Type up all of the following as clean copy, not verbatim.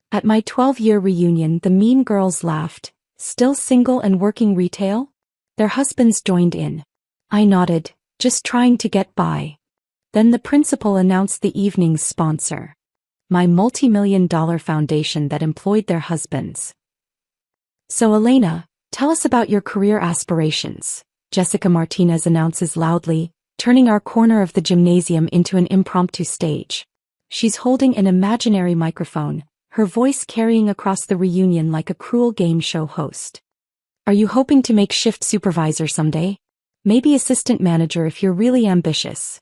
At my 12-year reunion, the mean girls laughed. Still single and working retail? Their husbands joined in. I nodded, just trying to get by. Then the principal announced the evening's sponsor. My multi-million-dollar foundation that employed their husbands. So Elena, tell us about your career aspirations, Jessica Martinez announces loudly, turning our corner of the gymnasium into an impromptu stage. She's holding an imaginary microphone, her voice carrying across the reunion like a cruel game show host. Are you hoping to make shift supervisor someday? Maybe assistant manager if you're really ambitious.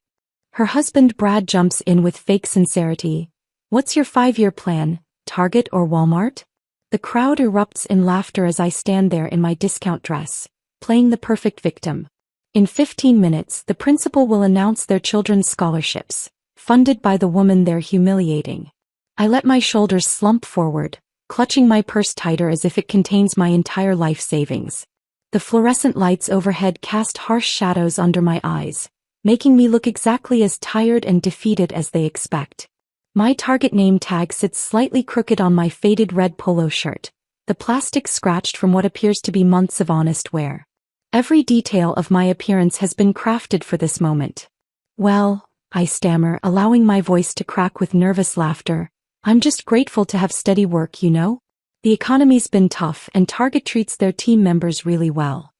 Her husband Brad jumps in with fake sincerity. What's your 5-year plan, Target or Walmart? The crowd erupts in laughter as I stand there in my discount dress, playing the perfect victim. In 15 minutes, the principal will announce their children's scholarships, funded by the woman they're humiliating. I let my shoulders slump forward, clutching my purse tighter as if it contains my entire life savings. The fluorescent lights overhead cast harsh shadows under my eyes, making me look exactly as tired and defeated as they expect. My Target name tag sits slightly crooked on my faded red polo shirt, the plastic scratched from what appears to be months of honest wear. Every detail of my appearance has been crafted for this moment. Well, I stammer, allowing my voice to crack with nervous laughter, I'm just grateful to have steady work, you know? The economy's been tough and Target treats their team members really well.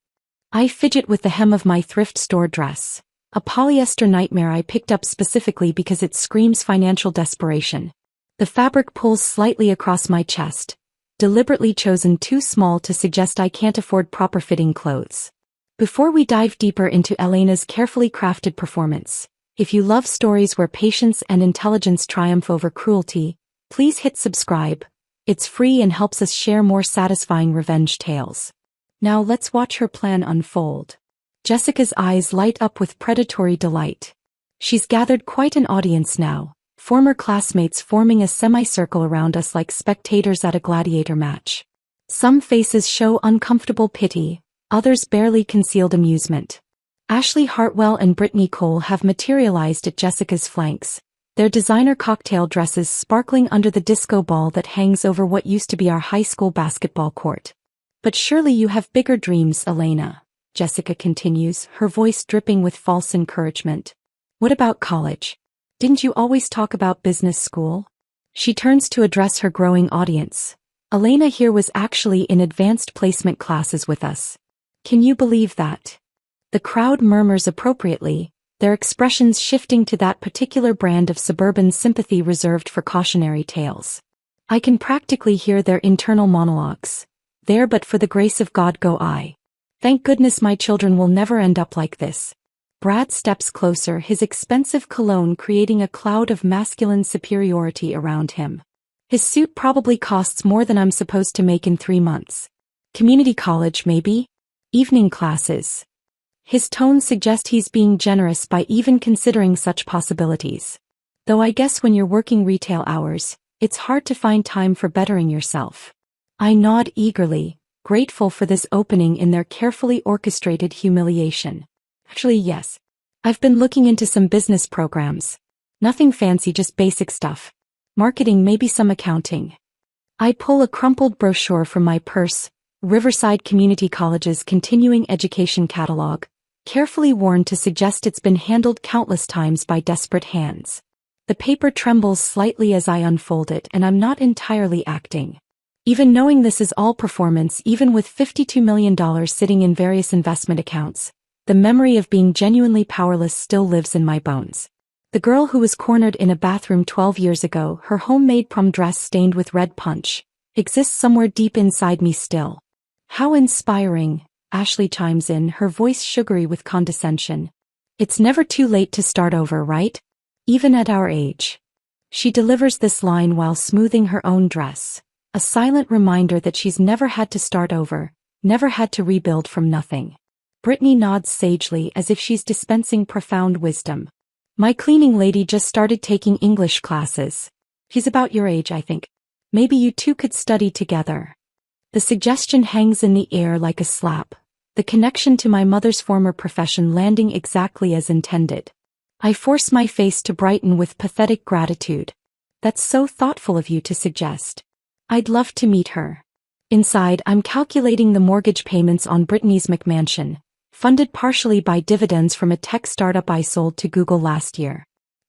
I fidget with the hem of my thrift store dress, a polyester nightmare I picked up specifically because it screams financial desperation. The fabric pulls slightly across my chest, deliberately chosen too small to suggest I can't afford proper fitting clothes. Before we dive deeper into Elena's carefully crafted performance, if you love stories where patience and intelligence triumph over cruelty, please hit subscribe. It's free and helps us share more satisfying revenge tales. Now let's watch her plan unfold. Jessica's eyes light up with predatory delight. She's gathered quite an audience now, former classmates forming a semicircle around us like spectators at a gladiator match. Some faces show uncomfortable pity, others barely concealed amusement. Ashley Hartwell and Brittany Cole have materialized at Jessica's flanks, their designer cocktail dresses sparkling under the disco ball that hangs over what used to be our high school basketball court. But surely you have bigger dreams, Elena, Jessica continues, her voice dripping with false encouragement. What about college? Didn't you always talk about business school? She turns to address her growing audience. Elena here was actually in advanced placement classes with us. Can you believe that? The crowd murmurs appropriately, their expressions shifting to that particular brand of suburban sympathy reserved for cautionary tales. I can practically hear their internal monologues. There but for the grace of God go I. Thank goodness my children will never end up like this. Brad steps closer, his expensive cologne creating a cloud of masculine superiority around him. His suit probably costs more than I'm supposed to make in 3 months. Community college maybe? Evening classes. His tone suggests he's being generous by even considering such possibilities. Though I guess when you're working retail hours, it's hard to find time for bettering yourself. I nod eagerly, grateful for this opening in their carefully orchestrated humiliation. Actually, yes. I've been looking into some business programs. Nothing fancy, just basic stuff. Marketing, maybe some accounting. I pull a crumpled brochure from my purse, Riverside Community College's continuing education catalog, carefully worn to suggest it's been handled countless times by desperate hands. The paper trembles slightly as I unfold it, and I'm not entirely acting. Even knowing this is all performance, even with $52 million sitting in various investment accounts, the memory of being genuinely powerless still lives in my bones. The girl who was cornered in a bathroom 12 years ago, her homemade prom dress stained with red punch, exists somewhere deep inside me still. How inspiring, Ashley chimes in, her voice sugary with condescension. It's never too late to start over, right? Even at our age. She delivers this line while smoothing her own dress, a silent reminder that she's never had to start over, never had to rebuild from nothing. Brittany nods sagely as if she's dispensing profound wisdom. My cleaning lady just started taking English classes. She's about your age, I think. Maybe you two could study together. The suggestion hangs in the air like a slap, the connection to my mother's former profession landing exactly as intended. I force my face to brighten with pathetic gratitude. That's so thoughtful of you to suggest. I'd love to meet her. Inside, I'm calculating the mortgage payments on Brittany's McMansion, funded partially by dividends from a tech startup I sold to Google last year.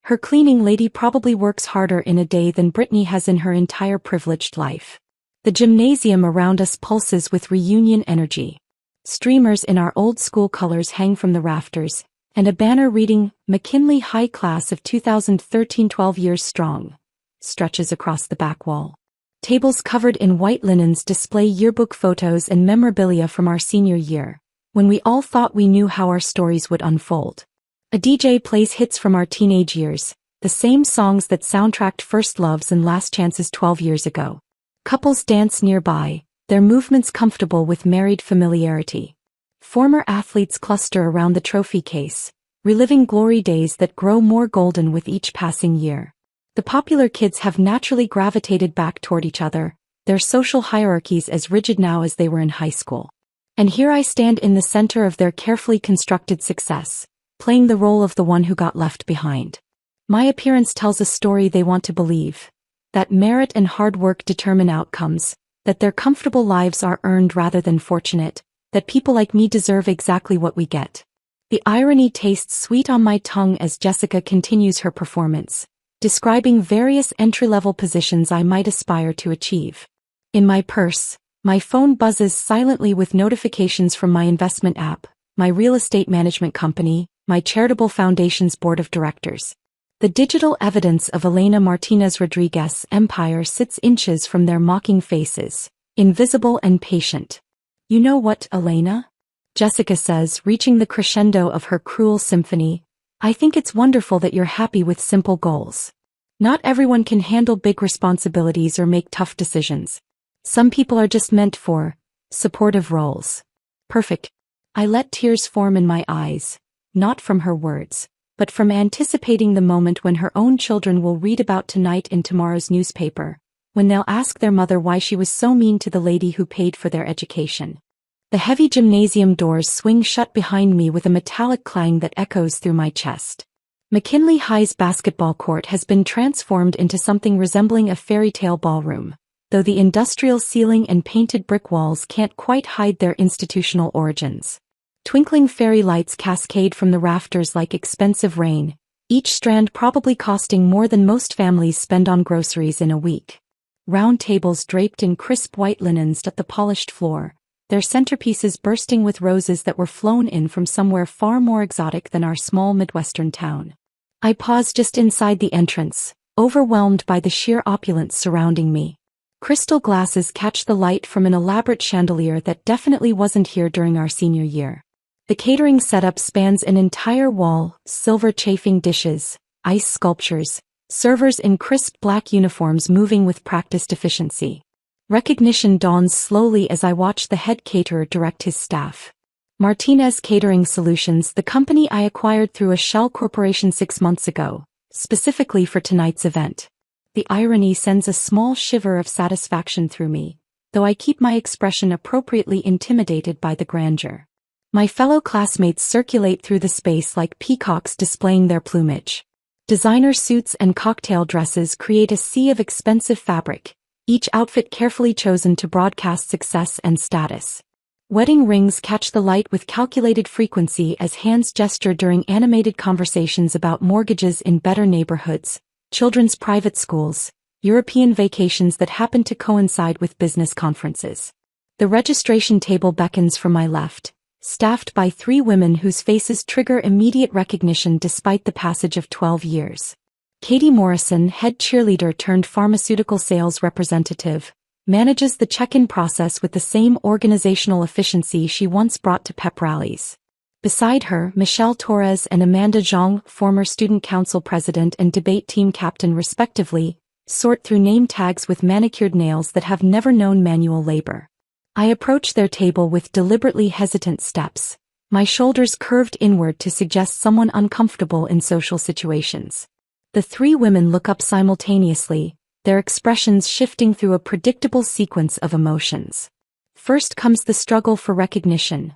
Her cleaning lady probably works harder in a day than Brittany has in her entire privileged life. The gymnasium around us pulses with reunion energy. Streamers in our old school colors hang from the rafters, and a banner reading, McKinley High Class of 2013 12 years strong, stretches across the back wall. Tables covered in white linens display yearbook photos and memorabilia from our senior year, when we all thought we knew how our stories would unfold. A DJ plays hits from our teenage years, the same songs that soundtracked First Loves and Last Chances 12 years ago. Couples dance nearby, their movements comfortable with married familiarity. Former athletes cluster around the trophy case, reliving glory days that grow more golden with each passing year. The popular kids have naturally gravitated back toward each other, their social hierarchies as rigid now as they were in high school. And here I stand in the center of their carefully constructed success, playing the role of the one who got left behind. My appearance tells a story they want to believe, that merit and hard work determine outcomes, that their comfortable lives are earned rather than fortunate, that people like me deserve exactly what we get. The irony tastes sweet on my tongue as Jessica continues her performance, describing various entry-level positions I might aspire to achieve. In my purse, my phone buzzes silently with notifications from my investment app, my real estate management company, my charitable foundation's board of directors. The digital evidence of Elena Martinez Rodriguez's empire sits inches from their mocking faces, invisible and patient. You know what, Elena? Jessica says, reaching the crescendo of her cruel symphony. I think it's wonderful that you're happy with simple goals. Not everyone can handle big responsibilities or make tough decisions. Some people are just meant for supportive roles. Perfect. I let tears form in my eyes, not from her words, but from anticipating the moment when her own children will read about tonight in tomorrow's newspaper, when they'll ask their mother why she was so mean to the lady who paid for their education. The heavy gymnasium doors swing shut behind me with a metallic clang that echoes through my chest. McKinley High's basketball court has been transformed into something resembling a fairy tale ballroom, though the industrial ceiling and painted brick walls can't quite hide their institutional origins. Twinkling fairy lights cascade from the rafters like expensive rain, each strand probably costing more than most families spend on groceries in a week. Round tables draped in crisp white linens dot the polished floor, their centerpieces bursting with roses that were flown in from somewhere far more exotic than our small Midwestern town. I pause just inside the entrance, overwhelmed by the sheer opulence surrounding me. Crystal glasses catch the light from an elaborate chandelier that definitely wasn't here during our senior year. The catering setup spans an entire wall, silver chafing dishes, ice sculptures, servers in crisp black uniforms moving with practiced efficiency. Recognition dawns slowly as I watch the head caterer direct his staff. Martinez Catering Solutions, the company I acquired through a shell corporation 6 months ago, specifically for tonight's event. The irony sends a small shiver of satisfaction through me, though I keep my expression appropriately intimidated by the grandeur. My fellow classmates circulate through the space like peacocks displaying their plumage. Designer suits and cocktail dresses create a sea of expensive fabric, each outfit carefully chosen to broadcast success and status. Wedding rings catch the light with calculated frequency as hands gesture during animated conversations about mortgages in better neighborhoods, children's private schools, European vacations that happen to coincide with business conferences. The registration table beckons from my left, staffed by 3 women whose faces trigger immediate recognition despite the passage of 12 years. Katie Morrison, head cheerleader turned pharmaceutical sales representative, manages the check-in process with the same organizational efficiency she once brought to pep rallies. Beside her, Michelle Torres and Amanda Zhang, former student council president and debate team captain respectively, sort through name tags with manicured nails that have never known manual labor. I approach their table with deliberately hesitant steps, my shoulders curved inward to suggest someone uncomfortable in social situations. The 3 women look up simultaneously, their expressions shifting through a predictable sequence of emotions. First comes the struggle for recognition,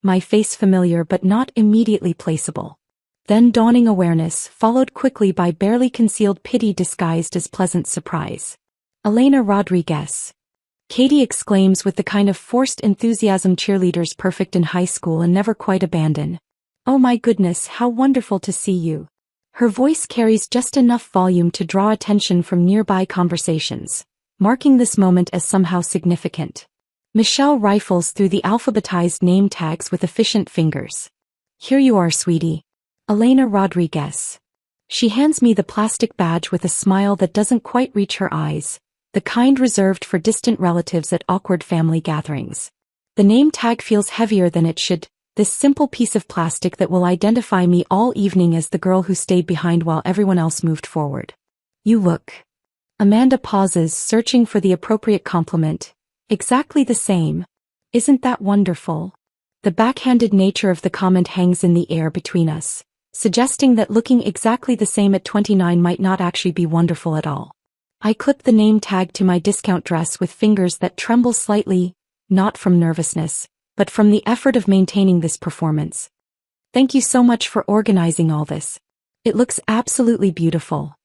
my face familiar but not immediately placeable. Then dawning awareness, followed quickly by barely concealed pity disguised as pleasant surprise. Elena Rodriguez. Katie exclaims with the kind of forced enthusiasm cheerleaders perfect in high school and never quite abandon. Oh my goodness, how wonderful to see you. Her voice carries just enough volume to draw attention from nearby conversations, marking this moment as somehow significant. Michelle rifles through the alphabetized name tags with efficient fingers. Here you are, sweetie. Elena Rodriguez. She hands me the plastic badge with a smile that doesn't quite reach her eyes, the kind reserved for distant relatives at awkward family gatherings. The name tag feels heavier than it should, this simple piece of plastic that will identify me all evening as the girl who stayed behind while everyone else moved forward. You look. Amanda pauses, searching for the appropriate compliment. Exactly the same. Isn't that wonderful? The backhanded nature of the comment hangs in the air between us, suggesting that looking exactly the same at 29 might not actually be wonderful at all. I clip the name tag to my discount dress with fingers that tremble slightly, not from nervousness, but from the effort of maintaining this performance. Thank you so much for organizing all this. It looks absolutely beautiful.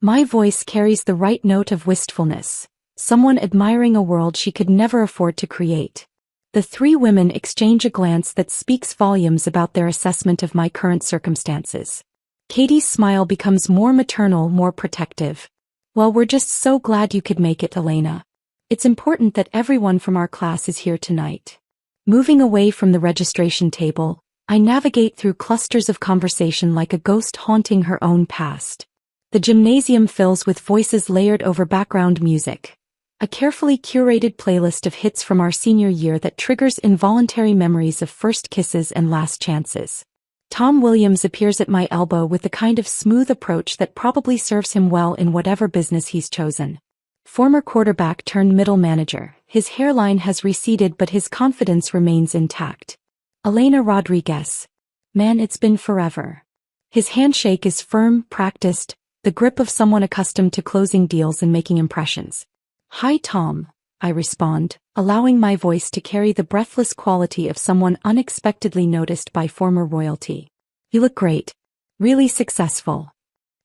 My voice carries the right note of wistfulness, someone admiring a world she could never afford to create. The three women exchange a glance that speaks volumes about their assessment of my current circumstances. Katie's smile becomes more maternal, more protective. Well, we're just so glad you could make it, Elena. It's important that everyone from our class is here tonight. Moving away from the registration table, I navigate through clusters of conversation like a ghost haunting her own past. The gymnasium fills with voices layered over background music, a carefully curated playlist of hits from our senior year that triggers involuntary memories of first kisses and last chances. Tom Williams appears at my elbow with the kind of smooth approach that probably serves him well in whatever business he's chosen. Former quarterback turned middle manager, his hairline has receded but his confidence remains intact. Elena Rodriguez. Man, it's been forever. His handshake is firm, practiced, the grip of someone accustomed to closing deals and making impressions. Hi Tom, I respond, allowing my voice to carry the breathless quality of someone unexpectedly noticed by former royalty. You look great. Really successful.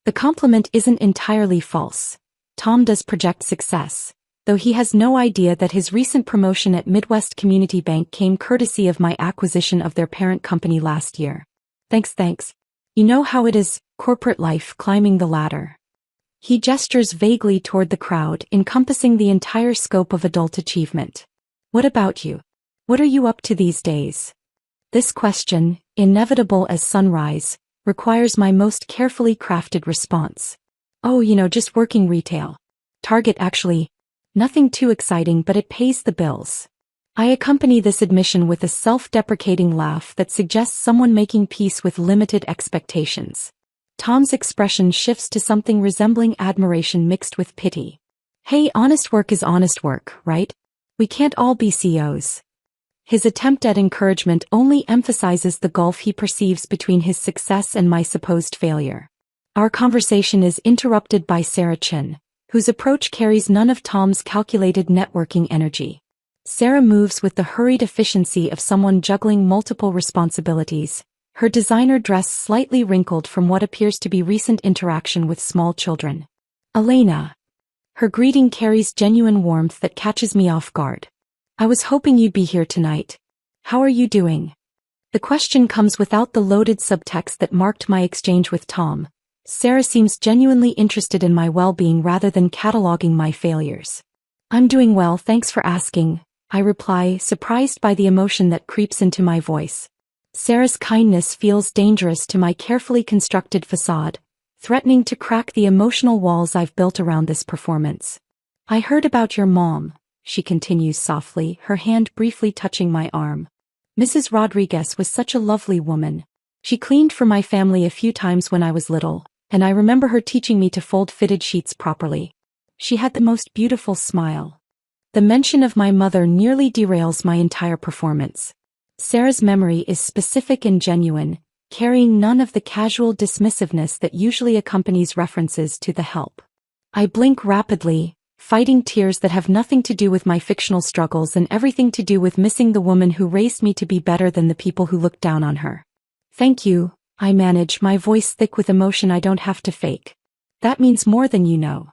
The compliment isn't entirely false. Tom does project success, though he has no idea that his recent promotion at Midwest Community Bank came courtesy of my acquisition of their parent company last year. Thanks. You know how it is, corporate life, climbing the ladder. He gestures vaguely toward the crowd, encompassing the entire scope of adult achievement. What about you? What are you up to these days? This question, inevitable as sunrise, requires my most carefully crafted response. Oh, just working retail. Target actually. Nothing too exciting, but it pays the bills. I accompany this admission with a self-deprecating laugh that suggests someone making peace with limited expectations. Tom's expression shifts to something resembling admiration mixed with pity. Hey, honest work is honest work, right? We can't all be CEOs. His attempt at encouragement only emphasizes the gulf he perceives between his success and my supposed failure. Our conversation is interrupted by Sarah Chin, whose approach carries none of Tom's calculated networking energy. Sarah moves with the hurried efficiency of someone juggling multiple responsibilities, her designer dress slightly wrinkled from what appears to be recent interaction with small children. Elena. Her greeting carries genuine warmth that catches me off guard. I was hoping you'd be here tonight. How are you doing? The question comes without the loaded subtext that marked my exchange with Tom. Sarah seems genuinely interested in my well-being rather than cataloging my failures. I'm doing well, thanks for asking, I reply, surprised by the emotion that creeps into my voice. Sarah's kindness feels dangerous to my carefully constructed facade, threatening to crack the emotional walls I've built around this performance. I heard about your mom, she continues softly, her hand briefly touching my arm. Mrs. Rodriguez was such a lovely woman. She cleaned for my family a few times when I was little, and I remember her teaching me to fold fitted sheets properly. She had the most beautiful smile. The mention of my mother nearly derails my entire performance. Sarah's memory is specific and genuine, carrying none of the casual dismissiveness that usually accompanies references to the help. I blink rapidly, fighting tears that have nothing to do with my fictional struggles and everything to do with missing the woman who raised me to be better than the people who looked down on her. Thank you, I manage, my voice thick with emotion I don't have to fake. That means more than you know.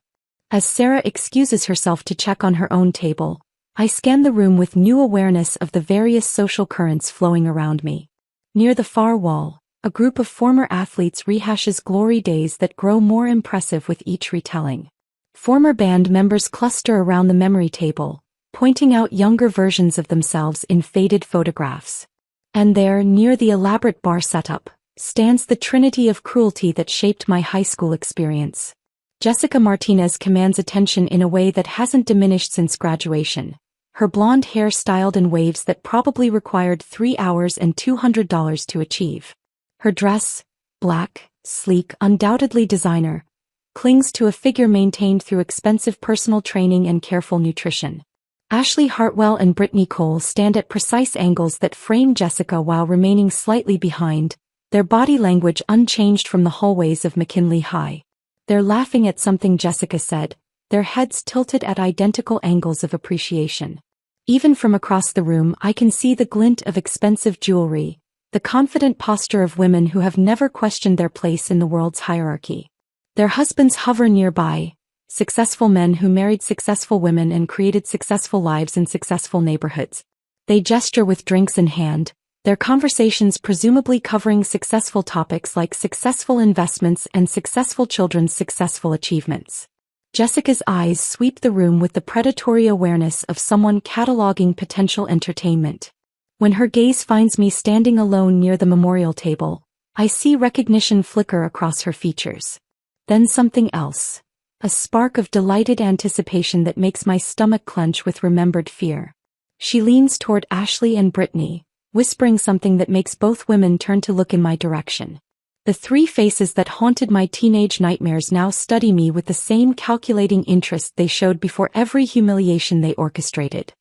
As Sarah excuses herself to check on her own table, I scan the room with new awareness of the various social currents flowing around me. Near the far wall, a group of former athletes rehashes glory days that grow more impressive with each retelling. Former band members cluster around the memory table, pointing out younger versions of themselves in faded photographs. And there, near the elaborate bar setup, stands the trinity of cruelty that shaped my high school experience. Jessica Martinez commands attention in a way that hasn't diminished since graduation. Her blonde hair styled in waves that probably required 3 hours and $200 to achieve. Her dress, black, sleek, undoubtedly designer, clings to a figure maintained through expensive personal training and careful nutrition. Ashley Hartwell and Brittany Cole stand at precise angles that frame Jessica while remaining slightly behind, their body language unchanged from the hallways of McKinley High. They're laughing at something Jessica said, their heads tilted at identical angles of appreciation. Even from across the room, I can see the glint of expensive jewelry, the confident posture of women who have never questioned their place in the world's hierarchy. Their husbands hover nearby, successful men who married successful women and created successful lives in successful neighborhoods. They gesture with drinks in hand, their conversations presumably covering successful topics like successful investments and successful children's successful achievements. Jessica's eyes sweep the room with the predatory awareness of someone cataloging potential entertainment. When her gaze finds me standing alone near the memorial table, I see recognition flicker across her features. Then something else. A spark of delighted anticipation that makes my stomach clench with remembered fear. She leans toward Ashley and Brittany, whispering something that makes both women turn to look in my direction. The three faces that haunted my teenage nightmares now study me with the same calculating interest they showed before every humiliation they orchestrated.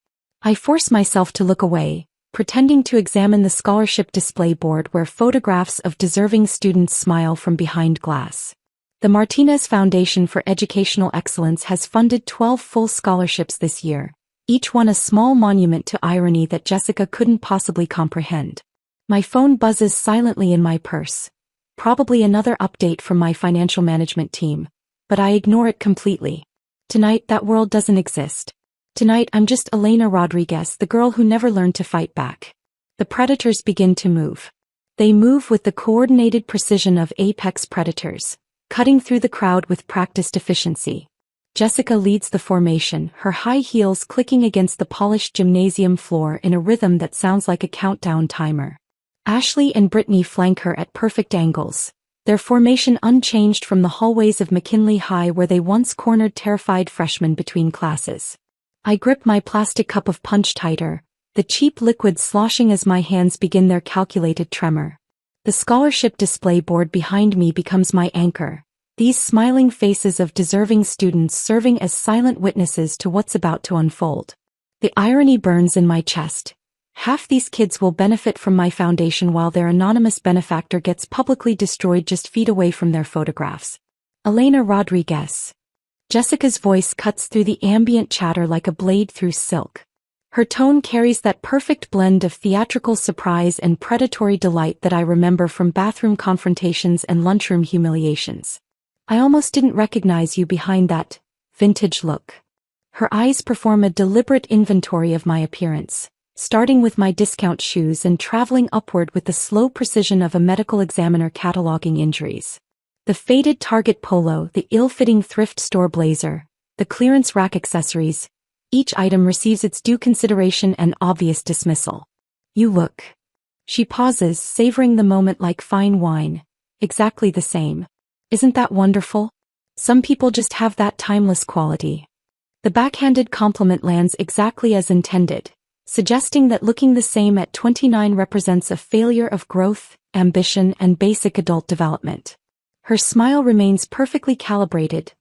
I force myself to look away, pretending to examine the scholarship display board where photographs of deserving students smile from behind glass. The Martinez Foundation for Educational Excellence has funded 12 full scholarships this year, each one a small monument to irony that Jessica couldn't possibly comprehend. My phone buzzes silently in my purse, probably another update from my financial management team, but I ignore it completely. Tonight that world doesn't exist. Tonight I'm just Elena Rodriguez, the girl who never learned to fight back. The predators begin to move. They move with the coordinated precision of apex predators, cutting through the crowd with practiced efficiency. Jessica leads the formation, her high heels clicking against the polished gymnasium floor in a rhythm that sounds like a countdown timer. Ashley and Brittany flank her at perfect angles, their formation unchanged from the hallways of McKinley High where they once cornered terrified freshmen between classes. I grip my plastic cup of punch tighter, the cheap liquid sloshing as my hands begin their calculated tremor. The scholarship display board behind me becomes my anchor, these smiling faces of deserving students serving as silent witnesses to what's about to unfold. The irony burns in my chest. Half these kids will benefit from my foundation while their anonymous benefactor gets publicly destroyed just feet away from their photographs. Elena Rodriguez. Jessica's voice cuts through the ambient chatter like a blade through silk. Her tone carries that perfect blend of theatrical surprise and predatory delight that I remember from bathroom confrontations and lunchroom humiliations. I almost didn't recognize you behind that vintage look. Her eyes perform a deliberate inventory of my appearance, starting with my discount shoes and traveling upward with the slow precision of a medical examiner cataloging injuries. The faded Target polo, the ill-fitting thrift store blazer, the clearance rack accessories, each item receives its due consideration and obvious dismissal. You look. She pauses, savoring the moment like fine wine. Exactly the same. Isn't that wonderful? Some people just have that timeless quality. The backhanded compliment lands exactly as intended, suggesting that looking the same at 29 represents a failure of growth, ambition, and basic adult development. Her smile remains perfectly calibrated,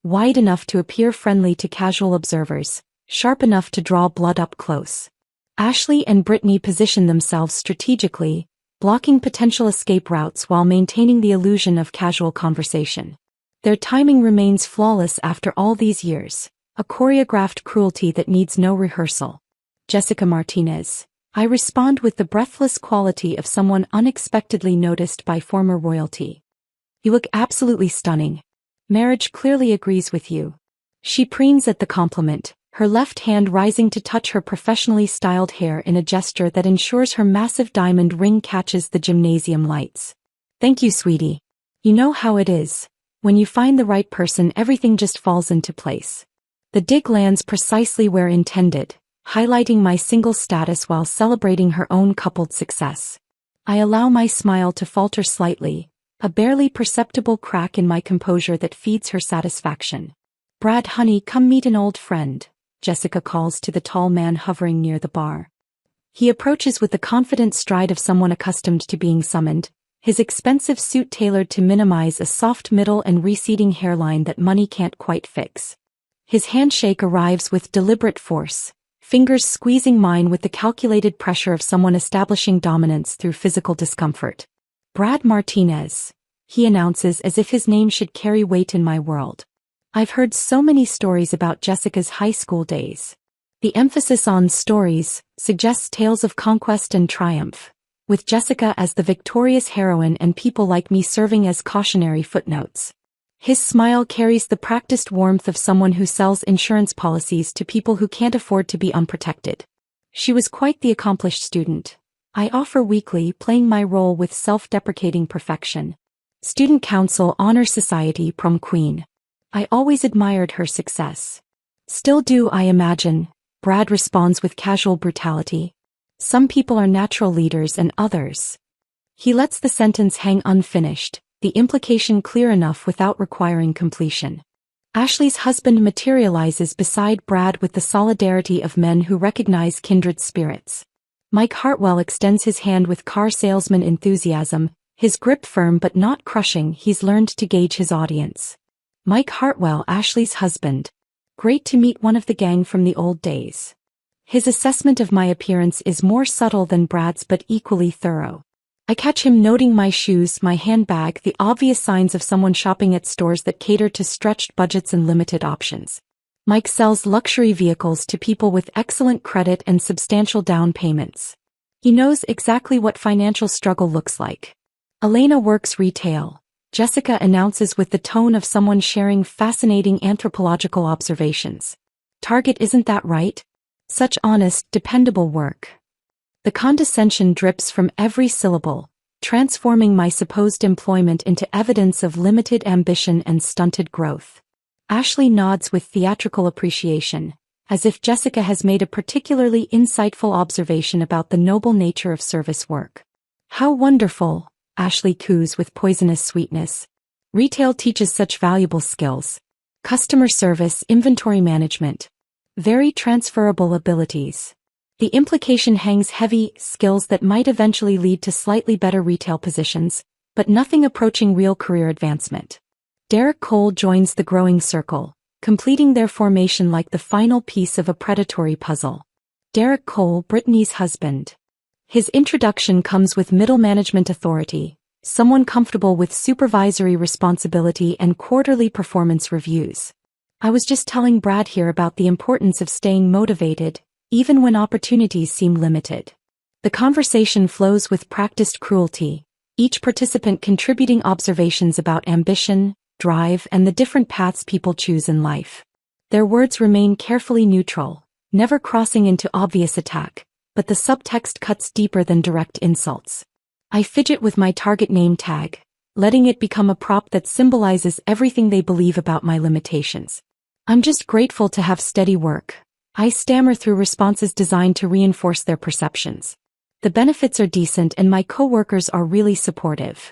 wide enough to appear friendly to casual observers, sharp enough to draw blood up close. Ashley and Brittany position themselves strategically, blocking potential escape routes while maintaining the illusion of casual conversation. Their timing remains flawless after all these years, a choreographed cruelty that needs no rehearsal. Jessica Martinez. I respond with the breathless quality of someone unexpectedly noticed by former royalty. You look absolutely stunning. Marriage clearly agrees with you. She preens at the compliment, her left hand rising to touch her professionally styled hair in a gesture that ensures her massive diamond ring catches the gymnasium lights. Thank you, sweetie. You know how it is. When you find the right person, everything just falls into place. The dig lands precisely where intended, highlighting my single status while celebrating her own coupled success. I allow my smile to falter slightly, a barely perceptible crack in my composure that feeds her satisfaction. Brad, honey, come meet an old friend, Jessica calls to the tall man hovering near the bar. He approaches with the confident stride of someone accustomed to being summoned, his expensive suit tailored to minimize a soft middle and receding hairline that money can't quite fix. His handshake arrives with deliberate force, fingers squeezing mine with the calculated pressure of someone establishing dominance through physical discomfort. Brad Martinez, he announces as if his name should carry weight in my world. I've heard so many stories about Jessica's high school days. The emphasis on stories suggests tales of conquest and triumph, with Jessica as the victorious heroine and people like me serving as cautionary footnotes. His smile carries the practiced warmth of someone who sells insurance policies to people who can't afford to be unprotected. She was quite the accomplished student. I offer weekly, playing my role with self-deprecating perfection. Student Council Honor Society prom queen. I always admired her success. Still do, I imagine, Brad responds with casual brutality. Some people are natural leaders and others. He lets the sentence hang unfinished, the implication clear enough without requiring completion. Ashley's husband materializes beside Brad with the solidarity of men who recognize kindred spirits. Mike Hartwell extends his hand with car salesman enthusiasm, his grip firm but not crushing. He's learned to gauge his audience. Mike Hartwell, Ashley's husband. Great to meet one of the gang from the old days. His assessment of my appearance is more subtle than Brad's but equally thorough. I catch him noting my shoes, my handbag, the obvious signs of someone shopping at stores that cater to stretched budgets and limited options. Mike sells luxury vehicles to people with excellent credit and substantial down payments. He knows exactly what financial struggle looks like. Elena works retail, Jessica announces with the tone of someone sharing fascinating anthropological observations. Target, isn't that right? Such honest, dependable work. The condescension drips from every syllable, transforming my supposed employment into evidence of limited ambition and stunted growth. Ashley nods with theatrical appreciation, as if Jessica has made a particularly insightful observation about the noble nature of service work. How wonderful, Ashley coos with poisonous sweetness. Retail teaches such valuable skills. Customer service, inventory management. Very transferable abilities. The implication hangs heavy, skills that might eventually lead to slightly better retail positions, but nothing approaching real career advancement. Derek Cole joins the growing circle, completing their formation like the final piece of a predatory puzzle. Derek Cole, Brittany's husband. His introduction comes with middle management authority, someone comfortable with supervisory responsibility and quarterly performance reviews. I was just telling Brad here about the importance of staying motivated, even when opportunities seem limited. The conversation flows with practiced cruelty, each participant contributing observations about ambition, drive, and the different paths people choose in life. Their words remain carefully neutral, never crossing into obvious attack, but the subtext cuts deeper than direct insults. I fidget with my target name tag, letting it become a prop that symbolizes everything they believe about my limitations. I'm just grateful to have steady work. I stammer through responses designed to reinforce their perceptions. The benefits are decent and my coworkers are really supportive.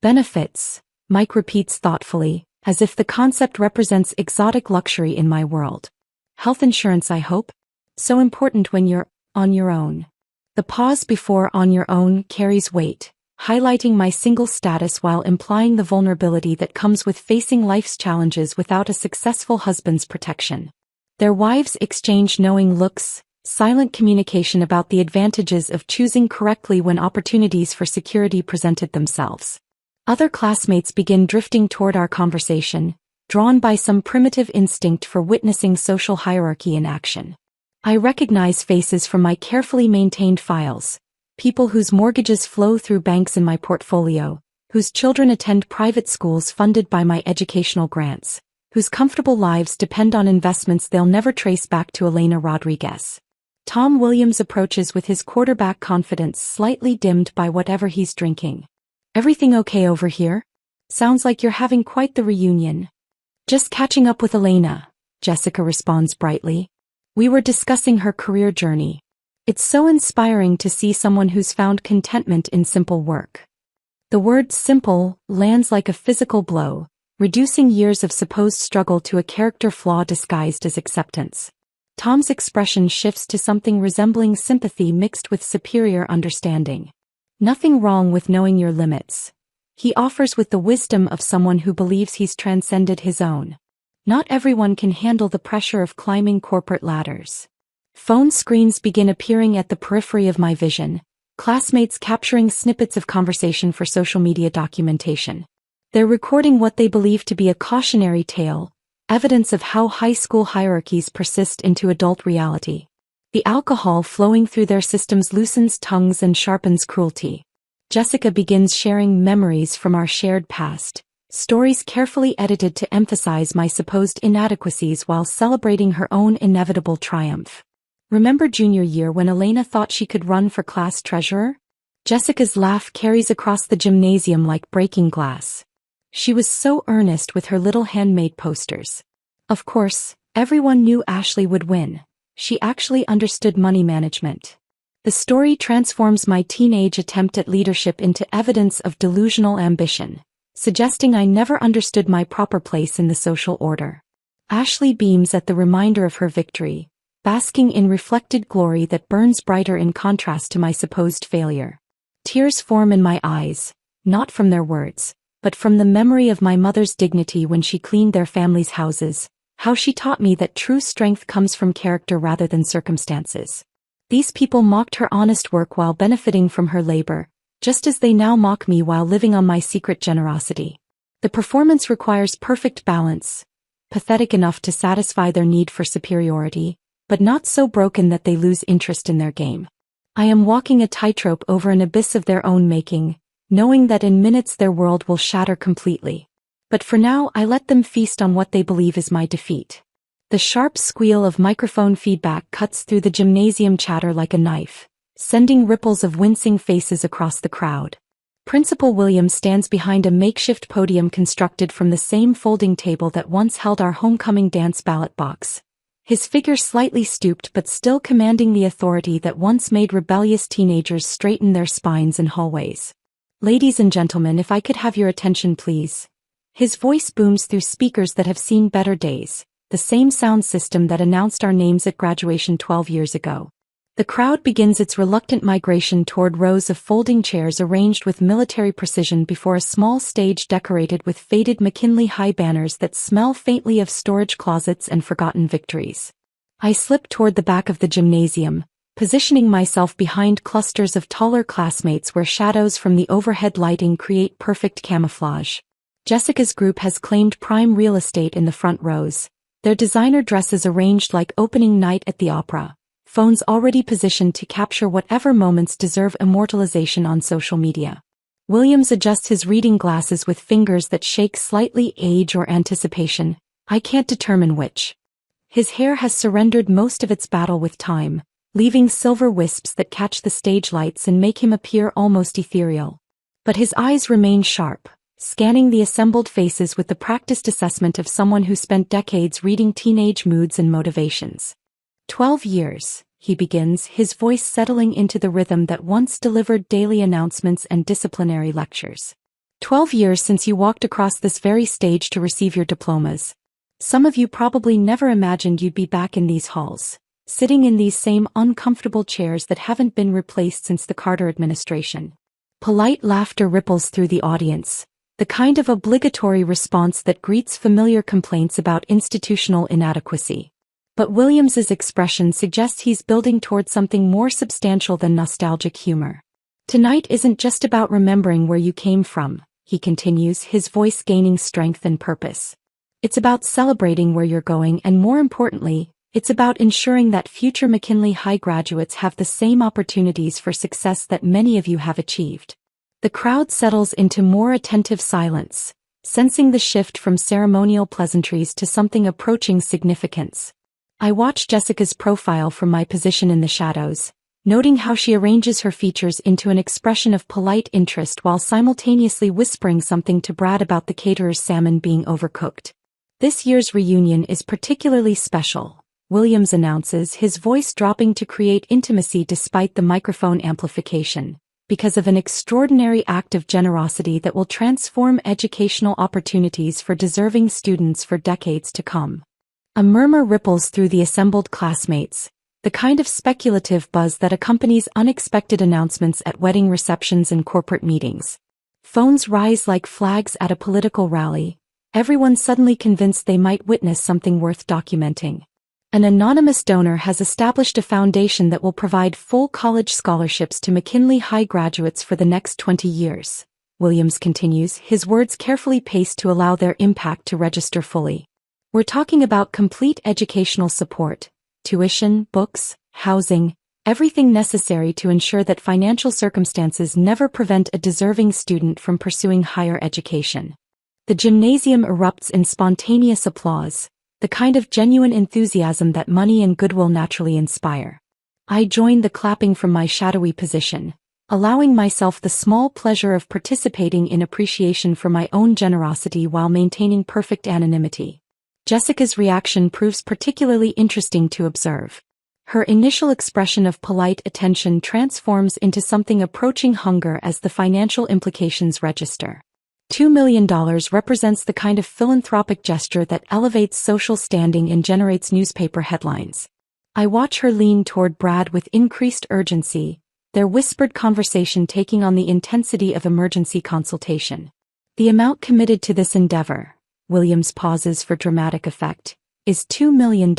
Benefits, Mike repeats thoughtfully, as if the concept represents exotic luxury in my world. Health insurance, I hope? So important when you're on your own. The pause before on your own carries weight, highlighting my single status while implying the vulnerability that comes with facing life's challenges without a successful husband's protection. Their wives exchange knowing looks, silent communication about the advantages of choosing correctly when opportunities for security presented themselves. Other classmates begin drifting toward our conversation, drawn by some primitive instinct for witnessing social hierarchy in action. I recognize faces from my carefully maintained files, people whose mortgages flow through banks in my portfolio, whose children attend private schools funded by my educational grants, whose comfortable lives depend on investments they'll never trace back to Elena Rodriguez. Tom Williams approaches with his quarterback confidence slightly dimmed by whatever he's drinking. Everything okay over here? Sounds like you're having quite the reunion. Just catching up with Elena, Jessica responds brightly. We were discussing her career journey. It's so inspiring to see someone who's found contentment in simple work. The word simple lands like a physical blow, reducing years of supposed struggle to a character flaw disguised as acceptance. Tom's expression shifts to something resembling sympathy mixed with superior understanding. Nothing wrong with knowing your limits. He offers with the wisdom of someone who believes he's transcended his own. Not everyone can handle the pressure of climbing corporate ladders. Phone screens begin appearing at the periphery of my vision, classmates capturing snippets of conversation for social media documentation. They're recording what they believe to be a cautionary tale, evidence of how high school hierarchies persist into adult reality. The alcohol flowing through their systems loosens tongues and sharpens cruelty. Jessica begins sharing memories from our shared past, stories carefully edited to emphasize my supposed inadequacies while celebrating her own inevitable triumph. Remember junior year when Elena thought she could run for class treasurer? Jessica's laugh carries across the gymnasium like breaking glass. She was so earnest with her little handmade posters. Of course, everyone knew Ashley would win. She actually understood money management. The story transforms my teenage attempt at leadership into evidence of delusional ambition, suggesting I never understood my proper place in the social order. Ashley beams at the reminder of her victory, basking in reflected glory that burns brighter in contrast to my supposed failure. Tears form in my eyes, not from their words, but from the memory of my mother's dignity when she cleaned their family's houses, how she taught me that true strength comes from character rather than circumstances. These people mocked her honest work while benefiting from her labor, just as they now mock me while living on my secret generosity. The performance requires perfect balance, pathetic enough to satisfy their need for superiority, but not so broken that they lose interest in their game. I am walking a tightrope over an abyss of their own making, knowing that in minutes their world will shatter completely. But for now I let them feast on what they believe is my defeat. The sharp squeal of microphone feedback cuts through the gymnasium chatter like a knife, sending ripples of wincing faces across the crowd. Principal Williams stands behind a makeshift podium constructed from the same folding table that once held our homecoming dance ballot box. His figure slightly stooped but still commanding the authority that once made rebellious teenagers straighten their spines in hallways. Ladies and gentlemen, if I could have your attention please. His voice booms through speakers that have seen better days, the same sound system that announced our names at graduation 12 years ago. The crowd begins its reluctant migration toward rows of folding chairs arranged with military precision before a small stage decorated with faded McKinley High banners that smell faintly of storage closets and forgotten victories. I slip toward the back of the gymnasium, positioning myself behind clusters of taller classmates where shadows from the overhead lighting create perfect camouflage. Jessica's group has claimed prime real estate in the front rows, their designer dresses arranged like opening night at the opera. Phones already positioned to capture whatever moments deserve immortalization on social media. Williams adjusts his reading glasses with fingers that shake slightly, age or anticipation. I can't determine which. His hair has surrendered most of its battle with time, leaving silver wisps that catch the stage lights and make him appear almost ethereal. But his eyes remain sharp, scanning the assembled faces with the practiced assessment of someone who spent decades reading teenage moods and motivations. 12 years, he begins, his voice settling into the rhythm that once delivered daily announcements and disciplinary lectures. 12 years since you walked across this very stage to receive your diplomas. Some of you probably never imagined you'd be back in these halls, sitting in these same uncomfortable chairs that haven't been replaced since the Carter administration. Polite laughter ripples through the audience, the kind of obligatory response that greets familiar complaints about institutional inadequacy. But Williams's expression suggests he's building toward something more substantial than nostalgic humor. Tonight isn't just about remembering where you came from, he continues, his voice gaining strength and purpose. It's about celebrating where you're going, and more importantly, it's about ensuring that future McKinley High graduates have the same opportunities for success that many of you have achieved. The crowd settles into more attentive silence, sensing the shift from ceremonial pleasantries to something approaching significance. I watch Jessica's profile from my position in the shadows, noting how she arranges her features into an expression of polite interest while simultaneously whispering something to Brad about the caterer's salmon being overcooked. This year's reunion is particularly special, Williams announces, his voice dropping to create intimacy despite the microphone amplification, because of an extraordinary act of generosity that will transform educational opportunities for deserving students for decades to come. A murmur ripples through the assembled classmates, the kind of speculative buzz that accompanies unexpected announcements at wedding receptions and corporate meetings. Phones rise like flags at a political rally, everyone suddenly convinced they might witness something worth documenting. An anonymous donor has established a foundation that will provide full college scholarships to McKinley High graduates for the next 20 years. Williams continues, his words carefully paced to allow their impact to register fully. We're talking about complete educational support, tuition, books, housing, everything necessary to ensure that financial circumstances never prevent a deserving student from pursuing higher education. The gymnasium erupts in spontaneous applause, the kind of genuine enthusiasm that money and goodwill naturally inspire. I join the clapping from my shadowy position, allowing myself the small pleasure of participating in appreciation for my own generosity while maintaining perfect anonymity. Jessica's reaction proves particularly interesting to observe. Her initial expression of polite attention transforms into something approaching hunger as the financial implications register. $2 million represents the kind of philanthropic gesture that elevates social standing and generates newspaper headlines. I watch her lean toward Brad with increased urgency, their whispered conversation taking on the intensity of emergency consultation. The amount committed to this endeavor, Williams pauses for dramatic effect, is $2 million.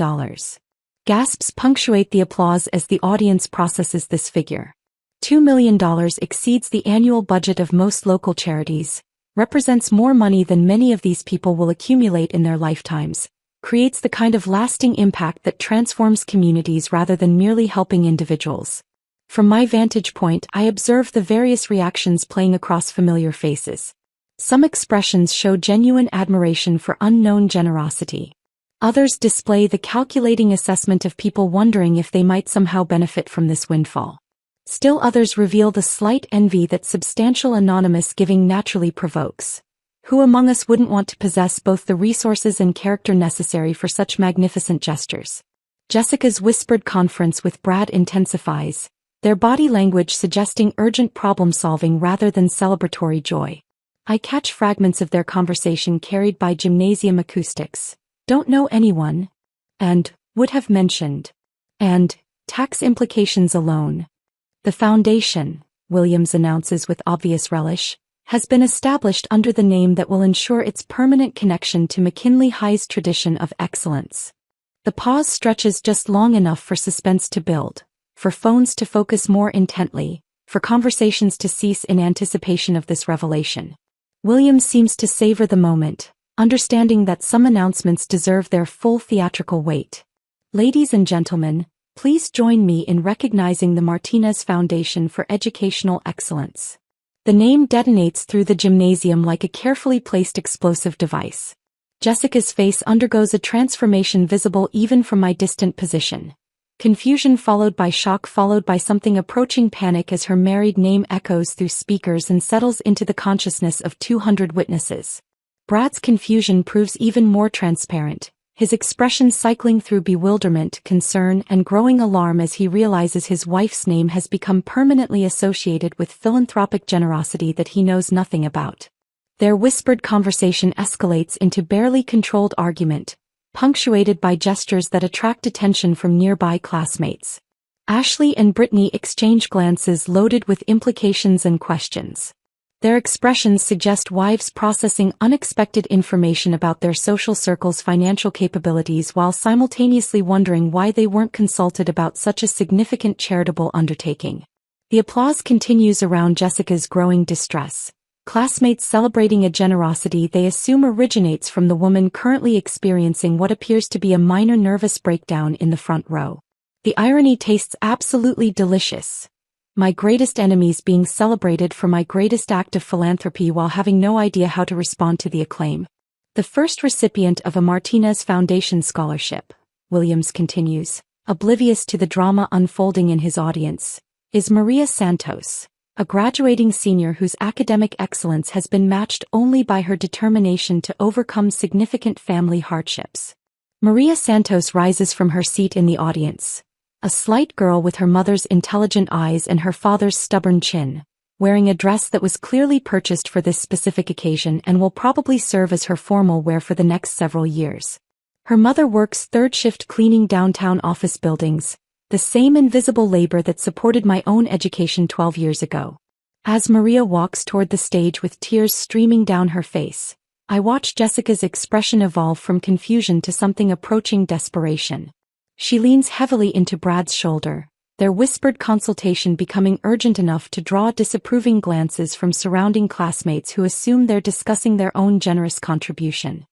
Gasps punctuate the applause as the audience processes this figure. $2 million exceeds the annual budget of most local charities, represents more money than many of these people will accumulate in their lifetimes, creates the kind of lasting impact that transforms communities rather than merely helping individuals. From my vantage point, I observe the various reactions playing across familiar faces. Some expressions show genuine admiration for unknown generosity. Others display the calculating assessment of people wondering if they might somehow benefit from this windfall. Still others reveal the slight envy that substantial anonymous giving naturally provokes. Who among us wouldn't want to possess both the resources and character necessary for such magnificent gestures? Jessica's whispered conference with Brad intensifies, their body language suggesting urgent problem-solving rather than celebratory joy. I catch fragments of their conversation carried by gymnasium acoustics. Don't know anyone. And, would have mentioned. And, tax implications alone. The foundation, Williams announces with obvious relish, has been established under the name that will ensure its permanent connection to McKinley High's tradition of excellence. The pause stretches just long enough for suspense to build, for phones to focus more intently, for conversations to cease in anticipation of this revelation. Williams seems to savor the moment, understanding that some announcements deserve their full theatrical weight. Ladies and gentlemen, please join me in recognizing the Martinez Foundation for Educational Excellence. The name detonates through the gymnasium like a carefully placed explosive device. Jessica's face undergoes a transformation visible even from my distant position. Confusion followed by shock followed by something approaching panic as her married name echoes through speakers and settles into the consciousness of 200 witnesses. Brad's confusion proves even more transparent, his expression cycling through bewilderment, concern, and growing alarm as he realizes his wife's name has become permanently associated with philanthropic generosity that he knows nothing about. Their whispered conversation escalates into barely controlled argument, punctuated by gestures that attract attention from nearby classmates. Ashley and Brittany exchange glances loaded with implications and questions. Their expressions suggest wives processing unexpected information about their social circle's financial capabilities while simultaneously wondering why they weren't consulted about such a significant charitable undertaking. The applause continues around Jessica's growing distress. Classmates celebrating a generosity they assume originates from the woman currently experiencing what appears to be a minor nervous breakdown in the front row. The irony tastes absolutely delicious. My greatest enemies being celebrated for my greatest act of philanthropy while having no idea how to respond to the acclaim. The first recipient of a Martinez Foundation scholarship, Williams continues, oblivious to the drama unfolding in his audience, is Maria Santos, a graduating senior whose academic excellence has been matched only by her determination to overcome significant family hardships. Maria Santos rises from her seat in the audience, a slight girl with her mother's intelligent eyes and her father's stubborn chin, wearing a dress that was clearly purchased for this specific occasion and will probably serve as her formal wear for the next several years. Her mother works third shift cleaning downtown office buildings, the same invisible labor that supported my own education 12 years ago. As Maria walks toward the stage with tears streaming down her face, I watch Jessica's expression evolve from confusion to something approaching desperation. She leans heavily into Brad's shoulder, their whispered consultation becoming urgent enough to draw disapproving glances from surrounding classmates who assume they're discussing their own generous contribution.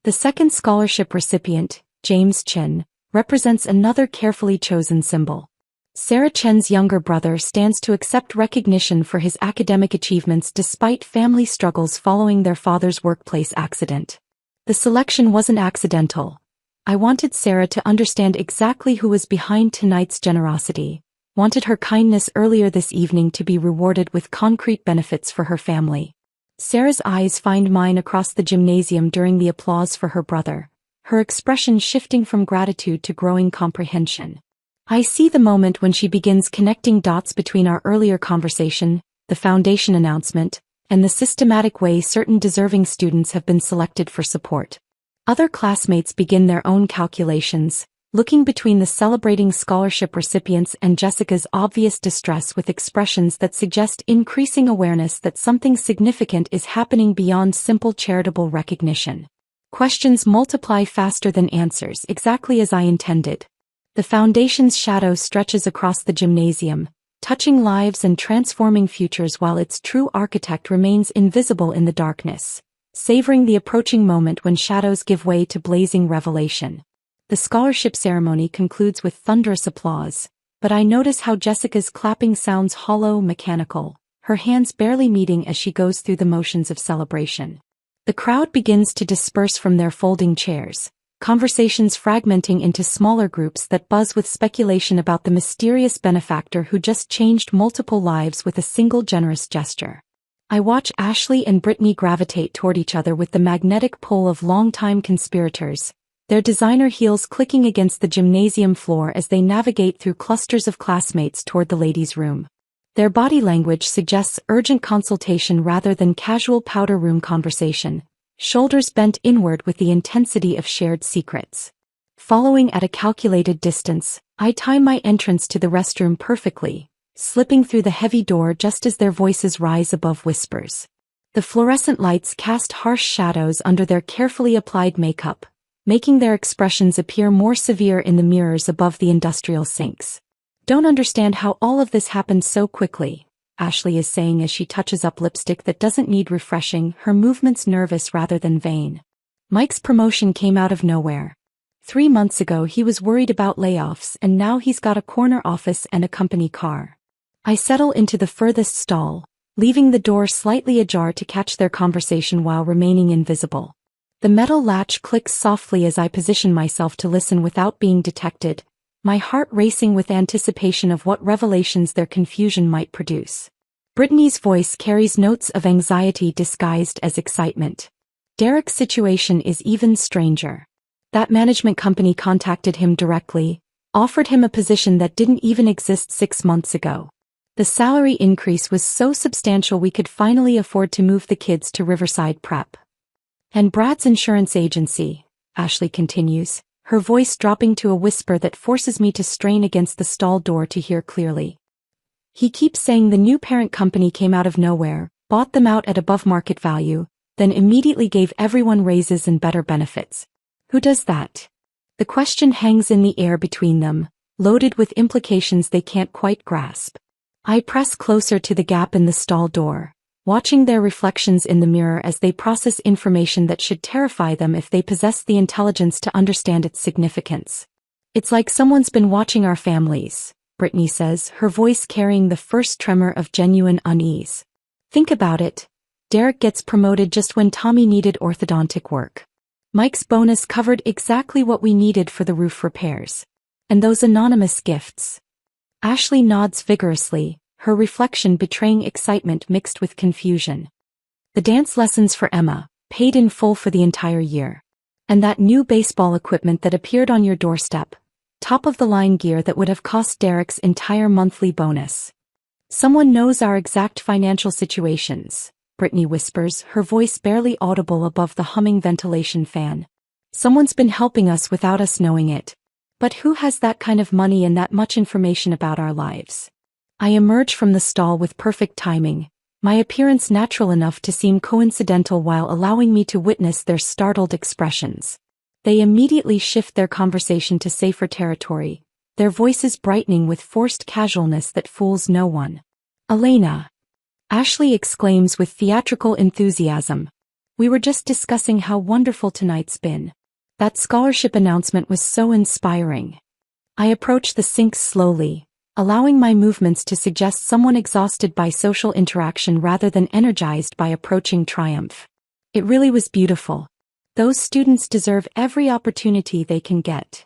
The second scholarship recipient, James Chen, represents another carefully chosen symbol. Sarah Chen's younger brother stands to accept recognition for his academic achievements despite family struggles following their father's workplace accident. The selection wasn't accidental. I wanted Sarah to understand exactly who was behind tonight's generosity, wanted her kindness earlier this evening to be rewarded with concrete benefits for her family. Sarah's eyes find mine across the gymnasium during the applause for her brother, her expression shifting from gratitude to growing comprehension. I see the moment when she begins connecting dots between our earlier conversation, the foundation announcement, and the systematic way certain deserving students have been selected for support. Other classmates begin their own calculations, looking between the celebrating scholarship recipients and Jessica's obvious distress with expressions that suggest increasing awareness that something significant is happening beyond simple charitable recognition. Questions multiply faster than answers, exactly as I intended. The foundation's shadow stretches across the gymnasium, touching lives and transforming futures while its true architect remains invisible in the darkness, savoring the approaching moment when shadows give way to blazing revelation. The scholarship ceremony concludes with thunderous applause, but I notice how Jessica's clapping sounds hollow, mechanical, her hands barely meeting as she goes through the motions of celebration. The crowd begins to disperse from their folding chairs, conversations fragmenting into smaller groups that buzz with speculation about the mysterious benefactor who just changed multiple lives with a single generous gesture. I watch Ashley and Brittany gravitate toward each other with the magnetic pull of longtime conspirators, their designer heels clicking against the gymnasium floor as they navigate through clusters of classmates toward the ladies' room. Their body language suggests urgent consultation rather than casual powder room conversation, shoulders bent inward with the intensity of shared secrets. Following at a calculated distance, I time my entrance to the restroom perfectly, slipping through the heavy door just as their voices rise above whispers. The fluorescent lights cast harsh shadows under their carefully applied makeup, making their expressions appear more severe in the mirrors above the industrial sinks. Don't understand how all of this happened so quickly, Ashley is saying as she touches up lipstick that doesn't need refreshing, her movements nervous rather than vain. Mike's promotion came out of nowhere. 3 months ago he was worried about layoffs and now he's got a corner office and a company car. I settle into the furthest stall, leaving the door slightly ajar to catch their conversation while remaining invisible. The metal latch clicks softly as I position myself to listen without being detected, my heart racing with anticipation of what revelations their confusion might produce. Brittany's voice carries notes of anxiety disguised as excitement. Derek's situation is even stranger. That management company contacted him directly, offered him a position that didn't even exist 6 months ago. The salary increase was so substantial we could finally afford to move the kids to Riverside Prep. And Brad's insurance agency, Ashley continues, her voice dropping to a whisper that forces me to strain against the stall door to hear clearly. He keeps saying the new parent company came out of nowhere, bought them out at above market value, then immediately gave everyone raises and better benefits. Who does that? The question hangs in the air between them, loaded with implications they can't quite grasp. I press closer to the gap in the stall door, watching their reflections in the mirror as they process information that should terrify them if they possess the intelligence to understand its significance. It's like someone's been watching our families, Brittany says, her voice carrying the first tremor of genuine unease. Think about it. Derek gets promoted just when Tommy needed orthodontic work. Mike's bonus covered exactly what we needed for the roof repairs. And those anonymous gifts. Ashley nods vigorously, her reflection betraying excitement mixed with confusion. The dance lessons for Emma, paid in full for the entire year. And that new baseball equipment that appeared on your doorstep. Top-of-the-line gear that would have cost Derek's entire monthly bonus. Someone knows our exact financial situations, Brittany whispers, her voice barely audible above the humming ventilation fan. Someone's been helping us without us knowing it. But who has that kind of money and that much information about our lives? I emerge from the stall with perfect timing, my appearance natural enough to seem coincidental while allowing me to witness their startled expressions. They immediately shift their conversation to safer territory, their voices brightening with forced casualness that fools no one. Elena! Ashley exclaims with theatrical enthusiasm. We were just discussing how wonderful tonight's been. That scholarship announcement was so inspiring. I approach the sinks slowly, allowing my movements to suggest someone exhausted by social interaction rather than energized by approaching triumph. It really was beautiful. Those students deserve every opportunity they can get.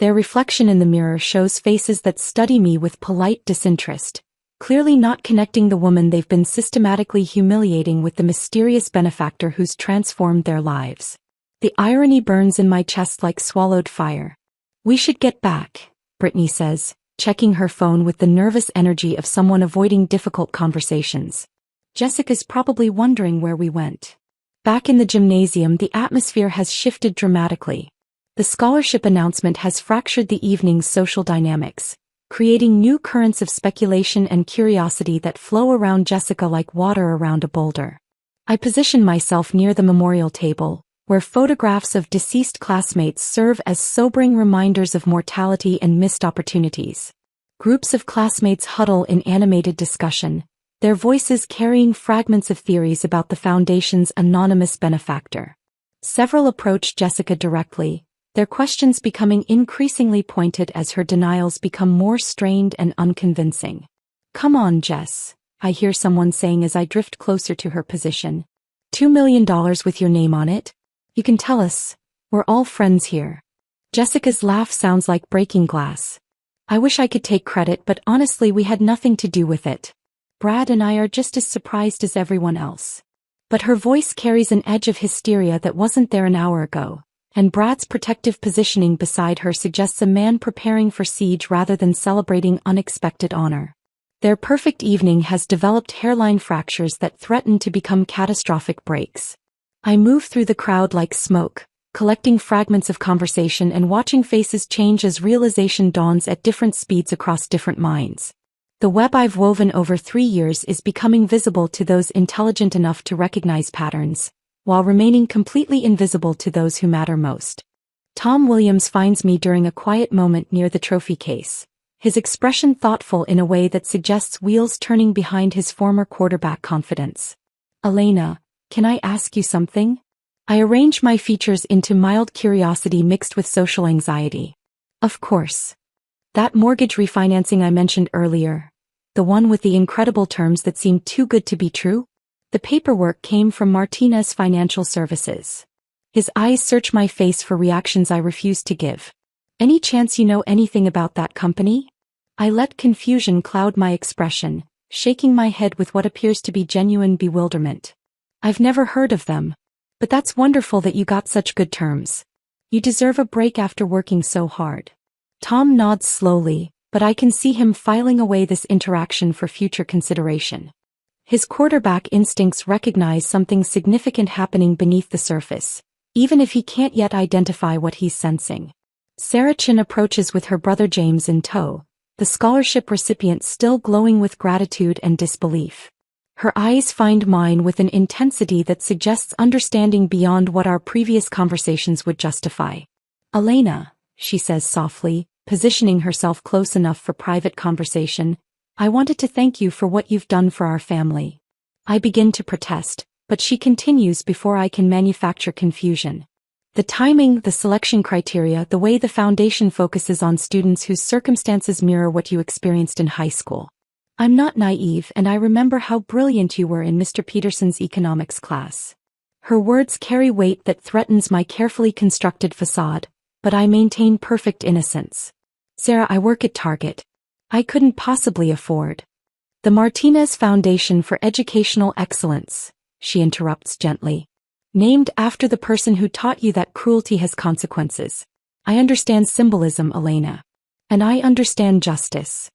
Their reflection in the mirror shows faces that study me with polite disinterest, clearly not connecting the woman they've been systematically humiliating with the mysterious benefactor who's transformed their lives. The irony burns in my chest like swallowed fire. We should get back, Brittany says, checking her phone with the nervous energy of someone avoiding difficult conversations. Jessica's probably wondering where we went. Back in the gymnasium, the atmosphere has shifted dramatically. The scholarship announcement has fractured the evening's social dynamics, creating new currents of speculation and curiosity that flow around Jessica like water around a boulder. I position myself near the memorial table, where photographs of deceased classmates serve as sobering reminders of mortality and missed opportunities. Groups of classmates huddle in animated discussion, their voices carrying fragments of theories about the Foundation's anonymous benefactor. Several approach Jessica directly, their questions becoming increasingly pointed as her denials become more strained and unconvincing. Come on, Jess, I hear someone saying as I drift closer to her position. $2 million with your name on it? You can tell us. We're all friends here. Jessica's laugh sounds like breaking glass. I wish I could take credit, but honestly we had nothing to do with it. Brad and I are just as surprised as everyone else. But her voice carries an edge of hysteria that wasn't there an hour ago, and Brad's protective positioning beside her suggests a man preparing for siege rather than celebrating unexpected honor. Their perfect evening has developed hairline fractures that threaten to become catastrophic breaks. I move through the crowd like smoke, collecting fragments of conversation and watching faces change as realization dawns at different speeds across different minds. The web I've woven over 3 years is becoming visible to those intelligent enough to recognize patterns, while remaining completely invisible to those who matter most. Tom Williams finds me during a quiet moment near the trophy case, his expression thoughtful in a way that suggests wheels turning behind his former quarterback confidence. Elena, can I ask you something? I arrange my features into mild curiosity mixed with social anxiety. Of course. That mortgage refinancing I mentioned earlier, the one with the incredible terms that seemed too good to be true? The paperwork came from Martinez Financial Services. His eyes search my face for reactions I refuse to give. Any chance you know anything about that company? I let confusion cloud my expression, shaking my head with what appears to be genuine bewilderment. I've never heard of them. But that's wonderful that you got such good terms. You deserve a break after working so hard. Tom nods slowly, but I can see him filing away this interaction for future consideration. His quarterback instincts recognize something significant happening beneath the surface, even if he can't yet identify what he's sensing. Sarah Chin approaches with her brother James in tow, the scholarship recipient still glowing with gratitude and disbelief. Her eyes find mine with an intensity that suggests understanding beyond what our previous conversations would justify. Elena, she says softly, positioning herself close enough for private conversation, I wanted to thank you for what you've done for our family. I begin to protest, but she continues before I can manufacture confusion. The timing, the selection criteria, the way the foundation focuses on students whose circumstances mirror what you experienced in high school. I'm not naive, and I remember how brilliant you were in Mr. Peterson's economics class. Her words carry weight that threatens my carefully constructed facade, but I maintain perfect innocence. Sarah, I work at Target. I couldn't possibly afford the Martinez Foundation for Educational Excellence, she interrupts gently. Named after the person who taught you that cruelty has consequences. I understand symbolism, Elena. And I understand justice.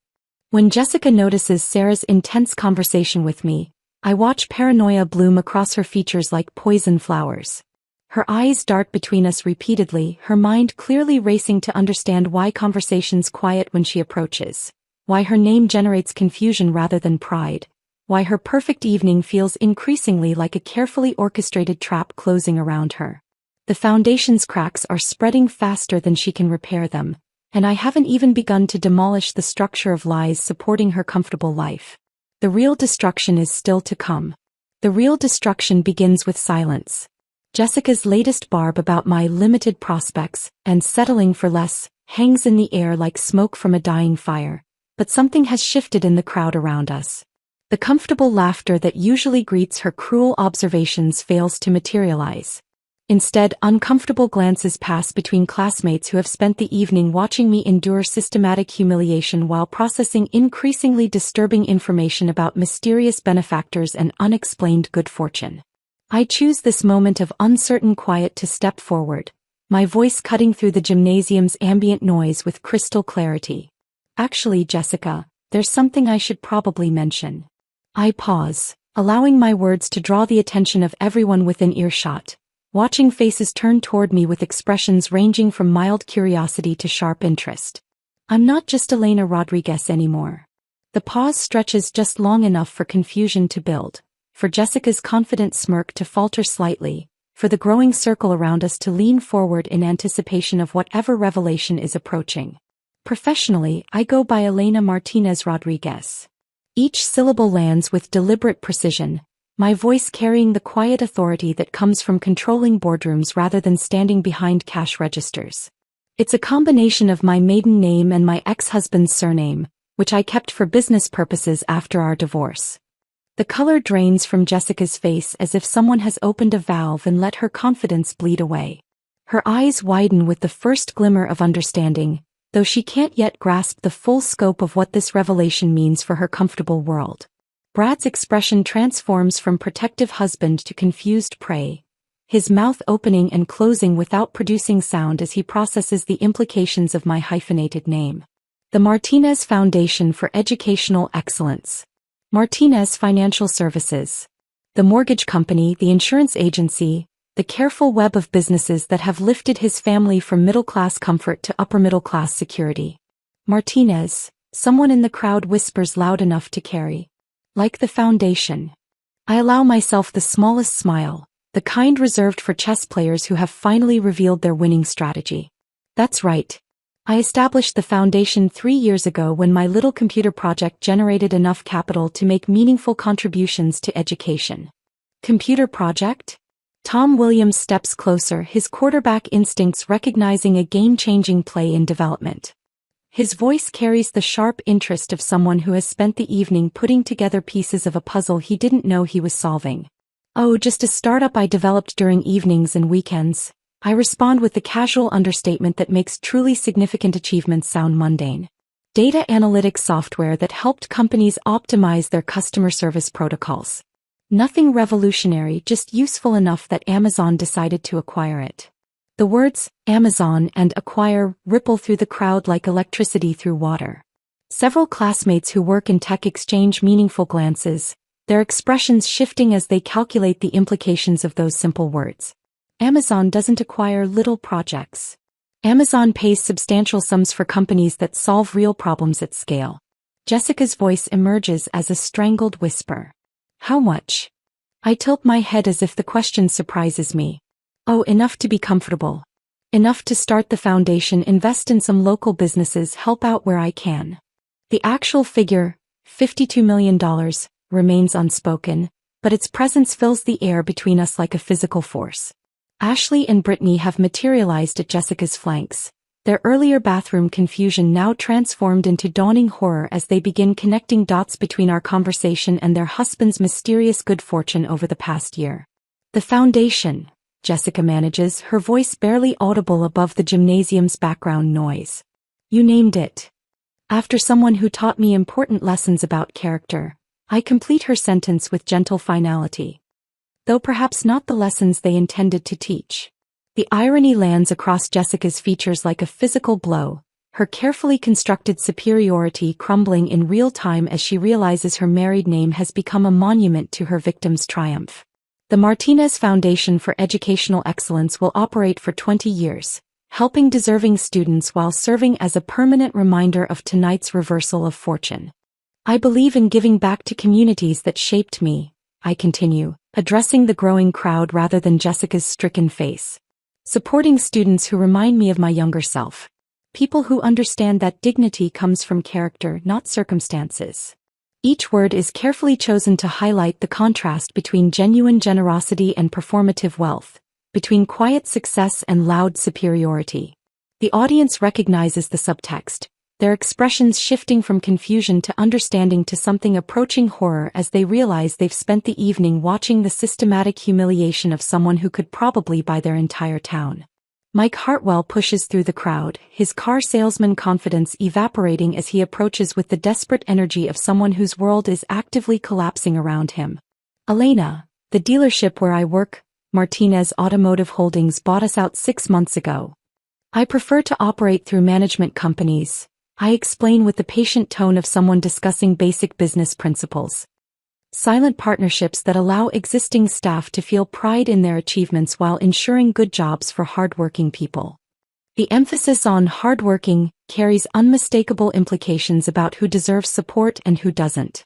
When Jessica notices Sarah's intense conversation with me, I watch paranoia bloom across her features like poison flowers. Her eyes dart between us repeatedly, her mind clearly racing to understand why conversations quiet when she approaches. Why her name generates confusion rather than pride. Why her perfect evening feels increasingly like a carefully orchestrated trap closing around her. The foundation's cracks are spreading faster than she can repair them, and I haven't even begun to demolish the structure of lies supporting her comfortable life. The real destruction is still to come. The real destruction begins with silence. Jessica's latest barb about my limited prospects and settling for less hangs in the air like smoke from a dying fire. But something has shifted in the crowd around us. The comfortable laughter that usually greets her cruel observations fails to materialize. Instead, uncomfortable glances pass between classmates who have spent the evening watching me endure systematic humiliation while processing increasingly disturbing information about mysterious benefactors and unexplained good fortune. I choose this moment of uncertain quiet to step forward, my voice cutting through the gymnasium's ambient noise with crystal clarity. Actually, Jessica, there's something I should probably mention. I pause, allowing my words to draw the attention of everyone within earshot, watching faces turn toward me with expressions ranging from mild curiosity to sharp interest. I'm not just Elena Rodriguez anymore. The pause stretches just long enough for confusion to build, for Jessica's confident smirk to falter slightly, for the growing circle around us to lean forward in anticipation of whatever revelation is approaching. Professionally, I go by Elena Martinez Rodriguez. Each syllable lands with deliberate precision, my voice carrying the quiet authority that comes from controlling boardrooms rather than standing behind cash registers. It's a combination of my maiden name and my ex-husband's surname, which I kept for business purposes after our divorce. The color drains from Jessica's face as if someone has opened a valve and let her confidence bleed away. Her eyes widen with the first glimmer of understanding, though she can't yet grasp the full scope of what this revelation means for her comfortable world. Brad's expression transforms from protective husband to confused prey, his mouth opening and closing without producing sound as he processes the implications of my hyphenated name. The Martinez Foundation for Educational Excellence. Martinez Financial Services. The mortgage company, the insurance agency, the careful web of businesses that have lifted his family from middle-class comfort to upper-middle-class security. Martinez, someone in the crowd whispers loud enough to carry. Like the foundation. I allow myself the smallest smile, the kind reserved for chess players who have finally revealed their winning strategy. That's right. I established the foundation 3 years ago when my little computer project generated enough capital to make meaningful contributions to education. Computer project? Tom Williams steps closer, his quarterback instincts recognizing a game-changing play in development. His voice carries the sharp interest of someone who has spent the evening putting together pieces of a puzzle he didn't know he was solving. Oh, just a startup I developed during evenings and weekends. I respond with the casual understatement that makes truly significant achievements sound mundane. Data analytics software that helped companies optimize their customer service protocols. Nothing revolutionary, just useful enough that Amazon decided to acquire it. The words, Amazon and acquire, ripple through the crowd like electricity through water. Several classmates who work in tech exchange meaningful glances, their expressions shifting as they calculate the implications of those simple words. Amazon doesn't acquire little projects. Amazon pays substantial sums for companies that solve real problems at scale. Jessica's voice emerges as a strangled whisper. How much? I tilt my head as if the question surprises me. Oh, enough to be comfortable. Enough to start the foundation, invest in some local businesses, help out where I can. The actual figure, $52 million, remains unspoken, but its presence fills the air between us like a physical force. Ashley and Brittany have materialized at Jessica's flanks. Their earlier bathroom confusion now transformed into dawning horror as they begin connecting dots between our conversation and their husband's mysterious good fortune over the past year. The foundation, Jessica manages, her voice barely audible above the gymnasium's background noise. You named it. After someone who taught me important lessons about character, I complete her sentence with gentle finality. Though perhaps not the lessons they intended to teach. The irony lands across Jessica's features like a physical blow, her carefully constructed superiority crumbling in real time as she realizes her married name has become a monument to her victim's triumph. The Martinez Foundation for Educational Excellence will operate for 20 years, helping deserving students while serving as a permanent reminder of tonight's reversal of fortune. I believe in giving back to communities that shaped me, I continue, addressing the growing crowd rather than Jessica's stricken face. Supporting students who remind me of my younger self. People who understand that dignity comes from character, not circumstances. Each word is carefully chosen to highlight the contrast between genuine generosity and performative wealth, between quiet success and loud superiority. The audience recognizes the subtext, their expressions shifting from confusion to understanding to something approaching horror as they realize they've spent the evening watching the systematic humiliation of someone who could probably buy their entire town. Mike Hartwell pushes through the crowd, his car salesman confidence evaporating as he approaches with the desperate energy of someone whose world is actively collapsing around him. Elena, the dealership where I work, Martinez Automotive Holdings bought us out 6 months ago. I prefer to operate through management companies, I explain with the patient tone of someone discussing basic business principles. Silent partnerships that allow existing staff to feel pride in their achievements while ensuring good jobs for hardworking people. The emphasis on hardworking carries unmistakable implications about who deserves support and who doesn't.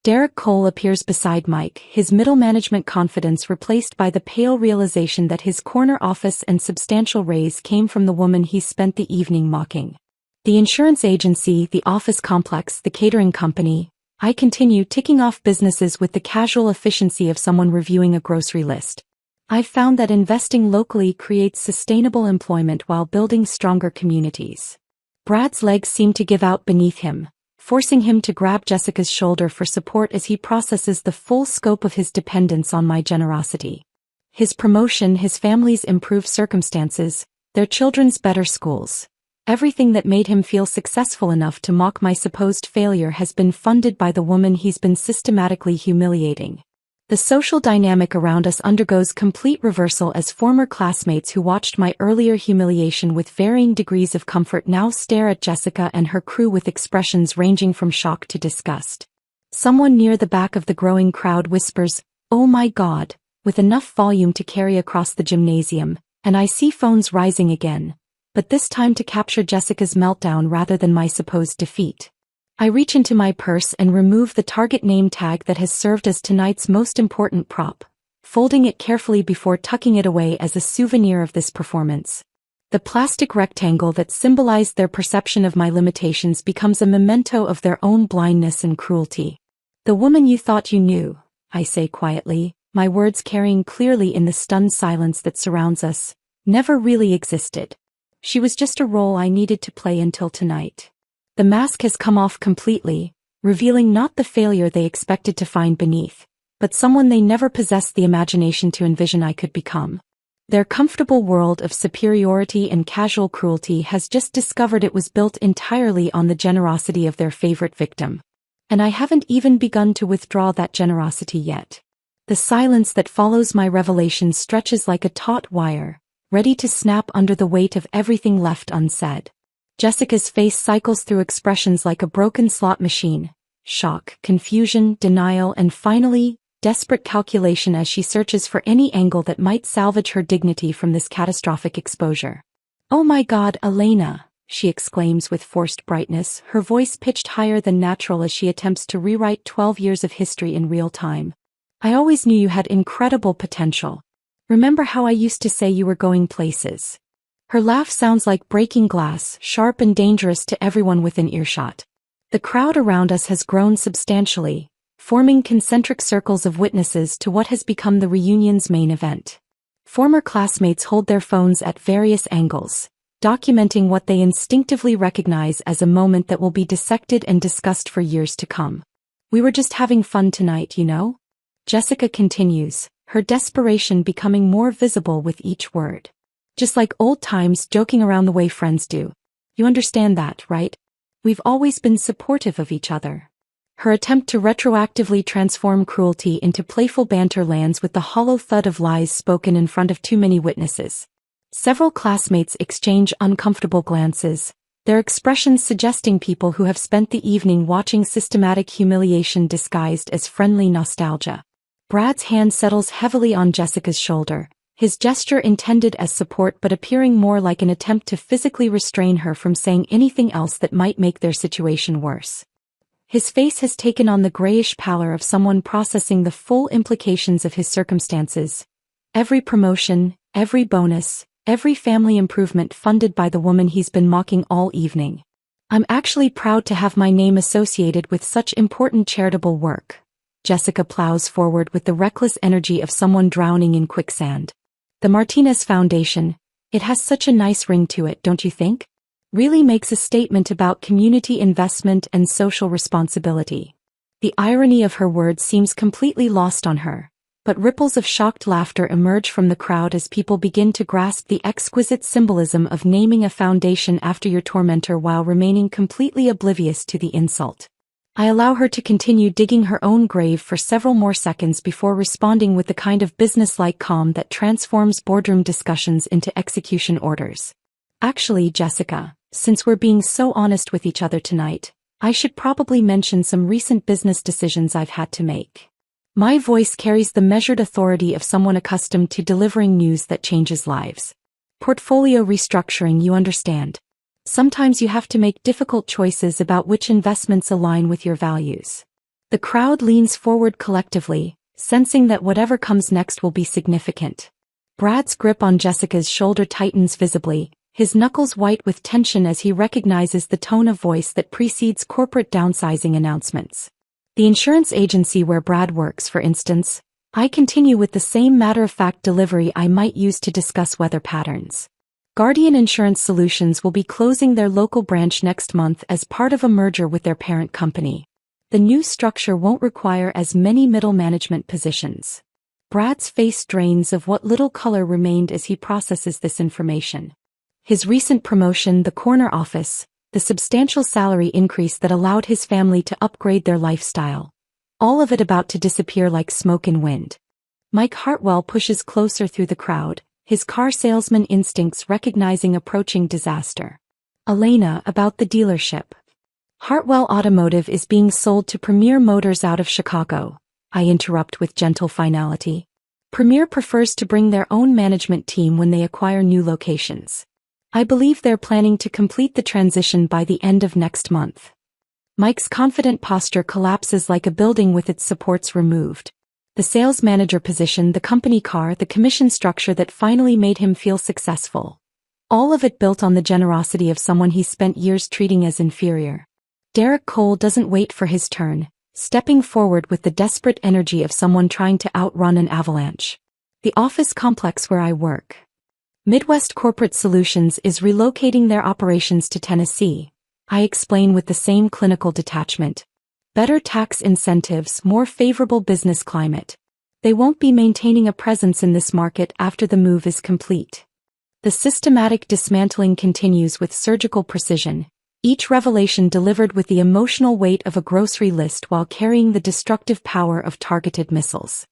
Derek Cole appears beside Mike, his middle management confidence replaced by the pale realization that his corner office and substantial raise came from the woman he spent the evening mocking. The insurance agency, the office complex, the catering company. I continue ticking off businesses with the casual efficiency of someone reviewing a grocery list. I've found that investing locally creates sustainable employment while building stronger communities. Brad's legs seem to give out beneath him, forcing him to grab Jessica's shoulder for support as he processes the full scope of his dependence on my generosity. His promotion, his family's improved circumstances, their children's better schools. Everything that made him feel successful enough to mock my supposed failure has been funded by the woman he's been systematically humiliating. The social dynamic around us undergoes complete reversal as former classmates who watched my earlier humiliation with varying degrees of comfort now stare at Jessica and her crew with expressions ranging from shock to disgust. Someone near the back of the growing crowd whispers, "Oh my God," with enough volume to carry across the gymnasium, and I see phones rising again. But this time to capture Jessica's meltdown rather than my supposed defeat. I reach into my purse and remove the Target name tag that has served as tonight's most important prop, folding it carefully before tucking it away as a souvenir of this performance. The plastic rectangle that symbolized their perception of my limitations becomes a memento of their own blindness and cruelty. The woman you thought you knew, I say quietly, my words carrying clearly in the stunned silence that surrounds us, never really existed. She was just a role I needed to play until tonight. The mask has come off completely, revealing not the failure they expected to find beneath, but someone they never possessed the imagination to envision I could become. Their comfortable world of superiority and casual cruelty has just discovered it was built entirely on the generosity of their favorite victim. And I haven't even begun to withdraw that generosity yet. The silence that follows my revelation stretches like a taut wire, ready to snap under the weight of everything left unsaid. Jessica's face cycles through expressions like a broken slot machine, shock, confusion, denial, and finally, desperate calculation as she searches for any angle that might salvage her dignity from this catastrophic exposure. "Oh my God, Elena," she exclaims with forced brightness, her voice pitched higher than natural as she attempts to rewrite 12 years of history in real time. "I always knew you had incredible potential. Remember how I used to say you were going places?" Her laugh sounds like breaking glass, sharp and dangerous to everyone within earshot. The crowd around us has grown substantially, forming concentric circles of witnesses to what has become the reunion's main event. Former classmates hold their phones at various angles, documenting what they instinctively recognize as a moment that will be dissected and discussed for years to come. We were just having fun tonight, you know? Jessica continues, her desperation becoming more visible with each word. Just like old times, joking around the way friends do. You understand that, right? We've always been supportive of each other. Her attempt to retroactively transform cruelty into playful banter lands with the hollow thud of lies spoken in front of too many witnesses. Several classmates exchange uncomfortable glances, their expressions suggesting people who have spent the evening watching systematic humiliation disguised as friendly nostalgia. Brad's hand settles heavily on Jessica's shoulder, his gesture intended as support but appearing more like an attempt to physically restrain her from saying anything else that might make their situation worse. His face has taken on the grayish pallor of someone processing the full implications of his circumstances. Every promotion, every bonus, every family improvement funded by the woman he's been mocking all evening. I'm actually proud to have my name associated with such important charitable work. Jessica plows forward with the reckless energy of someone drowning in quicksand. The Martinez Foundation, it has such a nice ring to it, don't you think? Really makes a statement about community investment and social responsibility. The irony of her words seems completely lost on her, but ripples of shocked laughter emerge from the crowd as people begin to grasp the exquisite symbolism of naming a foundation after your tormentor while remaining completely oblivious to the insult. I allow her to continue digging her own grave for several more seconds before responding with the kind of businesslike calm that transforms boardroom discussions into execution orders. Actually, Jessica, since we're being so honest with each other tonight, I should probably mention some recent business decisions I've had to make. My voice carries the measured authority of someone accustomed to delivering news that changes lives. Portfolio restructuring, you understand. Sometimes you have to make difficult choices about which investments align with your values. The crowd leans forward collectively, sensing that whatever comes next will be significant. Brad's grip on Jessica's shoulder tightens visibly, his knuckles white with tension as he recognizes the tone of voice that precedes corporate downsizing announcements. The insurance agency where Brad works, for instance, I continue with the same matter-of-fact delivery I might use to discuss weather patterns. Guardian Insurance Solutions will be closing their local branch next month as part of a merger with their parent company. The new structure won't require as many middle management positions. Brad's face drains of what little color remained as he processes this information. His recent promotion, the corner office, the substantial salary increase that allowed his family to upgrade their lifestyle. All of it about to disappear like smoke and wind. Mike Hartwell pushes closer through the crowd, his car salesman instincts recognizing approaching disaster. Elena, about the dealership. Hartwell Automotive is being sold to Premier Motors out of Chicago, I interrupt with gentle finality. Premier prefers to bring their own management team when they acquire new locations. I believe they're planning to complete the transition by the end of next month. Mike's confident posture collapses like a building with its supports removed. The sales manager position, the company car, the commission structure that finally made him feel successful. All of it built on the generosity of someone he spent years treating as inferior. Derek Cole doesn't wait for his turn, stepping forward with the desperate energy of someone trying to outrun an avalanche. The office complex where I work. Midwest Corporate Solutions is relocating their operations to Tennessee, I explain with the same clinical detachment. Better tax incentives, more favorable business climate. They won't be maintaining a presence in this market after the move is complete. The systematic dismantling continues with surgical precision, each revelation delivered with the emotional weight of a grocery list while carrying the destructive power of targeted missiles.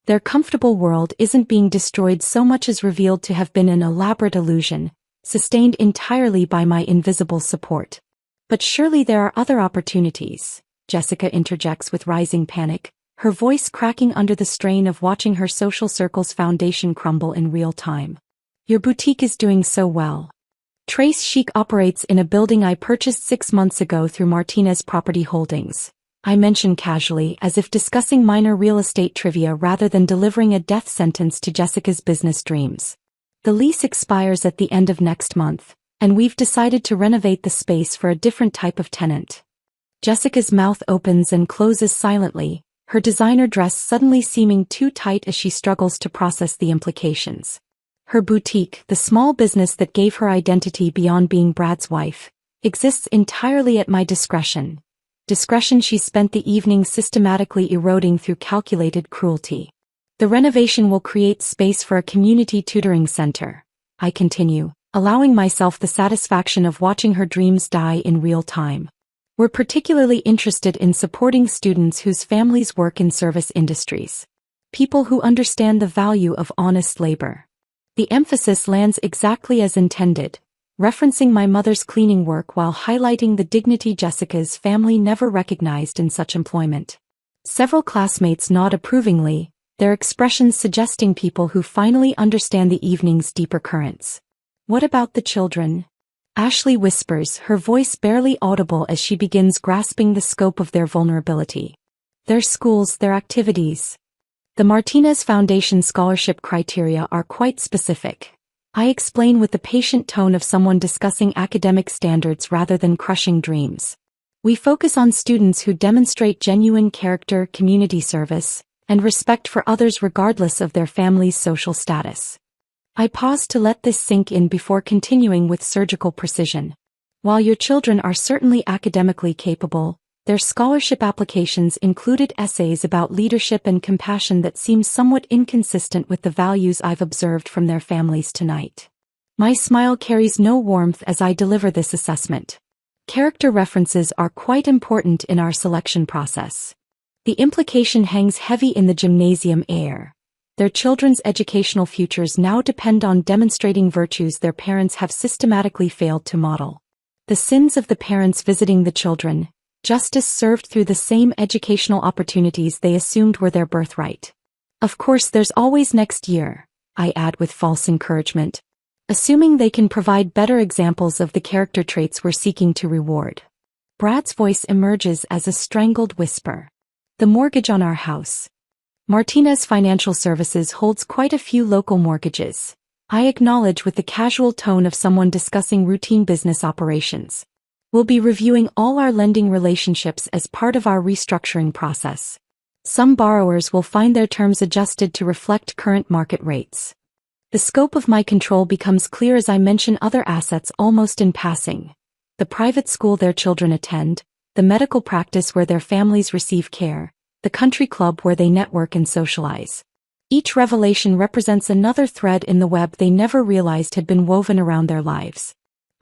Their comfortable world isn't being destroyed so much as revealed to have been an elaborate illusion, sustained entirely by my invisible support. But surely there are other opportunities. Jessica interjects with rising panic, her voice cracking under the strain of watching her social circle's foundation crumble in real time. Your boutique is doing so well. Trace Chic operates in a building I purchased 6 months ago through Martinez Property Holdings. I mention casually as if discussing minor real estate trivia rather than delivering a death sentence to Jessica's business dreams. The lease expires at the end of next month, and we've decided to renovate the space for a different type of tenant. Jessica's mouth opens and closes silently, her designer dress suddenly seeming too tight as she struggles to process the implications. Her boutique, the small business that gave her identity beyond being Brad's wife, exists entirely at my discretion. Discretion she spent the evening systematically eroding through calculated cruelty. The renovation will create space for a community tutoring center, I continue, allowing myself the satisfaction of watching her dreams die in real time. We're particularly interested in supporting students whose families work in service industries. People who understand the value of honest labor. The emphasis lands exactly as intended, referencing my mother's cleaning work while highlighting the dignity Jessica's family never recognized in such employment. Several classmates nod approvingly, their expressions suggesting people who finally understand the evening's deeper currents. What about the children? Ashley whispers, her voice barely audible as she begins grasping the scope of their vulnerability. Their schools, their activities. The Martinez Foundation scholarship criteria are quite specific. I explain with the patient tone of someone discussing academic standards rather than crushing dreams. We focus on students who demonstrate genuine character, community service, and respect for others regardless of their family's social status. I pause to let this sink in before continuing with surgical precision. While your children are certainly academically capable, their scholarship applications included essays about leadership and compassion that seem somewhat inconsistent with the values I've observed from their families tonight. My smile carries no warmth as I deliver this assessment. Character references are quite important in our selection process. The implication hangs heavy in the gymnasium air. Their children's educational futures now depend on demonstrating virtues their parents have systematically failed to model. The sins of the parents visiting the children, justice served through the same educational opportunities they assumed were their birthright. Of course, there's always next year, I add with false encouragement, assuming they can provide better examples of the character traits we're seeking to reward. Brad's voice emerges as a strangled whisper. The mortgage on our house. Martinez Financial Services holds quite a few local mortgages. I acknowledge with the casual tone of someone discussing routine business operations. We'll be reviewing all our lending relationships as part of our restructuring process. Some borrowers will find their terms adjusted to reflect current market rates. The scope of my control becomes clear as I mention other assets almost in passing. The private school their children attend, the medical practice where their families receive care, the country club where they network and socialize. Each revelation represents another thread in the web they never realized had been woven around their lives.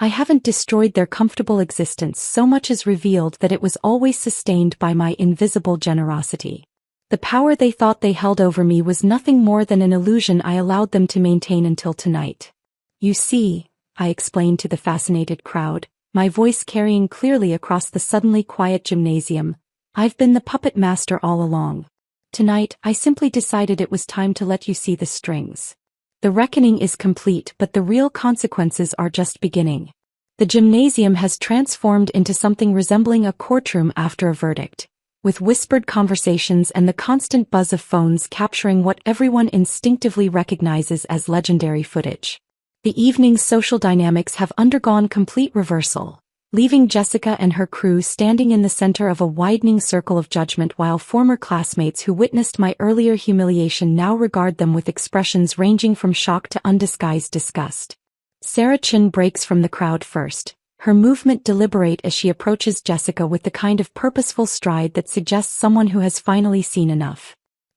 I haven't destroyed their comfortable existence so much as revealed that it was always sustained by my invisible generosity. The power they thought they held over me was nothing more than an illusion I allowed them to maintain until tonight. You see, I explained to the fascinated crowd, my voice carrying clearly across the suddenly quiet gymnasium, I've been the puppet master all along. Tonight, I simply decided it was time to let you see the strings. The reckoning is complete, but the real consequences are just beginning. The gymnasium has transformed into something resembling a courtroom after a verdict, with whispered conversations and the constant buzz of phones capturing what everyone instinctively recognizes as legendary footage. The evening's social dynamics have undergone complete reversal, leaving Jessica and her crew standing in the center of a widening circle of judgment while former classmates who witnessed my earlier humiliation now regard them with expressions ranging from shock to undisguised disgust. Sarah Chin breaks from the crowd first, her movement deliberate as she approaches Jessica with the kind of purposeful stride that suggests someone who has finally seen enough.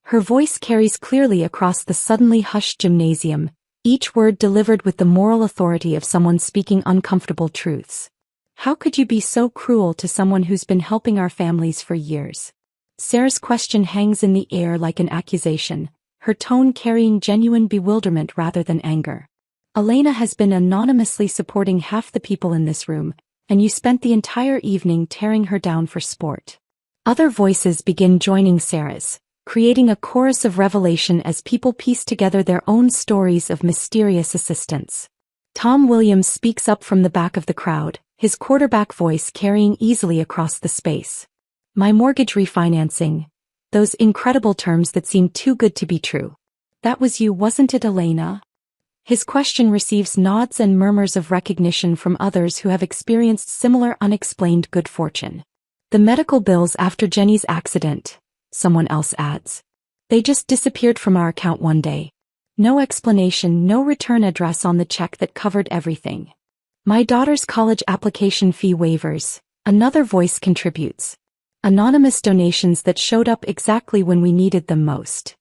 Her voice carries clearly across the suddenly hushed gymnasium, each word delivered with the moral authority of someone speaking uncomfortable truths. How could you be so cruel to someone who's been helping our families for years? Sarah's question hangs in the air like an accusation, her tone carrying genuine bewilderment rather than anger. Elena has been anonymously supporting half the people in this room, and you spent the entire evening tearing her down for sport. Other voices begin joining Sarah's, creating a chorus of revelation as people piece together their own stories of mysterious assistance. Tom Williams speaks up from the back of the crowd, his quarterback voice carrying easily across the space. My mortgage refinancing. Those incredible terms that seemed too good to be true. That was you, wasn't it, Elena? His question receives nods and murmurs of recognition from others who have experienced similar unexplained good fortune. The medical bills after Jenny's accident, someone else adds. They just disappeared from our account one day. No explanation, no return address on the check that covered everything. My daughter's college application fee waivers, another voice contributes. Anonymous donations that showed up exactly when we needed them most.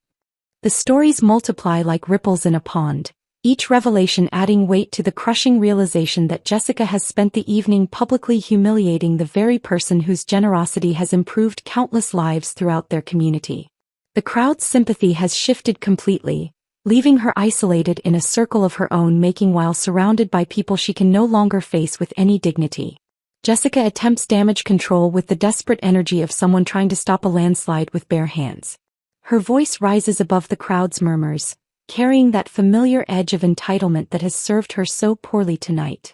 The stories multiply like ripples in a pond, each revelation adding weight to the crushing realization that Jessica has spent the evening publicly humiliating the very person whose generosity has improved countless lives throughout their community. The crowd's sympathy has shifted completely, leaving her isolated in a circle of her own making while surrounded by people she can no longer face with any dignity. Jessica attempts damage control with the desperate energy of someone trying to stop a landslide with bare hands. Her voice rises above the crowd's murmurs, carrying that familiar edge of entitlement that has served her so poorly tonight.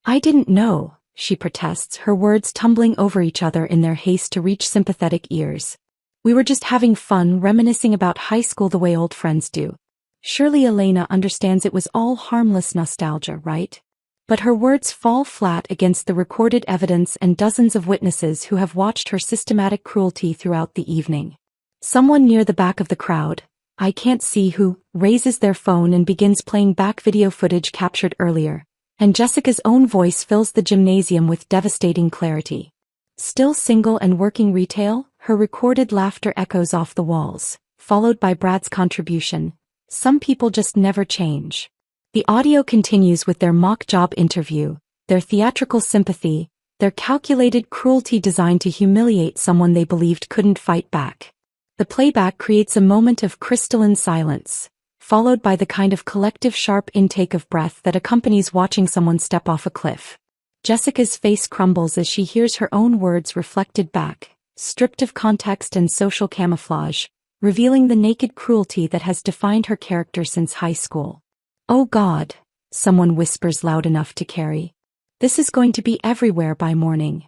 I didn't know, she protests, her words tumbling over each other in their haste to reach sympathetic ears. We were just having fun reminiscing about high school the way old friends do. Surely Elena understands it was all harmless nostalgia, right? But her words fall flat against the recorded evidence and dozens of witnesses who have watched her systematic cruelty throughout the evening. Someone near the back of the crowd, I can't see who, raises their phone and begins playing back video footage captured earlier, and Jessica's own voice fills the gymnasium with devastating clarity. Still single and working retail, her recorded laughter echoes off the walls, followed by Brad's contribution. Some people just never change. The audio continues with their mock job interview, their theatrical sympathy, their calculated cruelty designed to humiliate someone they believed couldn't fight back. The playback creates a moment of crystalline silence, followed by the kind of collective sharp intake of breath that accompanies watching someone step off a cliff. Jessica's face crumbles as she hears her own words reflected back, stripped of context and social camouflage, revealing the naked cruelty that has defined her character since high school. Oh God, someone whispers loud enough to carry. This is going to be everywhere by morning.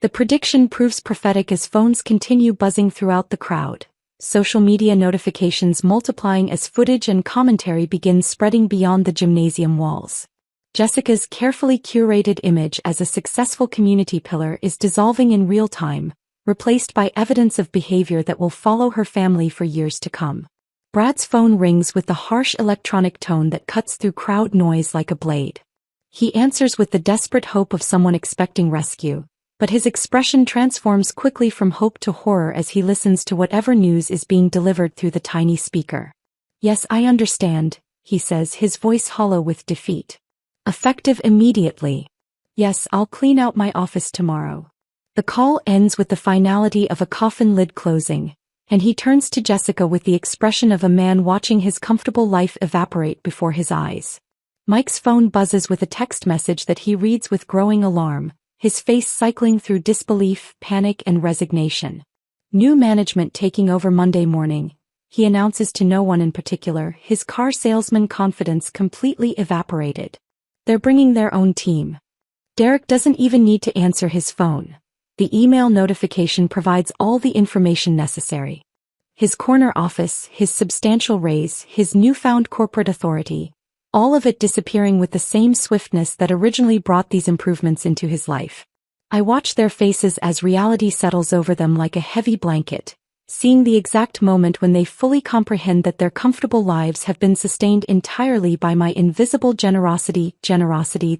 The prediction proves prophetic as phones continue buzzing throughout the crowd, social media notifications multiplying as footage and commentary begin spreading beyond the gymnasium walls. Jessica's carefully curated image as a successful community pillar is dissolving in real time, replaced by evidence of behavior that will follow her family for years to come. Brad's phone rings with the harsh electronic tone that cuts through crowd noise like a blade. He answers with the desperate hope of someone expecting rescue, but his expression transforms quickly from hope to horror as he listens to whatever news is being delivered through the tiny speaker. Yes, I understand, he says, his voice hollow with defeat. Effective immediately. Yes, I'll clean out my office tomorrow. The call ends with the finality of a coffin lid closing, and he turns to Jessica with the expression of a man watching his comfortable life evaporate before his eyes. Mike's phone buzzes with a text message that he reads with growing alarm, his face cycling through disbelief, panic, and resignation. New management taking over Monday morning, he announces to no one in particular, his car salesman confidence completely evaporated. They're bringing their own team. Derek doesn't even need to answer his phone. The email notification provides all the information necessary. His corner office, his substantial raise, his newfound corporate authority, all of it disappearing with the same swiftness that originally brought these improvements into his life. I watch their faces as reality settles over them like a heavy blanket, seeing the exact moment when they fully comprehend that their comfortable lives have been sustained entirely by my invisible generosity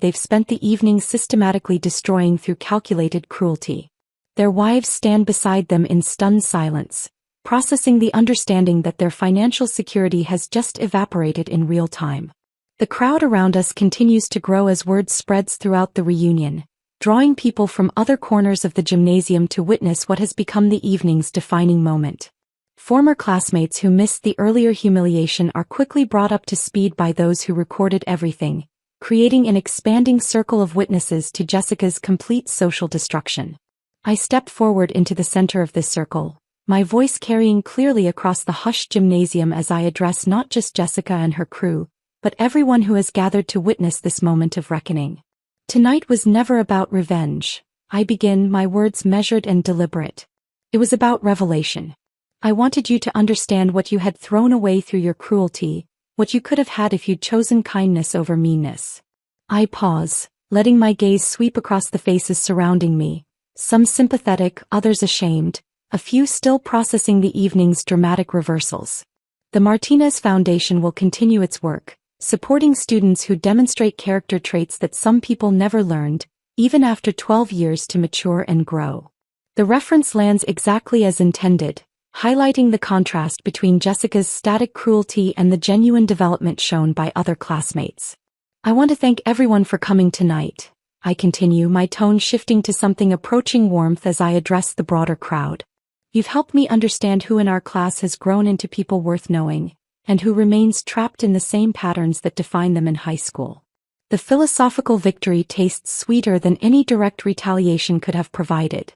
they've spent the evening systematically destroying through calculated cruelty. Their wives stand beside them in stunned silence, processing the understanding that their financial security has just evaporated in real time. The crowd around us continues to grow as word spreads throughout the reunion, drawing people from other corners of the gymnasium to witness what has become the evening's defining moment. Former classmates who missed the earlier humiliation are quickly brought up to speed by those who recorded everything, creating an expanding circle of witnesses to Jessica's complete social destruction. I step forward into the center of this circle, my voice carrying clearly across the hushed gymnasium as I address not just Jessica and her crew, but everyone who has gathered to witness this moment of reckoning. Tonight was never about revenge. I begin, my words measured and deliberate. It was about revelation. I wanted you to understand what you had thrown away through your cruelty, what you could have had if you'd chosen kindness over meanness. I pause, letting my gaze sweep across the faces surrounding me, some sympathetic, others ashamed, a few still processing the evening's dramatic reversals. The Martinez Foundation will continue its work, supporting students who demonstrate character traits that some people never learned, even after 12 years to mature and grow. The reference lands exactly as intended, highlighting the contrast between Jessica's static cruelty and the genuine development shown by other classmates. I want to thank everyone for coming tonight. I continue, my tone shifting to something approaching warmth as I address the broader crowd. You've helped me understand who in our class has grown into people worth knowing, and who remains trapped in the same patterns that define them in high school. The philosophical victory tastes sweeter than any direct retaliation could have provided.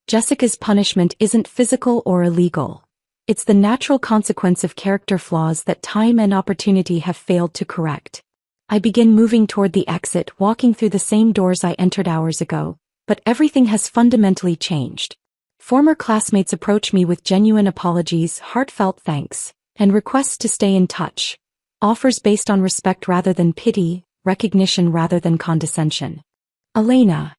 Jessica's punishment isn't physical or illegal. It's the natural consequence of character flaws that time and opportunity have failed to correct. I begin moving toward the exit, walking through the same doors I entered hours ago, but everything has fundamentally changed. Former classmates approach me with genuine apologies, heartfelt thanks, and requests to stay in touch. Offers based on respect rather than pity, recognition rather than condescension. Elena.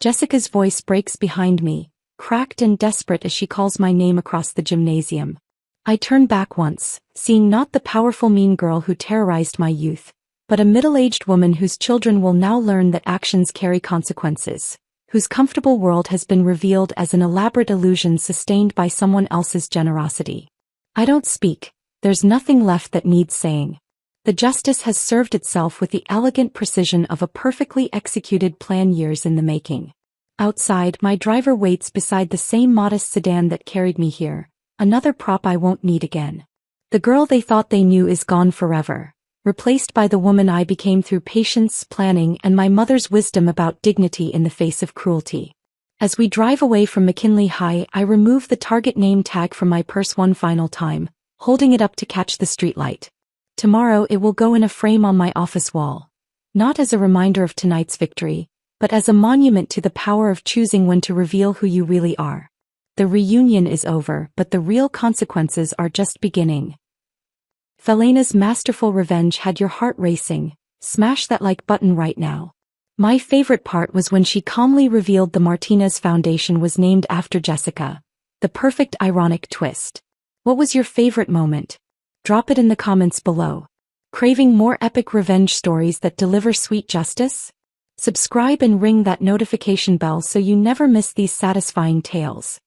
Jessica's voice breaks behind me, cracked and desperate as she calls my name across the gymnasium. I turn back once, seeing not the powerful mean girl who terrorized my youth, but a middle-aged woman whose children will now learn that actions carry consequences, whose comfortable world has been revealed as an elaborate illusion sustained by someone else's generosity. I don't speak, there's nothing left that needs saying. The justice has served itself with the elegant precision of a perfectly executed plan, years in the making. Outside, my driver waits beside the same modest sedan that carried me here, another prop I won't need again. The girl they thought they knew is gone forever, replaced by the woman I became through patience, planning, and my mother's wisdom about dignity in the face of cruelty. As we drive away from McKinley High, I remove the Target name tag from my purse one final time, holding it up to catch the streetlight. Tomorrow it will go in a frame on my office wall. Not as a reminder of tonight's victory, but as a monument to the power of choosing when to reveal who you really are. The reunion is over, but the real consequences are just beginning. Felena's masterful revenge had your heart racing. Smash that like button right now. My favorite part was when she calmly revealed the Martinez Foundation was named after Jessica. The perfect ironic twist. What was your favorite moment? Drop it in the comments below. Craving more epic revenge stories that deliver sweet justice? Subscribe and ring that notification bell so you never miss these satisfying tales.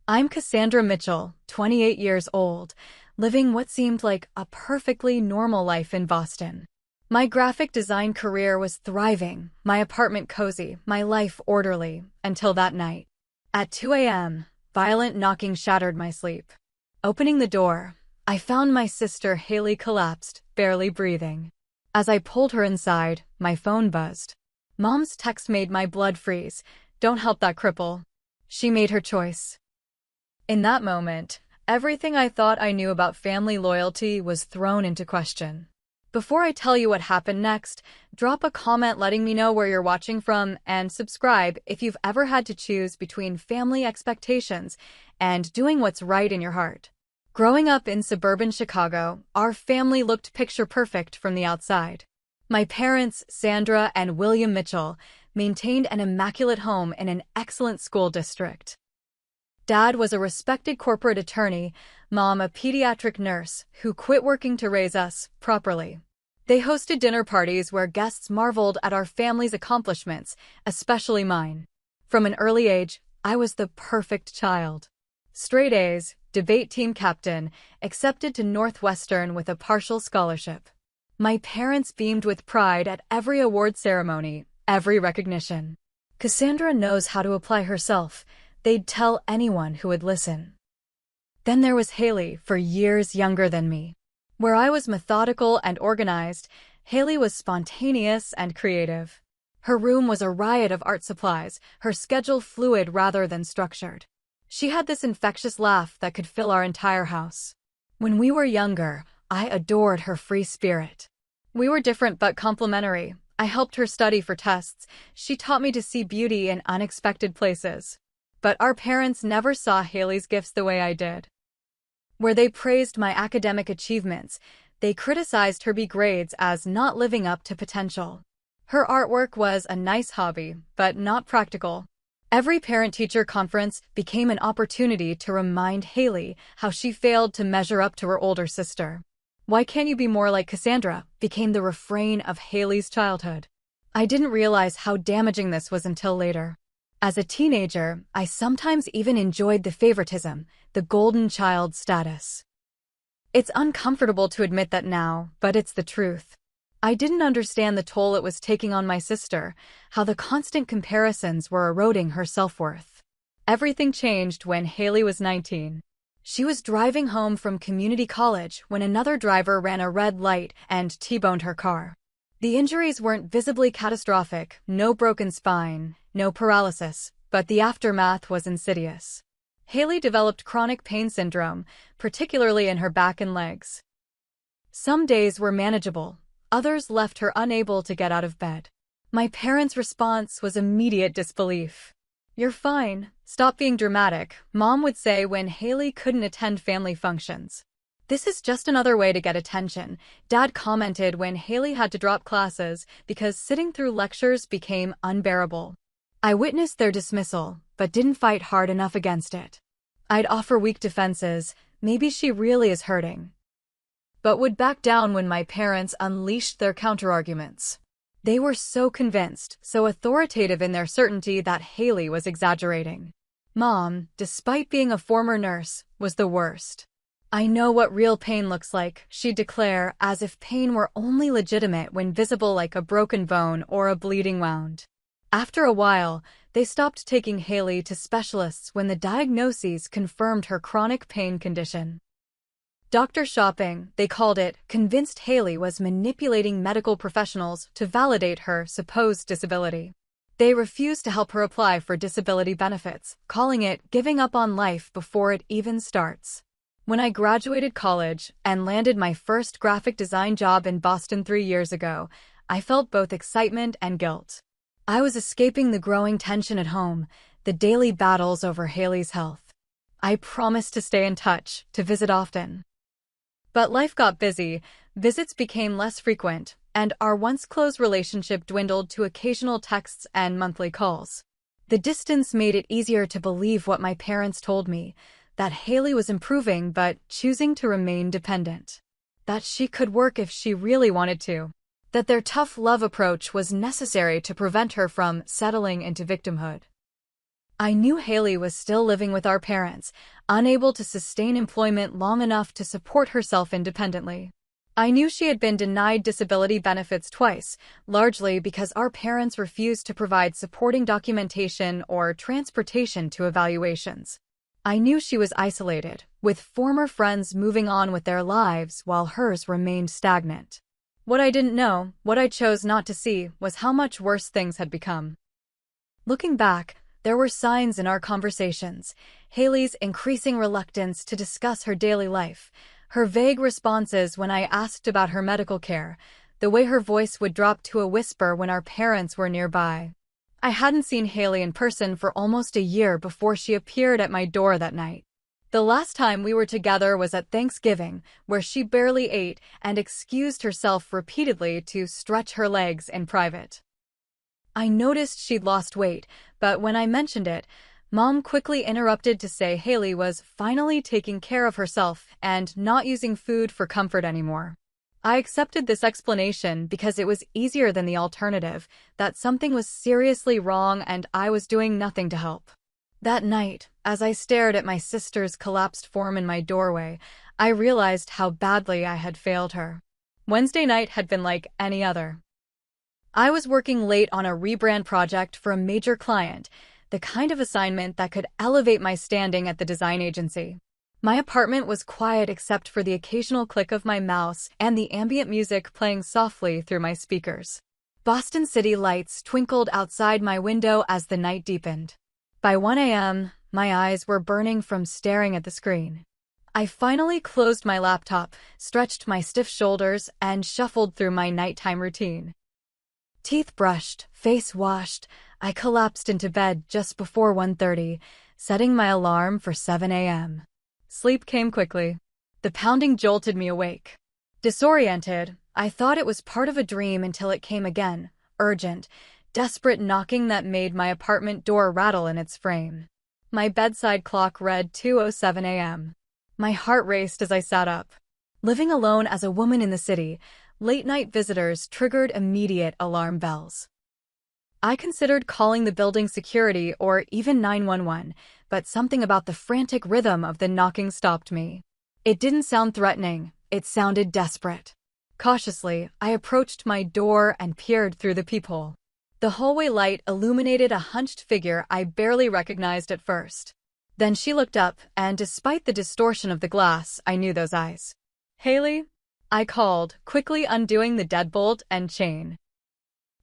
I'm Cassandra Mitchell, 28 years old, living what seemed like a perfectly normal life in Boston. My graphic design career was thriving, my apartment cozy, my life orderly, until that night. At 2 a.m., violent knocking shattered my sleep. Opening the door, I found my sister Haley collapsed, barely breathing. As I pulled her inside, my phone buzzed. Mom's text made my blood freeze. Don't help that cripple. She made her choice. In that moment, everything I thought I knew about family loyalty was thrown into question. Before I tell you what happened next, drop a comment letting me know where you're watching from and subscribe if you've ever had to choose between family expectations and doing what's right in your heart. Growing up in suburban Chicago, our family looked picture perfect from the outside. My parents, Sandra and William Mitchell, maintained an immaculate home in an excellent school district. Dad was a respected corporate attorney, Mom a pediatric nurse who quit working to raise us properly. They hosted dinner parties where guests marveled at our family's accomplishments, especially mine. From an early age, I was the perfect child. Straight A's, debate team captain, accepted to Northwestern with a partial scholarship. My parents beamed with pride at every award ceremony, every recognition. Cassandra knows how to apply herself. They'd tell anyone who would listen. Then there was Haley, for years younger than me. Where I was methodical and organized, Haley was spontaneous and creative. Her room was a riot of art supplies, her schedule fluid rather than structured. She had this infectious laugh that could fill our entire house. When we were younger, I adored her free spirit. We were different but complementary. I helped her study for tests. She taught me to see beauty in unexpected places. But our parents never saw Haley's gifts the way I did. Where they praised my academic achievements, they criticized her B grades as not living up to potential. Her artwork was a nice hobby, but not practical. Every parent-teacher conference became an opportunity to remind Haley how she failed to measure up to her older sister. "Why can't you be more like Cassandra?" became the refrain of Haley's childhood. I didn't realize how damaging this was until later. As a teenager, I sometimes even enjoyed the favoritism, the golden child status. It's uncomfortable to admit that now, but it's the truth. I didn't understand the toll it was taking on my sister, how the constant comparisons were eroding her self-worth. Everything changed when Haley was 19. She was driving home from community college when another driver ran a red light and T-boned her car. The injuries weren't visibly catastrophic, no broken spine, no paralysis, but the aftermath was insidious. Haley developed chronic pain syndrome, particularly in her back and legs. Some days were manageable, others left her unable to get out of bed. My parents' response was immediate disbelief. "You're fine, stop being dramatic," Mom would say when Haley couldn't attend family functions. "This is just another way to get attention," Dad commented when Haley had to drop classes because sitting through lectures became unbearable. I witnessed their dismissal, but didn't fight hard enough against it. I'd offer weak defenses, "Maybe she really is hurting," but would back down when my parents unleashed their counterarguments. They were so convinced, so authoritative in their certainty that Haley was exaggerating. Mom, despite being a former nurse, was the worst. "I know what real pain looks like," she'd declare, as if pain were only legitimate when visible, like a broken bone or a bleeding wound. After a while, they stopped taking Haley to specialists when the diagnoses confirmed her chronic pain condition. Doctor shopping, they called it, convinced Haley was manipulating medical professionals to validate her supposed disability. They refused to help her apply for disability benefits, calling it giving up on life before it even starts. When I graduated college and landed my first graphic design job in Boston 3 years ago, I felt both excitement and guilt. I was escaping the growing tension at home, the daily battles over Haley's health. I promised to stay in touch, to visit often. But life got busy, visits became less frequent, and our once close relationship dwindled to occasional texts and monthly calls. The distance made it easier to believe what my parents told me, that Haley was improving but choosing to remain dependent. That she could work if she really wanted to. That their tough love approach was necessary to prevent her from settling into victimhood. I knew Haley was still living with our parents, unable to sustain employment long enough to support herself independently. I knew she had been denied disability benefits twice, largely because our parents refused to provide supporting documentation or transportation to evaluations. I knew she was isolated, with former friends moving on with their lives while hers remained stagnant. What I didn't know, what I chose not to see, was how much worse things had become. Looking back, there were signs in our conversations: Haley's increasing reluctance to discuss her daily life, her vague responses when I asked about her medical care, the way her voice would drop to a whisper when our parents were nearby. I hadn't seen Haley in person for almost a year before she appeared at my door that night. The last time we were together was at Thanksgiving, where she barely ate and excused herself repeatedly to stretch her legs in private. I noticed she'd lost weight, but when I mentioned it, Mom quickly interrupted to say Haley was finally taking care of herself and not using food for comfort anymore. I accepted this explanation because it was easier than the alternative, that something was seriously wrong and I was doing nothing to help. That night, as I stared at my sister's collapsed form in my doorway, I realized how badly I had failed her. Wednesday night had been like any other. I was working late on a rebrand project for a major client, the kind of assignment that could elevate my standing at the design agency. My apartment was quiet except for the occasional click of my mouse and the ambient music playing softly through my speakers. Boston city lights twinkled outside my window as the night deepened. By 1 a.m., my eyes were burning from staring at the screen. I finally closed my laptop, stretched my stiff shoulders, and shuffled through my nighttime routine. Teeth brushed, face washed, I collapsed into bed just before 1:30, setting my alarm for 7 a.m. Sleep came quickly. The pounding jolted me awake. Disoriented, I thought it was part of a dream until it came again, urgent, desperate knocking that made my apartment door rattle in its frame. My bedside clock read 2:07 a.m. My heart raced as I sat up. Living alone as a woman in the city, late-night visitors triggered immediate alarm bells. I considered calling the building security or even 911, but something about the frantic rhythm of the knocking stopped me. It didn't sound threatening, it sounded desperate. Cautiously, I approached my door and peered through the peephole. The hallway light illuminated a hunched figure I barely recognized at first. Then she looked up, and despite the distortion of the glass, I knew those eyes. "Haley?" I called, quickly undoing the deadbolt and chain.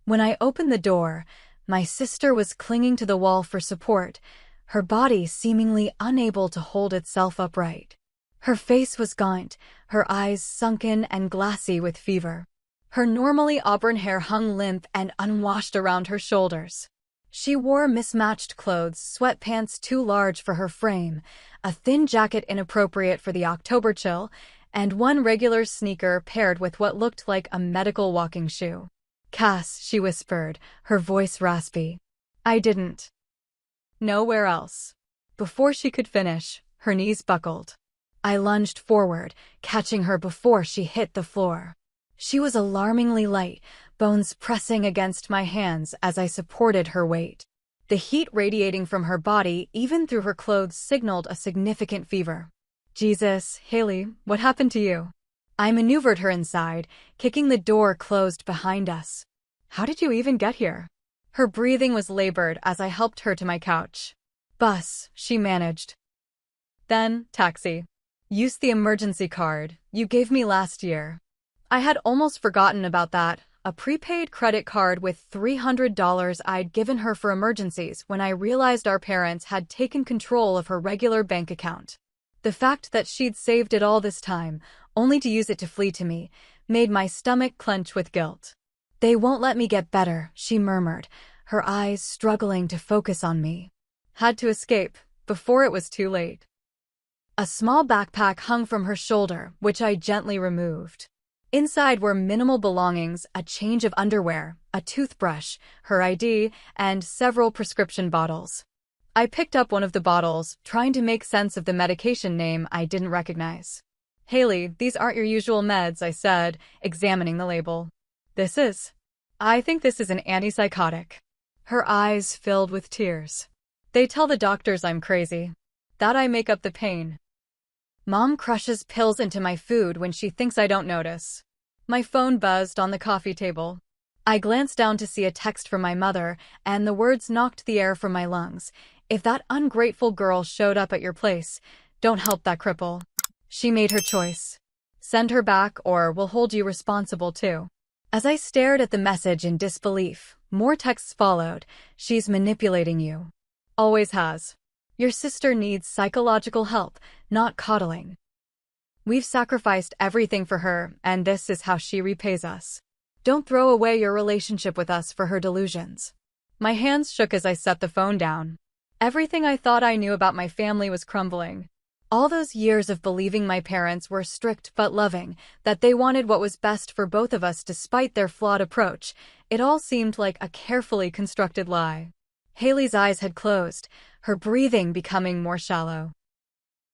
When I opened the door, my sister was clinging to the wall for support, her body seemingly unable to hold itself upright. Her face was gaunt, her eyes sunken and glassy with fever. Her normally auburn hair hung limp and unwashed around her shoulders. She wore mismatched clothes, sweatpants too large for her frame, a thin jacket inappropriate for the October chill, and one regular sneaker paired with what looked like a medical walking shoe. "Cass," she whispered, her voice raspy. "I didn't know where else." Before she could finish, her knees buckled. I lunged forward, catching her before she hit the floor. She was alarmingly light, bones pressing against my hands as I supported her weight. The heat radiating from her body, even through her clothes, signaled a significant fever. "Jesus, Haley, what happened to you?" I maneuvered her inside, kicking the door closed behind us. "How did you even get here?" Her breathing was labored as I helped her to my couch. "Bus," she managed. "Then, taxi. Use the emergency card you gave me last year." I had almost forgotten about that, a prepaid credit card with $300 I'd given her for emergencies when I realized our parents had taken control of her regular bank account. The fact that she'd saved it all this time, only to use it to flee to me, made my stomach clench with guilt. "They won't let me get better," she murmured, her eyes struggling to focus on me. Had to escape, before it was too late. A small backpack hung from her shoulder, which I gently removed. Inside were minimal belongings, a change of underwear, a toothbrush, her ID, and several prescription bottles. I picked up one of the bottles, trying to make sense of the medication name I didn't recognize. "Haley, these aren't your usual meds," I said, examining the label. I think this is an antipsychotic." Her eyes filled with tears. "They tell the doctors I'm crazy, that I make up the pain. Mom crushes pills into my food when she thinks I don't notice." My phone buzzed on the coffee table. I glanced down to see a text from my mother, and the words knocked the air from my lungs. "If that ungrateful girl showed up at your place, don't help that cripple. She made her choice. Send her back or we'll hold you responsible too." As I stared at the message in disbelief, more texts followed. "She's manipulating you. Always has. Your sister needs psychological help, not coddling. We've sacrificed everything for her, and this is how she repays us. Don't throw away your relationship with us for her delusions." My hands shook as I set the phone down. Everything I thought I knew about my family was crumbling. All those years of believing my parents were strict but loving, that they wanted what was best for both of us despite their flawed approach, it all seemed like a carefully constructed lie. Haley's eyes had closed, her breathing becoming more shallow.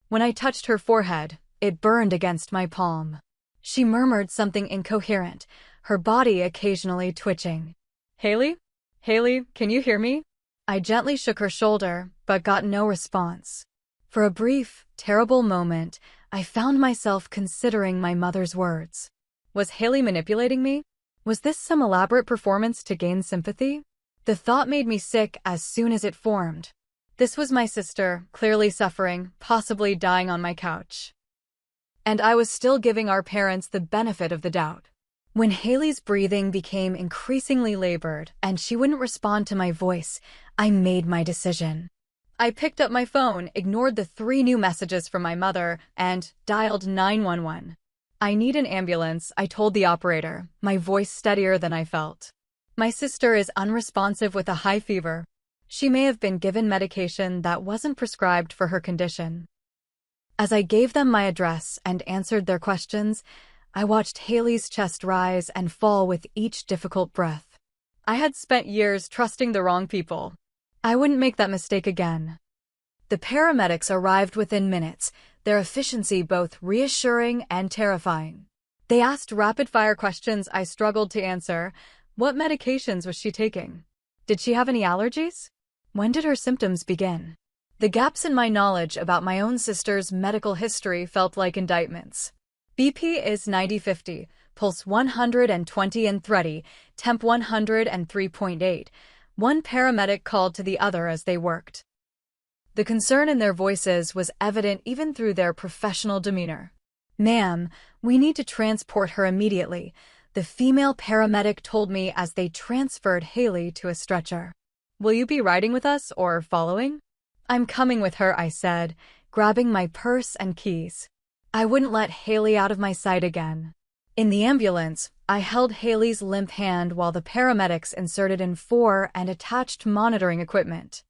When I touched her forehead, it burned against my palm. She murmured something incoherent, her body occasionally twitching. "Haley? Haley, can you hear me?" I gently shook her shoulder, but got no response. For a brief, terrible moment, I found myself considering my mother's words. Was Haley manipulating me? Was this some elaborate performance to gain sympathy? The thought made me sick as soon as it formed. This was my sister, clearly suffering, possibly dying on my couch. And I was still giving our parents the benefit of the doubt. When Haley's breathing became increasingly labored and she wouldn't respond to my voice, I made my decision. I picked up my phone, ignored the 3 new messages from my mother, and dialed 911. "I need an ambulance," I told the operator, my voice steadier than I felt. "My sister is unresponsive with a high fever. She may have been given medication that wasn't prescribed for her condition." As I gave them my address and answered their questions, I watched Haley's chest rise and fall with each difficult breath. I had spent years trusting the wrong people. I wouldn't make that mistake again. The paramedics arrived within minutes, their efficiency both reassuring and terrifying. They asked rapid-fire questions I struggled to answer. What medications was she taking? Did she have any allergies? When did her symptoms begin? The gaps in my knowledge about my own sister's medical history felt like indictments. BP is 90/50, pulse 120 and 30, temp 103.8. One paramedic called to the other as they worked. The concern in their voices was evident even through their professional demeanor. "Ma'am, we need to transport her immediately," the female paramedic told me as they transferred Haley to a stretcher. "Will you be riding with us or following?" "I'm coming with her," I said, grabbing my purse and keys. I wouldn't let Haley out of my sight again. In the ambulance, I held Haley's limp hand while the paramedics inserted IN4 and attached monitoring equipment.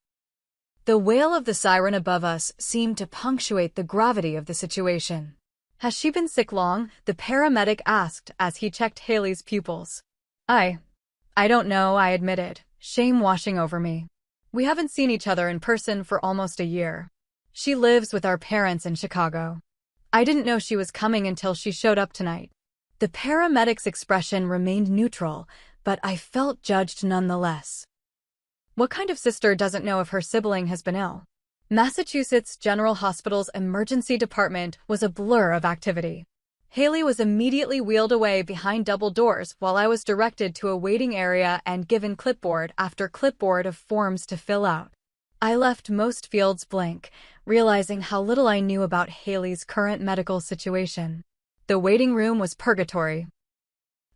The wail of the siren above us seemed to punctuate the gravity of the situation. "Has she been sick long?" the paramedic asked as he checked Haley's pupils. I don't know," I admitted, shame washing over me. "We haven't seen each other in person for almost a year. She lives with our parents in Chicago. I didn't know she was coming until she showed up tonight." The paramedic's expression remained neutral, but I felt judged nonetheless. What kind of sister doesn't know if her sibling has been ill? Massachusetts General Hospital's emergency department was a blur of activity. Haley was immediately wheeled away behind double doors while I was directed to a waiting area and given clipboard after clipboard of forms to fill out. I left most fields blank, realizing how little I knew about Haley's current medical situation. The waiting room was purgatory.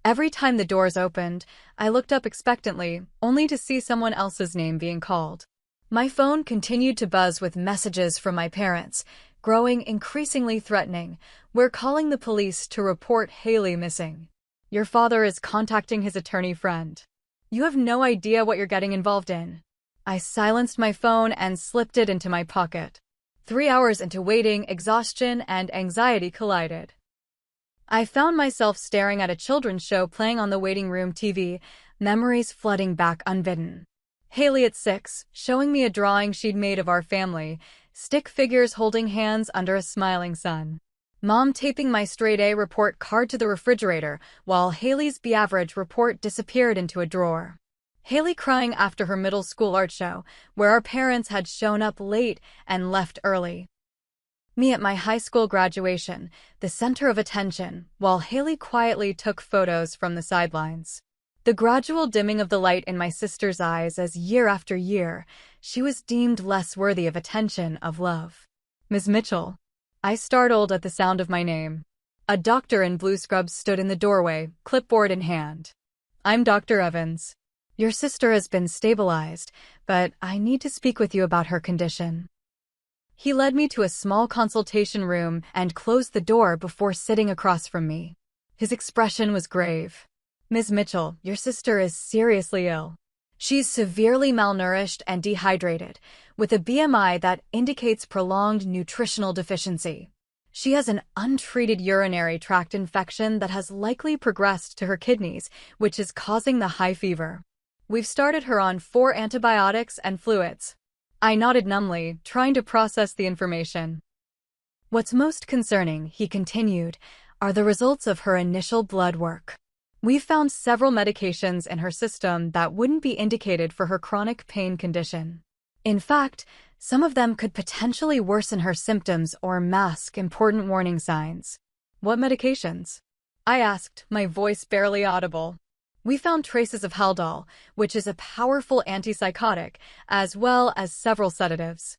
Every time the doors opened, I looked up expectantly, only to see someone else's name being called. My phone continued to buzz with messages from my parents, growing increasingly threatening. "We're calling the police to report Haley missing. Your father is contacting his attorney friend. You have no idea what you're getting involved in." I silenced my phone and slipped it into my pocket. 3 hours into waiting, exhaustion and anxiety collided. I found myself staring at a children's show playing on the waiting room TV, memories flooding back unbidden. Haley at 6, showing me a drawing she'd made of our family, stick figures holding hands under a smiling sun. Mom taping my straight A report card to the refrigerator, while Haley's B average report disappeared into a drawer. Haley crying after her middle school art show, where our parents had shown up late and left early. Me at my high school graduation, the center of attention, while Haley quietly took photos from the sidelines. The gradual dimming of the light in my sister's eyes as year after year, she was deemed less worthy of attention, of love. "Ms. Mitchell." I startled at the sound of my name. A doctor in blue scrubs stood in the doorway, clipboard in hand. "I'm Dr. Evans. Your sister has been stabilized, but I need to speak with you about her condition." He led me to a small consultation room and closed the door before sitting across from me. His expression was grave. "Ms. Mitchell, your sister is seriously ill. She's severely malnourished and dehydrated, with a BMI that indicates prolonged nutritional deficiency. She has an untreated urinary tract infection that has likely progressed to her kidneys, which is causing the high fever. We've started her on 4 antibiotics and fluids." I nodded numbly, trying to process the information. "What's most concerning," he continued, "are the results of her initial blood work. We've found several medications in her system that wouldn't be indicated for her chronic pain condition. In fact, some of them could potentially worsen her symptoms or mask important warning signs." "What medications?" I asked, my voice barely audible. "We found traces of Haldol, which is a powerful antipsychotic, as well as several sedatives.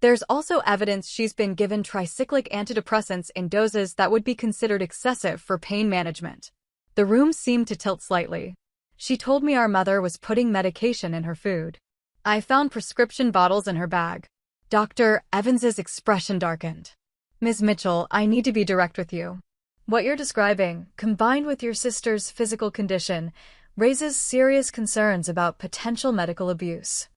There's also evidence she's been given tricyclic antidepressants in doses that would be considered excessive for pain management." The room seemed to tilt slightly. "She told me our mother was putting medication in her food. I found prescription bottles in her bag." Dr. Evans's expression darkened. "Ms. Mitchell, I need to be direct with you. What you're describing, combined with your sister's physical condition, raises serious concerns about potential medical abuse."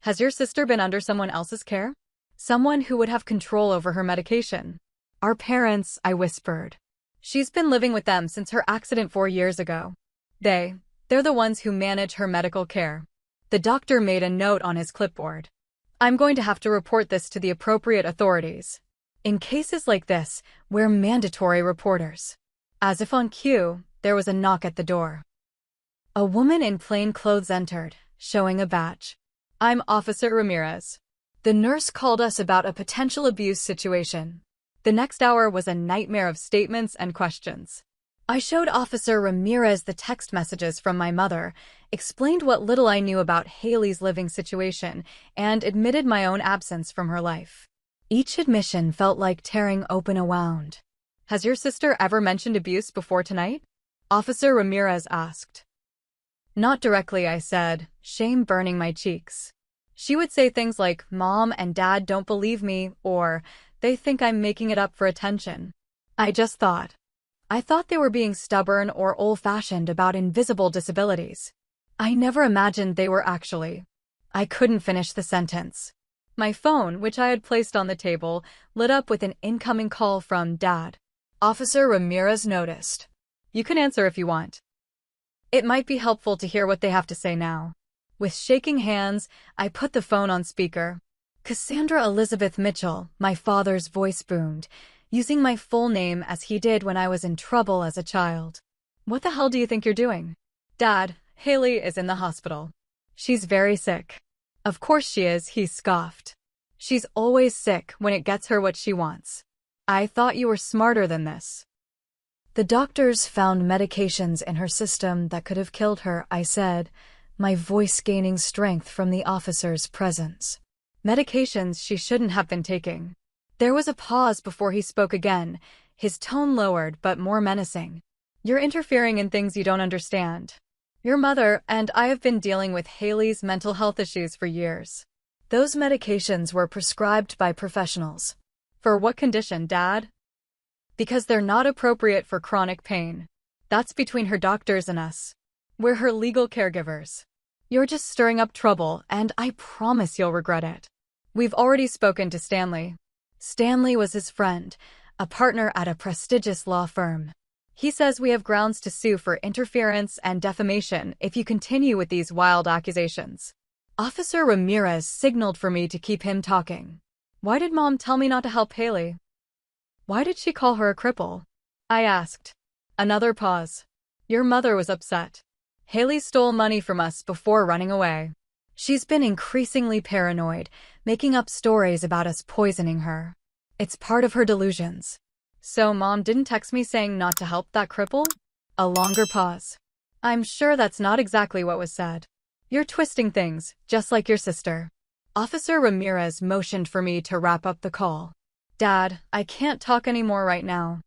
"Has your sister been under someone else's care? Someone who would have control over her medication?" "Our parents," I whispered. "She's been living with them since her accident 4 years ago. They They're the ones who manage her medical care. The doctor made a note on his clipboard. I'm going to have to report this to the appropriate authorities. In cases like this, we're mandatory reporters. As if on cue, there was a knock at the door. A woman in plain clothes entered, showing a badge. I'm Officer Ramirez. The nurse called us about a potential abuse situation. The next hour was a nightmare of statements and questions. I showed Officer Ramirez the text messages from my mother, explained what little I knew about Haley's living situation, and admitted my own absence from her life. Each admission felt like tearing open a wound. Has your sister ever mentioned abuse before tonight? Officer Ramirez asked. Not directly, I said, shame burning my cheeks. She would say things like, Mom and Dad don't believe me, or they think I'm making it up for attention. I thought they were being stubborn or old-fashioned about invisible disabilities. I never imagined they were actually. I couldn't finish the sentence. My phone, which I had placed on the table, lit up with an incoming call from Dad. Officer Ramirez noticed. You can answer if you want. It might be helpful to hear what they have to say now. With shaking hands, I put the phone on speaker. Cassandra Elizabeth Mitchell, my father's voice boomed, using my full name as he did when I was in trouble as a child. What the hell do you think you're doing? Dad, Haley is in the hospital. She's very sick. Of course she is, he scoffed. She's always sick when it gets her what she wants. I thought you were smarter than this. The doctors found medications in her system that could have killed her, I said, my voice gaining strength from the officer's presence. Medications she shouldn't have been taking. There was a pause before he spoke again, his tone lowered but more menacing. You're interfering in things you don't understand. Your mother and I have been dealing with Haley's mental health issues for years. Those medications were prescribed by professionals. For what condition, Dad? Because they're not appropriate for chronic pain. That's between her doctors and us. We're her legal caregivers. You're just stirring up trouble, and I promise you'll regret it. We've already spoken to Stanley. Stanley was his friend, a partner at a prestigious law firm. He says we have grounds to sue for interference and defamation if you continue with these wild accusations. Officer Ramirez signaled for me to keep him talking. Why did Mom tell me not to help Haley? Why did she call her a cripple? I asked. Another pause. Your mother was upset. Haley stole money from us before running away. She's been increasingly paranoid, making up stories about us poisoning her. It's part of her delusions. So Mom didn't text me saying not to help that cripple? A longer pause. I'm sure that's not exactly what was said. You're twisting things, just like your sister. Officer Ramirez motioned for me to wrap up the call. Dad, I can't talk anymore right now.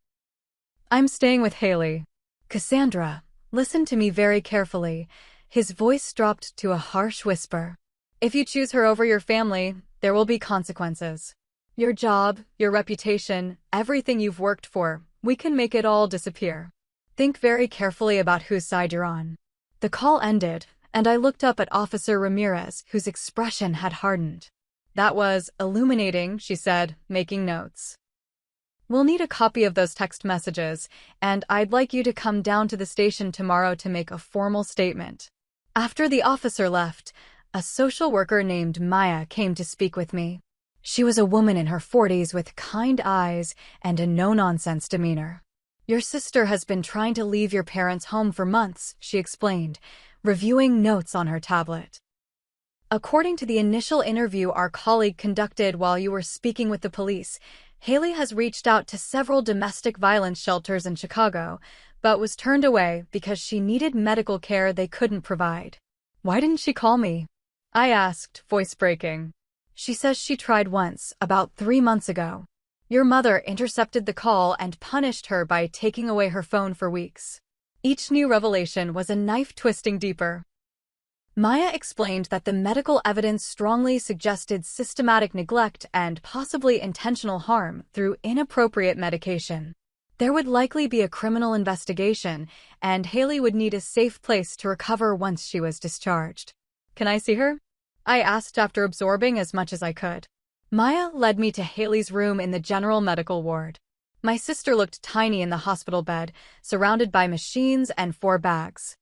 I'm staying with Haley. Cassandra, listen to me very carefully. His voice dropped to a harsh whisper. If you choose her over your family, there will be consequences. Your job, your reputation, everything you've worked for, we can make it all disappear. Think very carefully about whose side you're on. The call ended, and I looked up at Officer Ramirez, whose expression had hardened. That was illuminating, she said, making notes. We'll need a copy of those text messages, and I'd like you to come down to the station tomorrow to make a formal statement. After the officer left, a social worker named Maya came to speak with me. She was a woman in her 40s with kind eyes and a no-nonsense demeanor. Your sister has been trying to leave your parents' home for months, she explained, reviewing notes on her tablet. According to the initial interview our colleague conducted while you were speaking with the police, Haley has reached out to several domestic violence shelters in Chicago, but was turned away because she needed medical care they couldn't provide. Why didn't she call me? I asked, voice breaking. She says she tried once, about 3 months ago. Your mother intercepted the call and punished her by taking away her phone for weeks. Each new revelation was a knife twisting deeper. Maya explained that the medical evidence strongly suggested systematic neglect and possibly intentional harm through inappropriate medication. There would likely be a criminal investigation, and Haley would need a safe place to recover once she was discharged. Can I see her? I asked after absorbing as much as I could. Maya led me to Haley's room in the general medical ward. My sister looked tiny in the hospital bed, surrounded by machines and 4 bags.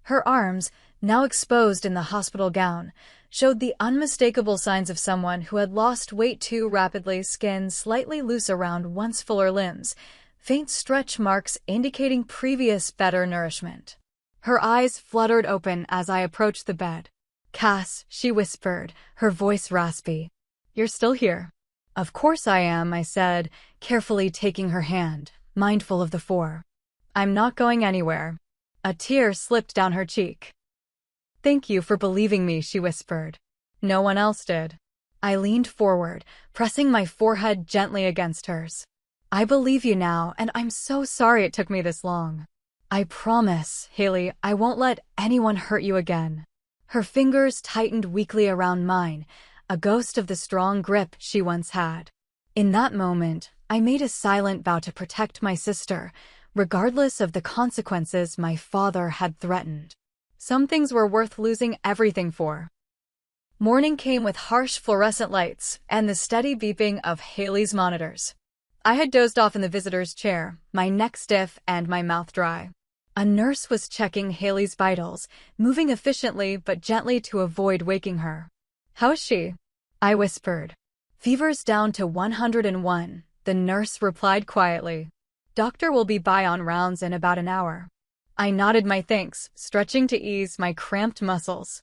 Her arms, now exposed in the hospital gown, showed the unmistakable signs of someone who had lost weight too rapidly, skin slightly loose around once fuller limbs, faint stretch marks indicating previous better nourishment. Her eyes fluttered open as I approached the bed. "Cass," she whispered, her voice raspy. "You're still here?" "Of course I am," I said, carefully taking her hand, mindful of the four. "I'm not going anywhere." A tear slipped down her cheek. "Thank you for believing me," she whispered. "No one else did." I leaned forward, pressing my forehead gently against hers. "I believe you now, and I'm so sorry it took me this long. I promise, Haley, I won't let anyone hurt you again." Her fingers tightened weakly around mine, a ghost of the strong grip she once had. In that moment, I made a silent vow to protect my sister, regardless of the consequences my father had threatened. Some things were worth losing everything for. Morning came with harsh fluorescent lights and the steady beeping of Haley's monitors. I had dozed off in the visitor's chair, my neck stiff and my mouth dry. A nurse was checking Haley's vitals, moving efficiently but gently to avoid waking her. "How is she?" I whispered. "Fever's down to 101, the nurse replied quietly. "Doctor will be by on rounds in about an hour." I nodded my thanks, stretching to ease my cramped muscles.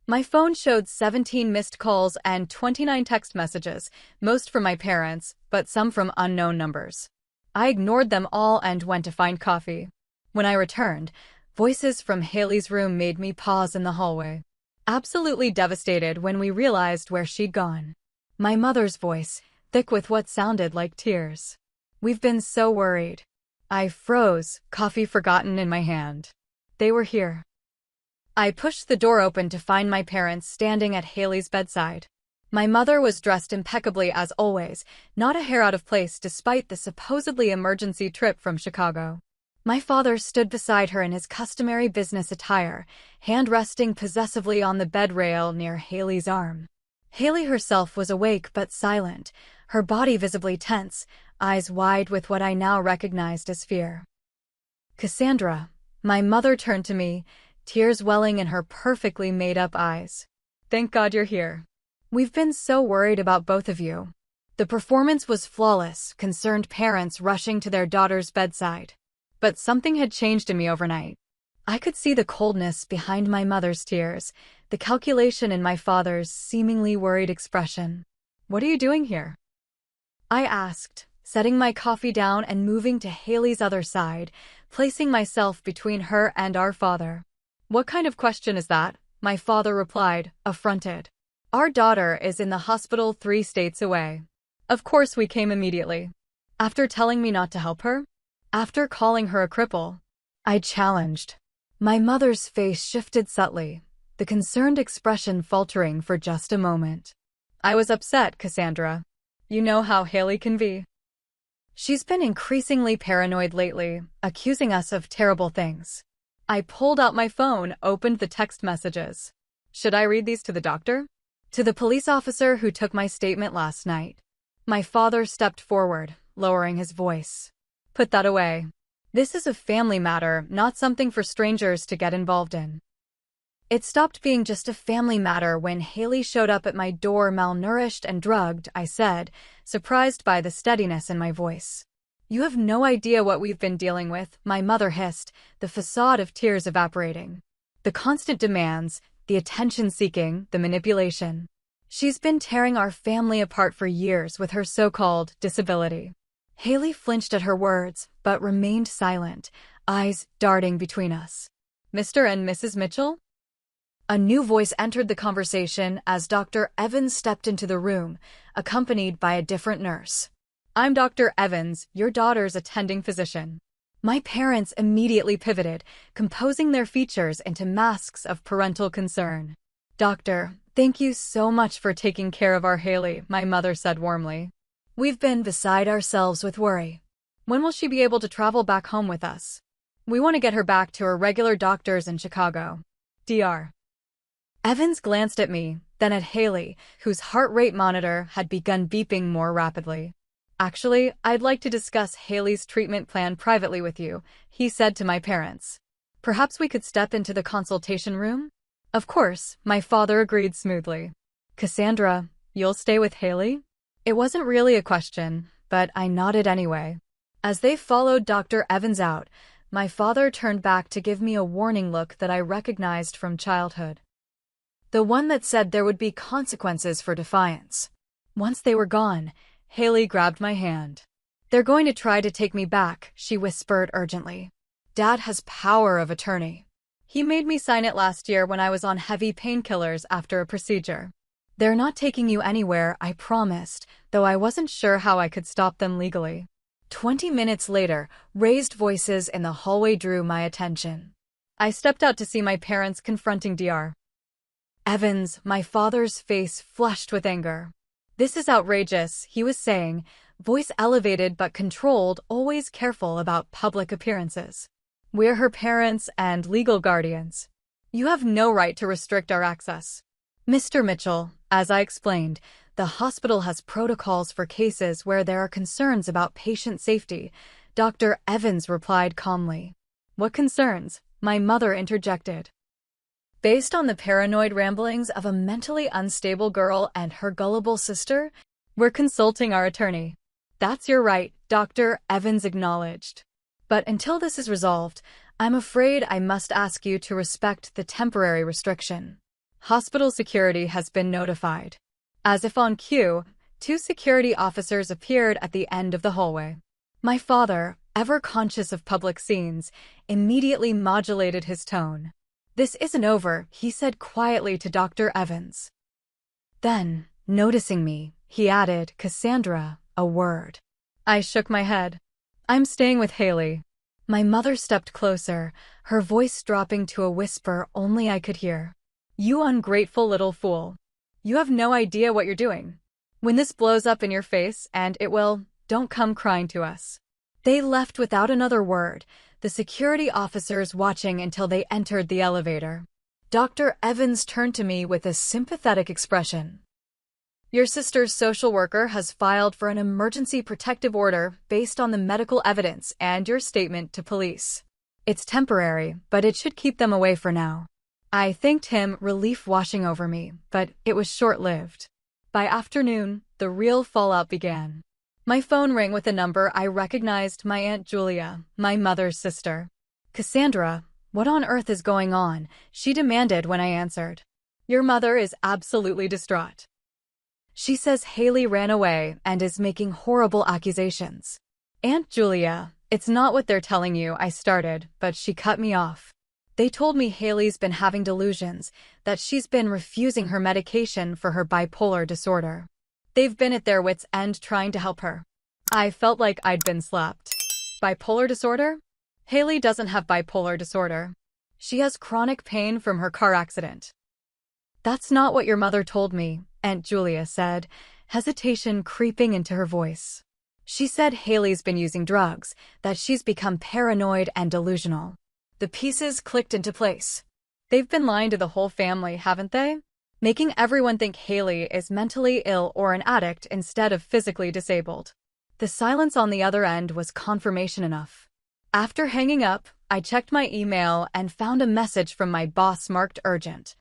My phone showed 17 missed calls and 29 text messages, most from my parents, but some from unknown numbers. I ignored them all and went to find coffee. When I returned, voices from Haley's room made me pause in the hallway. Absolutely devastated when we realized where she'd gone. My mother's voice, thick with what sounded like tears. "We've been so worried." I froze, coffee forgotten in my hand. They were here. I pushed the door open to find my parents standing at Haley's bedside. My mother was dressed impeccably as always, not a hair out of place despite the supposedly emergency trip from Chicago. My father stood beside her in his customary business attire, hand resting possessively on the bed rail near Haley's arm. Haley herself was awake but silent, her body visibly tense, eyes wide with what I now recognized as fear. "Cassandra," my mother turned to me, tears welling in her perfectly made-up eyes. "Thank God you're here. We've been so worried about both of you." The performance was flawless, concerned parents rushing to their daughter's bedside. But something had changed in me overnight. I could see the coldness behind my mother's tears, the calculation in my father's seemingly worried expression. "What are you doing here?" I asked, setting my coffee down and moving to Haley's other side, placing myself between her and our father. "What kind of question is that?" my father replied, affronted. "Our daughter is in the hospital 3 states away. Of course we came immediately. After telling me not to help her? After calling her a cripple?" I challenged. My mother's face shifted subtly, the concerned expression faltering for just a moment. "I was upset, Cassandra. You know how Haley can be. She's been increasingly paranoid lately, accusing us of terrible things." I pulled out my phone, opened the text messages. "Should I read these to the doctor?" "To the police officer who took my statement last night." My father stepped forward, lowering his voice. "Put that away. This is a family matter, not something for strangers to get involved in." It stopped being just a family matter when Haley showed up at my door malnourished and drugged, I said, surprised by the steadiness in my voice. "You have no idea what we've been dealing with," my mother hissed, the facade of tears evaporating. "The constant demands, the attention-seeking, the manipulation. She's been tearing our family apart for years with her so-called disability." Haley flinched at her words, but remained silent, eyes darting between us. "Mr. and Mrs. Mitchell?" A new voice entered the conversation as Dr. Evans stepped into the room, accompanied by a different nurse. "I'm Dr. Evans, your daughter's attending physician." My parents immediately pivoted, composing their features into masks of parental concern. "Doctor, thank you so much for taking care of our Haley," my mother said warmly. "We've been beside ourselves with worry. When will she be able to travel back home with us? We want to get her back to her regular doctors in Chicago. Dr." Evans glanced at me, then at Haley, whose heart rate monitor had begun beeping more rapidly. "Actually, I'd like to discuss Haley's treatment plan privately with you," he said to my parents. Perhaps we could step into the consultation room? Of course, my father agreed smoothly. Cassandra, you'll stay with Haley? It wasn't really a question, but I nodded anyway. As they followed Dr. Evans out, my father turned back to give me a warning look that I recognized from childhood. The one that said there would be consequences for defiance. Once they were gone, Haley grabbed my hand. "They're going to try to take me back," she whispered urgently. "Dad has power of attorney. He made me sign it last year when I was on heavy painkillers after a procedure. They're not taking you anywhere, I promised, though I wasn't sure how I could stop them legally." 20 minutes later, raised voices in the hallway drew my attention. I stepped out to see my parents confronting Dr. Evans. My father's face flushed with anger. "This is outrageous," he was saying, voice elevated but controlled, always careful about public appearances. "We're her parents and legal guardians. You have no right to restrict our access." "Mr. Mitchell," as I explained, "the hospital has protocols for cases where there are concerns about patient safety," Dr. Evans replied calmly. "What concerns?" my mother interjected. "Based on the paranoid ramblings of a mentally unstable girl and her gullible sister, we're consulting our attorney." "That's your right," Dr. Evans acknowledged. "But until this is resolved, I'm afraid I must ask you to respect the temporary restriction. Hospital security has been notified." As if on cue, 2 security officers appeared at the end of the hallway. My father, ever conscious of public scenes, immediately modulated his tone. "This isn't over," he said quietly to Dr. Evans. Then, noticing me, he added, "Cassandra, a word." I shook my head. "I'm staying with Haley." My mother stepped closer, her voice dropping to a whisper only I could hear. "You ungrateful little fool. You have no idea what you're doing. When this blows up in your face, and it will, don't come crying to us." They left without another word, the security officers watching until they entered the elevator. Dr. Evans turned to me with a sympathetic expression. "Your sister's social worker has filed for an emergency protective order based on the medical evidence and your statement to police. It's temporary, but it should keep them away for now." I thanked him, relief washing over me, but it was short-lived. By afternoon, the real fallout began. My phone rang with a number I recognized, my Aunt Julia, my mother's sister. "Cassandra, what on earth is going on?" she demanded when I answered. "Your mother is absolutely distraught. She says Haley ran away and is making horrible accusations." "Aunt Julia, it's not what they're telling you," I started, but she cut me off. "They told me Haley's been having delusions, that she's been refusing her medication for her bipolar disorder. They've been at their wits' end trying to help her." I felt like I'd been slapped. Bipolar disorder? Haley doesn't have bipolar disorder. She has chronic pain from her car accident. "That's not what your mother told me," Aunt Julia said, hesitation creeping into her voice. "She said Haley's been using drugs, that she's become paranoid and delusional." The pieces clicked into place. They've been lying to the whole family, haven't they? Making everyone think Haley is mentally ill or an addict instead of physically disabled. The silence on the other end was confirmation enough. After hanging up, I checked my email and found a message from my boss marked urgent.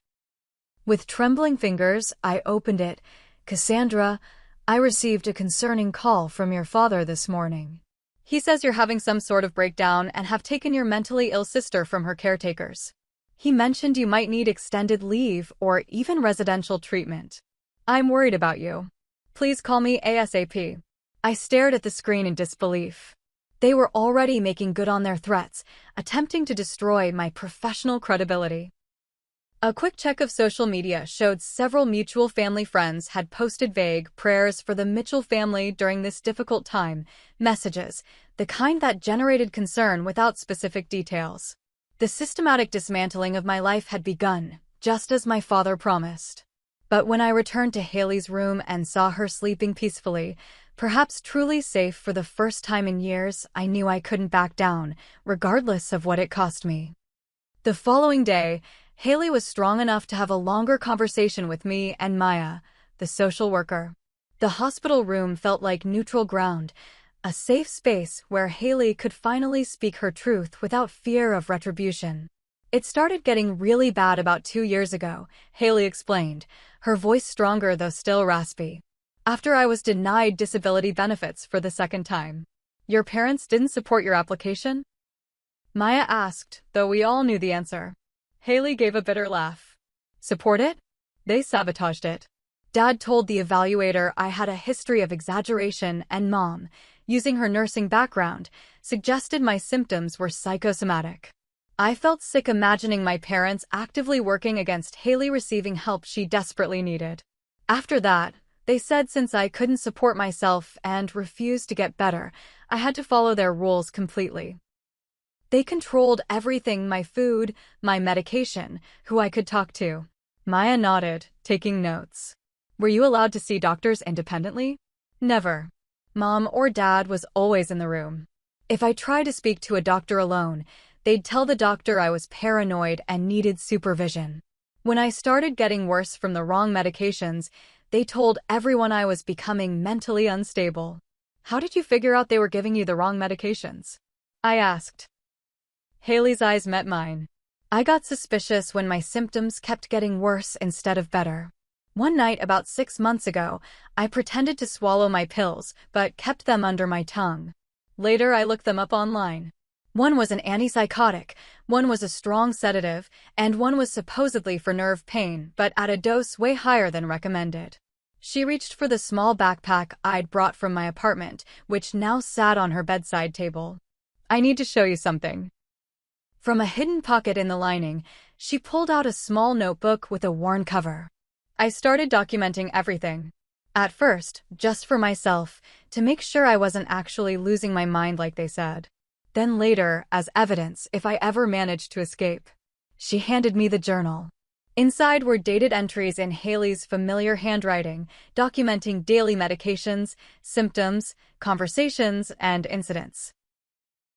With trembling fingers, I opened it. "Cassandra, I received a concerning call from your father this morning. He says you're having some sort of breakdown and have taken your mentally ill sister from her caretakers. He mentioned you might need extended leave or even residential treatment. I'm worried about you. Please call me ASAP." I stared at the screen in disbelief. They were already making good on their threats, attempting to destroy my professional credibility. A quick check of social media showed several mutual family friends had posted vague prayers for the Mitchell family during this difficult time, messages, the kind that generated concern without specific details. The systematic dismantling of my life had begun, just as my father promised. But when I returned to Haley's room and saw her sleeping peacefully, perhaps truly safe for the first time in years, I knew I couldn't back down, regardless of what it cost me. The following day, Haley was strong enough to have a longer conversation with me and Maya, the social worker. The hospital room felt like neutral ground, a safe space where Haley could finally speak her truth without fear of retribution. It started getting really bad about 2 years ago, Haley explained, her voice stronger though still raspy. After I was denied disability benefits for the second time. Your parents didn't support your application? Maya asked, though we all knew the answer. Haley gave a bitter laugh. Support it? They sabotaged it. Dad told the evaluator I had a history of exaggeration, and Mom, using her nursing background, suggested my symptoms were psychosomatic. I felt sick imagining my parents actively working against Haley receiving help she desperately needed. After that, they said since I couldn't support myself and refused to get better, I had to follow their rules completely. They controlled everything: my food, my medication, who I could talk to. Maya nodded, taking notes. Were you allowed to see doctors independently? Never. Mom or Dad was always in the room. If I tried to speak to a doctor alone, they'd tell the doctor I was paranoid and needed supervision. When I started getting worse from the wrong medications, they told everyone I was becoming mentally unstable. How did you figure out they were giving you the wrong medications? I asked. Haley's eyes met mine. I got suspicious when my symptoms kept getting worse instead of better. One night about 6 months ago, I pretended to swallow my pills, but kept them under my tongue. Later, I looked them up online. One was an antipsychotic, one was a strong sedative, and one was supposedly for nerve pain, but at a dose way higher than recommended. She reached for the small backpack I'd brought from my apartment, which now sat on her bedside table. I need to show you something. From a hidden pocket in the lining, she pulled out a small notebook with a worn cover. I started documenting everything. At first, just for myself, to make sure I wasn't actually losing my mind like they said. Then later, as evidence if I ever managed to escape. She handed me the journal. Inside were dated entries in Haley's familiar handwriting, documenting daily medications, symptoms, conversations, and incidents.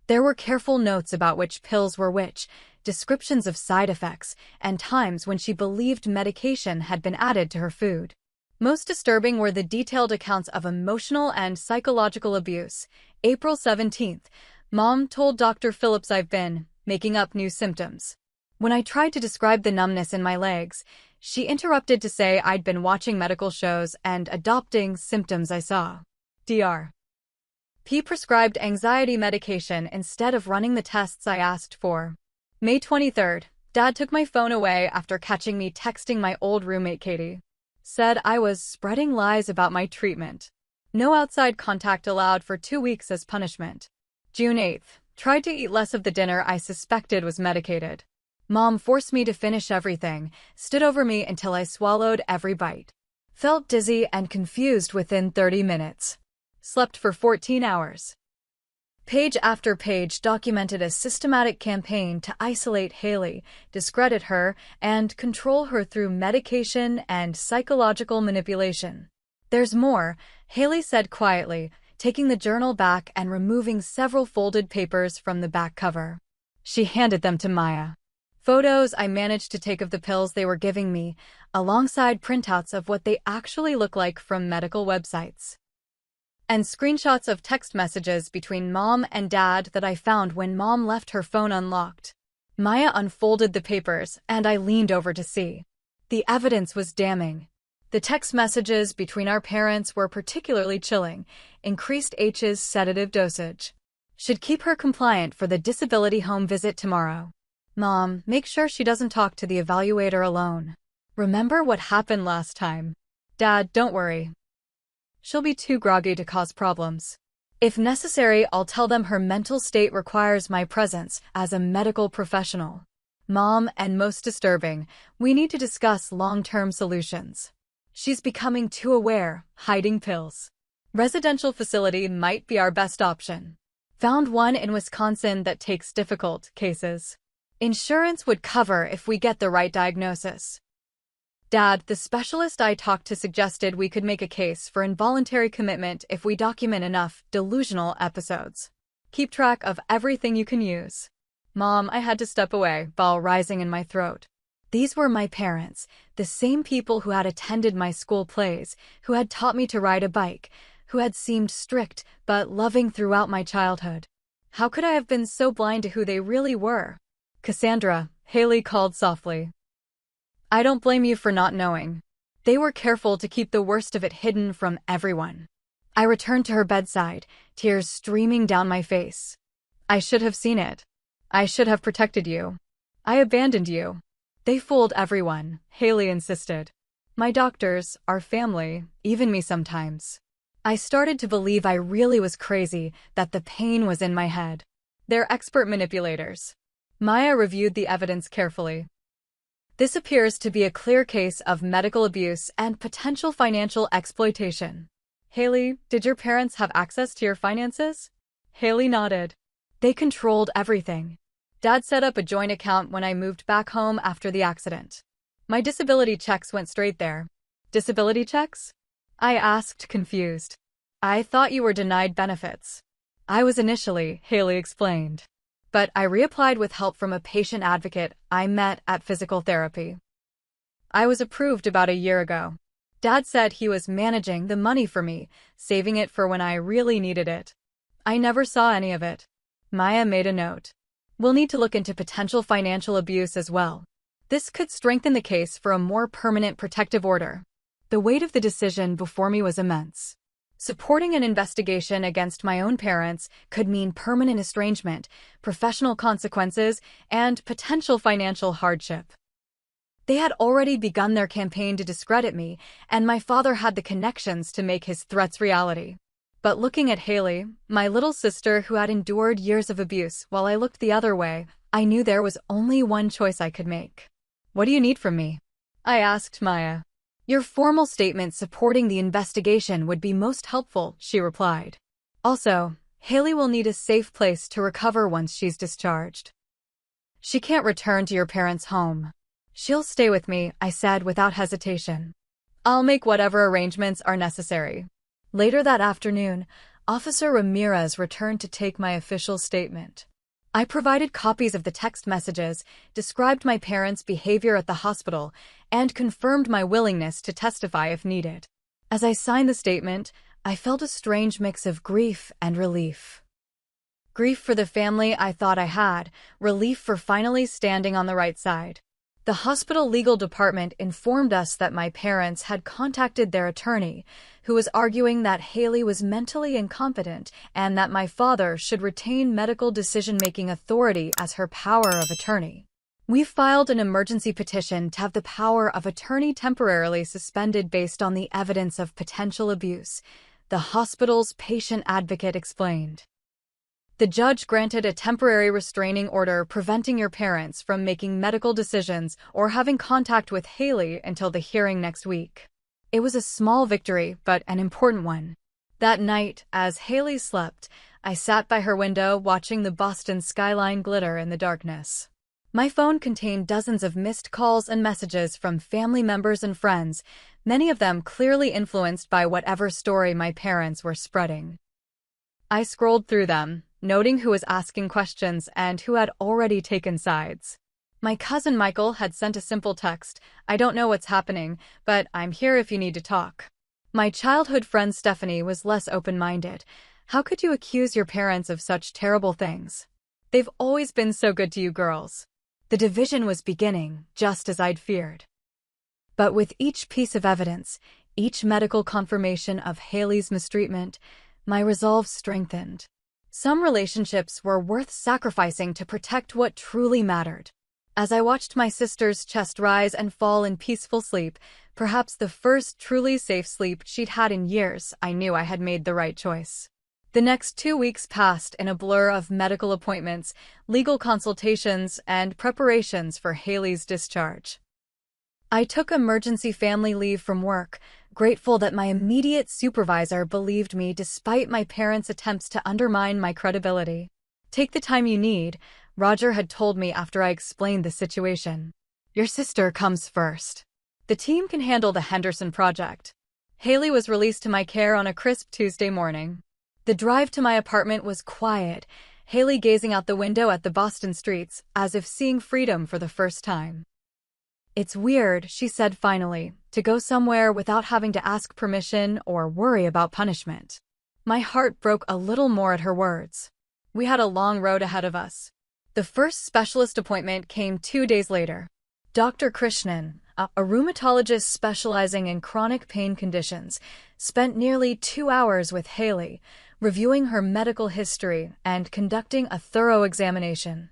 There were careful notes about which pills were which, descriptions of side effects, and times when she believed medication had been added to her food. Most disturbing were the detailed accounts of emotional and psychological abuse. April 17th, Mom told Dr. Phillips I've been making up new symptoms. When I tried to describe the numbness in my legs, she interrupted to say I'd been watching medical shows and adopting symptoms I saw. Dr. P prescribed anxiety medication instead of running the tests I asked for. May 23rd, Dad took my phone away after catching me texting my old roommate Katie. Said I was spreading lies about my treatment. No outside contact allowed for 2 weeks as punishment. June 8th, tried to eat less of the dinner I suspected was medicated. Mom forced me to finish everything, stood over me until I swallowed every bite. Felt dizzy and confused within 30 minutes. Slept for 14 hours. Page after page documented a systematic campaign to isolate Haley, discredit her, and control her through medication and psychological manipulation. There's more, Haley said quietly, taking the journal back and removing several folded papers from the back cover. She handed them to Maya. Photos I managed to take of the pills they were giving me, alongside printouts of what they actually look like from medical websites. And screenshots of text messages between Mom and Dad that I found when Mom left her phone unlocked. Maya unfolded the papers, and I leaned over to see. The evidence was damning. The text messages between our parents were particularly chilling. Increased H's sedative dosage. Should keep her compliant for the disability home visit tomorrow. Mom, make sure she doesn't talk to the evaluator alone. Remember what happened last time. Dad, don't worry. She'll be too groggy to cause problems. If necessary, I'll tell them her mental state requires my presence as a medical professional. Mom, and most disturbing, we need to discuss long-term solutions. She's becoming too aware, hiding pills. Residential facility might be our best option. Found one in Wisconsin that takes difficult cases. Insurance would cover if we get the right diagnosis. Dad, the specialist I talked to suggested we could make a case for involuntary commitment if we document enough delusional episodes. Keep track of everything you can use. Mom, I had to step away, ball rising in my throat. These were my parents, the same people who had attended my school plays, who had taught me to ride a bike, who had seemed strict but loving throughout my childhood. How could I have been so blind to who they really were? Cassandra, Haley called softly. I don't blame you for not knowing. They were careful to keep the worst of it hidden from everyone. I returned to her bedside, tears streaming down my face. I should have seen it. I should have protected you. I abandoned you. They fooled everyone, Haley insisted. My doctors, our family, even me sometimes. I started to believe I really was crazy, that the pain was in my head. They're expert manipulators. Maya reviewed the evidence carefully. This appears to be a clear case of medical abuse and potential financial exploitation. Haley, did your parents have access to your finances? Haley nodded. They controlled everything. Dad set up a joint account when I moved back home after the accident. My disability checks went straight there. Disability checks? I asked, confused. I thought you were denied benefits. I was initially, Haley explained. But I reapplied with help from a patient advocate I met at physical therapy. I was approved about a year ago. Dad said he was managing the money for me, saving it for when I really needed it. I never saw any of it. Maya made a note. We'll need to look into potential financial abuse as well. This could strengthen the case for a more permanent protective order. The weight of the decision before me was immense. Supporting an investigation against my own parents could mean permanent estrangement, professional consequences, and potential financial hardship. They had already begun their campaign to discredit me, and my father had the connections to make his threats reality. But looking at Haley, my little sister who had endured years of abuse while I looked the other way, I knew there was only one choice I could make. What do you need from me? I asked Maya. Your formal statement supporting the investigation would be most helpful, she replied. Also, Haley will need a safe place to recover once she's discharged. She can't return to your parents' home. She'll stay with me, I said without hesitation. I'll make whatever arrangements are necessary. Later that afternoon, Officer Ramirez returned to take my official statement. I provided copies of the text messages, described my parents' behavior at the hospital, and confirmed my willingness to testify if needed. As I signed the statement, I felt a strange mix of grief and relief. Grief for the family I thought I had, relief for finally standing on the right side. The hospital legal department informed us that my parents had contacted their attorney, who was arguing that Haley was mentally incompetent and that my father should retain medical decision-making authority as her power of attorney. We filed an emergency petition to have the power of attorney temporarily suspended based on the evidence of potential abuse, the hospital's patient advocate explained. The judge granted a temporary restraining order preventing your parents from making medical decisions or having contact with Haley until the hearing next week. It was a small victory, but an important one. That night, as Haley slept, I sat by her window watching the Boston skyline glitter in the darkness. My phone contained dozens of missed calls and messages from family members and friends, many of them clearly influenced by whatever story my parents were spreading. I scrolled through them, noting who was asking questions and who had already taken sides. My cousin Michael had sent a simple text, "I don't know what's happening, but I'm here if you need to talk." My childhood friend Stephanie was less open-minded. "How could you accuse your parents of such terrible things? They've always been so good to you girls." The division was beginning, just as I'd feared. But with each piece of evidence, each medical confirmation of Haley's mistreatment, my resolve strengthened. Some relationships were worth sacrificing to protect what truly mattered. As I watched my sister's chest rise and fall in peaceful sleep, perhaps the first truly safe sleep she'd had in years, I knew I had made the right choice. The next 2 weeks passed in a blur of medical appointments, legal consultations, and preparations for Haley's discharge. I took emergency family leave from work, grateful that my immediate supervisor believed me despite my parents' attempts to undermine my credibility. "Take the time you need," Roger had told me after I explained the situation. "Your sister comes first. The team can handle the Henderson project." Haley was released to my care on a crisp Tuesday morning. The drive to my apartment was quiet, Haley gazing out the window at the Boston streets, as if seeing freedom for the first time. "It's weird," she said finally, "to go somewhere without having to ask permission or worry about punishment." My heart broke a little more at her words. We had a long road ahead of us. The first specialist appointment came 2 days later. Dr. Krishnan, a rheumatologist specializing in chronic pain conditions, spent nearly 2 hours with Haley, reviewing her medical history and conducting a thorough examination.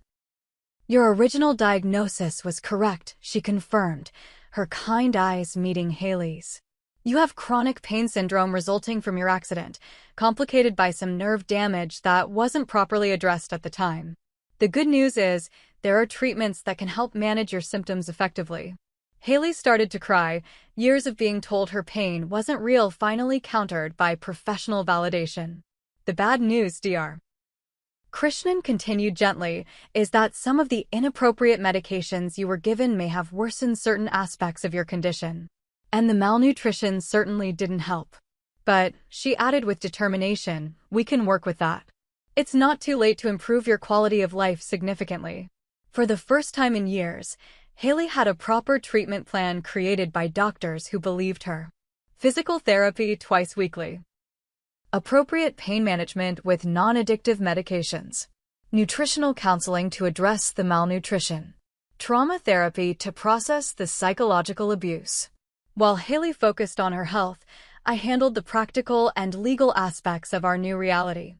"Your original diagnosis was correct," she confirmed, her kind eyes meeting Haley's. "You have chronic pain syndrome resulting from your accident, complicated by some nerve damage that wasn't properly addressed at the time. The good news is, there are treatments that can help manage your symptoms effectively." Haley started to cry. Years of being told her pain wasn't real finally countered by professional validation. "The bad news, Dr. Krishnan continued gently, is that some of the inappropriate medications you were given may have worsened certain aspects of your condition. And the malnutrition certainly didn't help. But," she added with determination, "we can work with that. It's not too late to improve your quality of life significantly." For the first time in years, Haley had a proper treatment plan created by doctors who believed her. Physical therapy twice weekly. Appropriate pain management with non-addictive medications. Nutritional counseling to address the malnutrition. Trauma therapy to process the psychological abuse. While Haley focused on her health, I handled the practical and legal aspects of our new reality.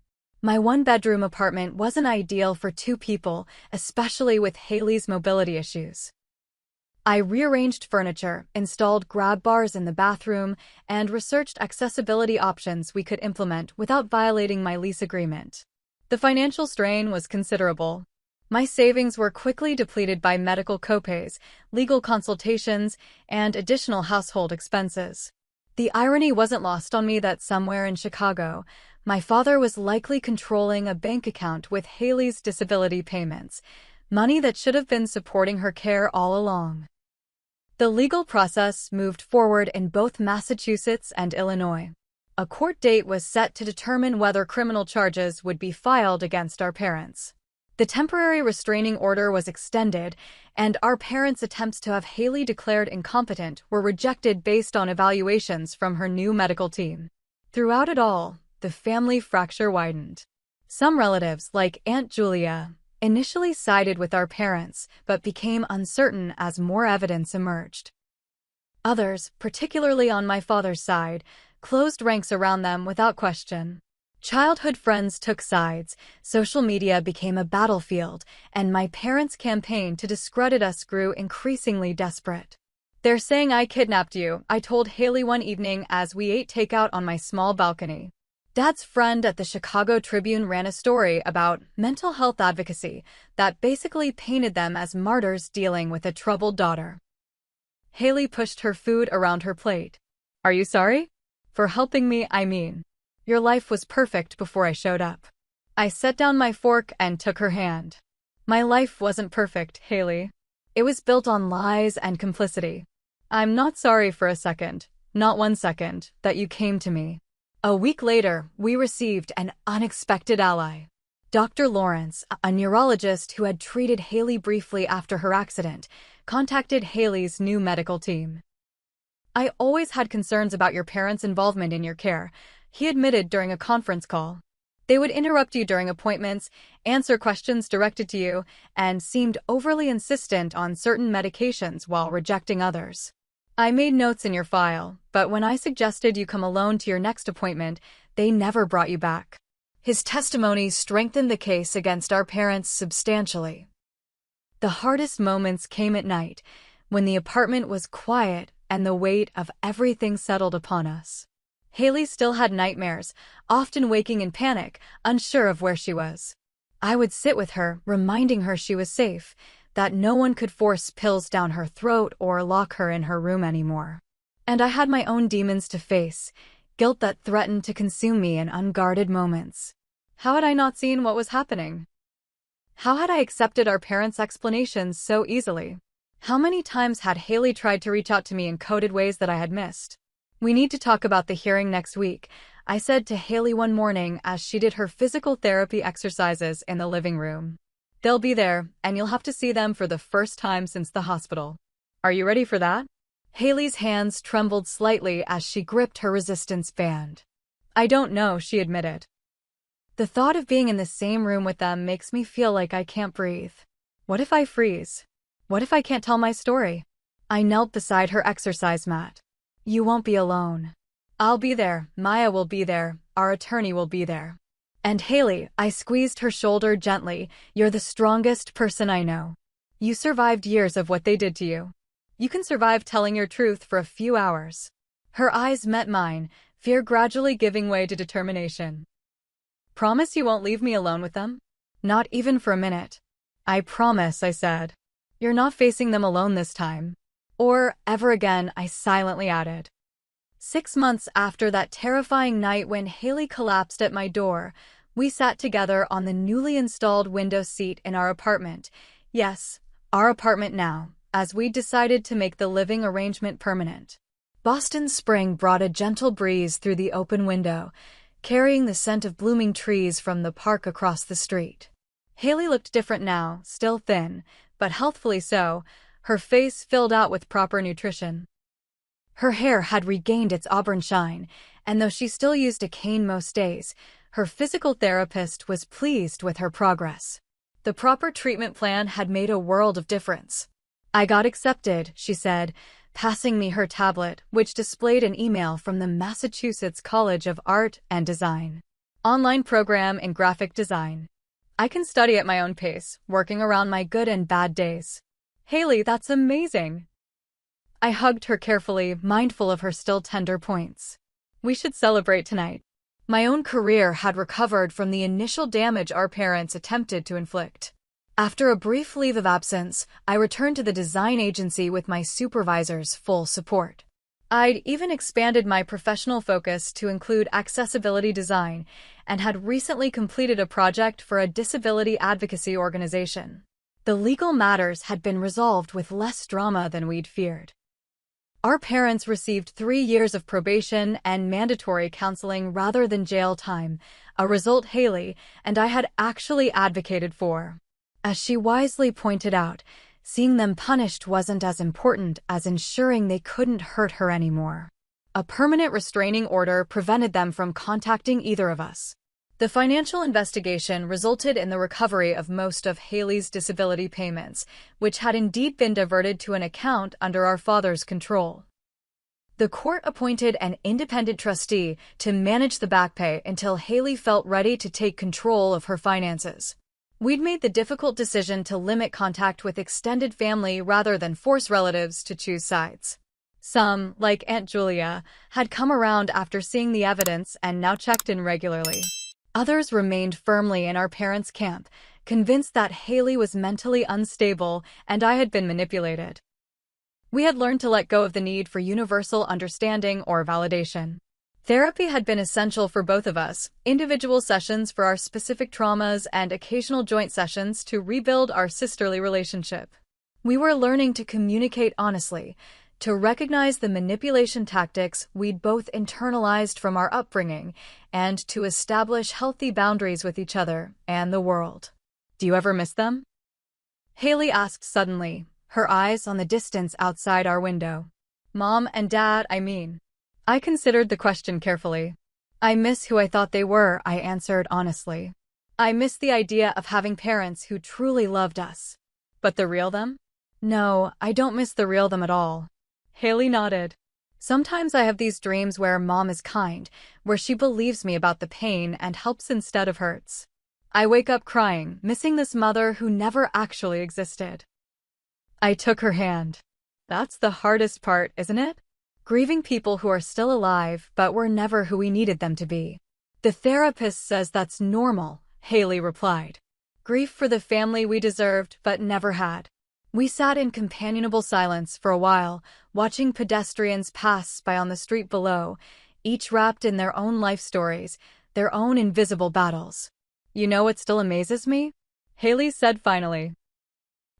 My one-bedroom apartment wasn't ideal for 2 people, especially with Haley's mobility issues. I rearranged furniture, installed grab bars in the bathroom, and researched accessibility options we could implement without violating my lease agreement. The financial strain was considerable. My savings were quickly depleted by medical copays, legal consultations, and additional household expenses. The irony wasn't lost on me that somewhere in Chicago, my father was likely controlling a bank account with Haley's disability payments, money that should have been supporting her care all along. The legal process moved forward in both Massachusetts and Illinois. A court date was set to determine whether criminal charges would be filed against our parents. The temporary restraining order was extended, and our parents' attempts to have Haley declared incompetent were rejected based on evaluations from her new medical team. Throughout it all, the family fracture widened. Some relatives, like Aunt Julia, initially sided with our parents, but became uncertain as more evidence emerged. Others, particularly on my father's side, closed ranks around them without question. Childhood friends took sides, social media became a battlefield, and my parents' campaign to discredit us grew increasingly desperate. "They're saying I kidnapped you," I told Haley one evening as we ate takeout on my small balcony. Dad's friend at the Chicago Tribune ran a story about mental health advocacy that basically painted them as martyrs dealing with a troubled daughter. Haley pushed her food around her plate. "Are you sorry? For helping me, I mean. Your life was perfect before I showed up." I set down my fork and took her hand. "My life wasn't perfect, Haley. It was built on lies and complicity. I'm not sorry for a second, not 1 second, that you came to me." A week later, we received an unexpected ally. Dr. Lawrence, a neurologist who had treated Haley briefly after her accident, contacted Haley's new medical team. "I always had concerns about your parents' involvement in your care," he admitted during a conference call. "They would interrupt you during appointments, answer questions directed to you, and seemed overly insistent on certain medications while rejecting others. I made notes in your file, but when I suggested you come alone to your next appointment, they never brought you back." His testimony strengthened the case against our parents substantially. The hardest moments came at night, when the apartment was quiet and the weight of everything settled upon us. Haley still had nightmares, often waking in panic, unsure of where she was. I would sit with her, reminding her she was safe, that no one could force pills down her throat or lock her in her room anymore. And I had my own demons to face, guilt that threatened to consume me in unguarded moments. How had I not seen what was happening? How had I accepted our parents' explanations so easily? How many times had Haley tried to reach out to me in coded ways that I had missed? "We need to talk about the hearing next week," I said to Haley one morning as she did her physical therapy exercises in the living room. "They'll be there, and you'll have to see them for the first time since the hospital. Are you ready for that?" Haley's hands trembled slightly as she gripped her resistance band. "I don't know," she admitted. The thought of being in the same room with them makes me feel like I can't breathe. What if I freeze? What if I can't tell my story? I knelt beside her exercise mat. You won't be alone. I'll be there, Maya will be there, our attorney will be there. And Haley, I squeezed her shoulder gently, you're the strongest person I know. You survived years of what they did to you. You can survive telling your truth for a few hours. Her eyes met mine, fear gradually giving way to determination. Promise you won't leave me alone with them? Not even for a minute. I promise, I said. You're not facing them alone this time. Or ever again, I silently added. 6 months after that terrifying night when Haley collapsed at my door, we sat together on the newly installed window seat in our apartment. Yes, our apartment now, as we decided to make the living arrangement permanent. Boston spring brought a gentle breeze through the open window, carrying the scent of blooming trees from the park across the street. Haley looked different now, still thin, but healthfully so, her face filled out with proper nutrition. Her hair had regained its auburn shine, and though she still used a cane most days, her physical therapist was pleased with her progress. The proper treatment plan had made a world of difference. I got accepted, she said, passing me her tablet, which displayed an email from the Massachusetts College of Art and Design. Online program in graphic design. I can study at my own pace, working around my good and bad days. Haley, that's amazing. I hugged her carefully, mindful of her still tender points. We should celebrate tonight. My own career had recovered from the initial damage our parents attempted to inflict. After a brief leave of absence, I returned to the design agency with my supervisor's full support. I'd even expanded my professional focus to include accessibility design and had recently completed a project for a disability advocacy organization. The legal matters had been resolved with less drama than we'd feared. Our parents received 3 years of probation and mandatory counseling rather than jail time, a result Haley and I had actually advocated for. As she wisely pointed out, seeing them punished wasn't as important as ensuring they couldn't hurt her anymore. A permanent restraining order prevented them from contacting either of us. The financial investigation resulted in the recovery of most of Haley's disability payments, which had indeed been diverted to an account under our father's control. The court appointed an independent trustee to manage the back pay until Haley felt ready to take control of her finances. We'd made the difficult decision to limit contact with extended family rather than force relatives to choose sides. Some, like Aunt Julia, had come around after seeing the evidence and now checked in regularly. Others remained firmly in our parents' camp, convinced that Haley was mentally unstable and I had been manipulated. We had learned to let go of the need for universal understanding or validation. Therapy had been essential for both of us, individual sessions for our specific traumas and occasional joint sessions to rebuild our sisterly relationship. We were learning to communicate honestly, to recognize the manipulation tactics we'd both internalized from our upbringing, and to establish healthy boundaries with each other and the world. Do you ever miss them? Haley asked suddenly, her eyes on the distance outside our window. Mom and Dad, I mean. I considered the question carefully. I miss who I thought they were, I answered honestly. I miss the idea of having parents who truly loved us. But the real them? No, I don't miss the real them at all. Haley nodded. Sometimes I have these dreams where Mom is kind, where she believes me about the pain and helps instead of hurts. I wake up crying, missing this mother who never actually existed. I took her hand. That's the hardest part, isn't it? Grieving people who are still alive but were never who we needed them to be. The therapist says that's normal, Haley replied. Grief for the family we deserved but never had. We sat in companionable silence for a while, watching pedestrians pass by on the street below, each wrapped in their own life stories, their own invisible battles. You know what still amazes me? Haley said finally.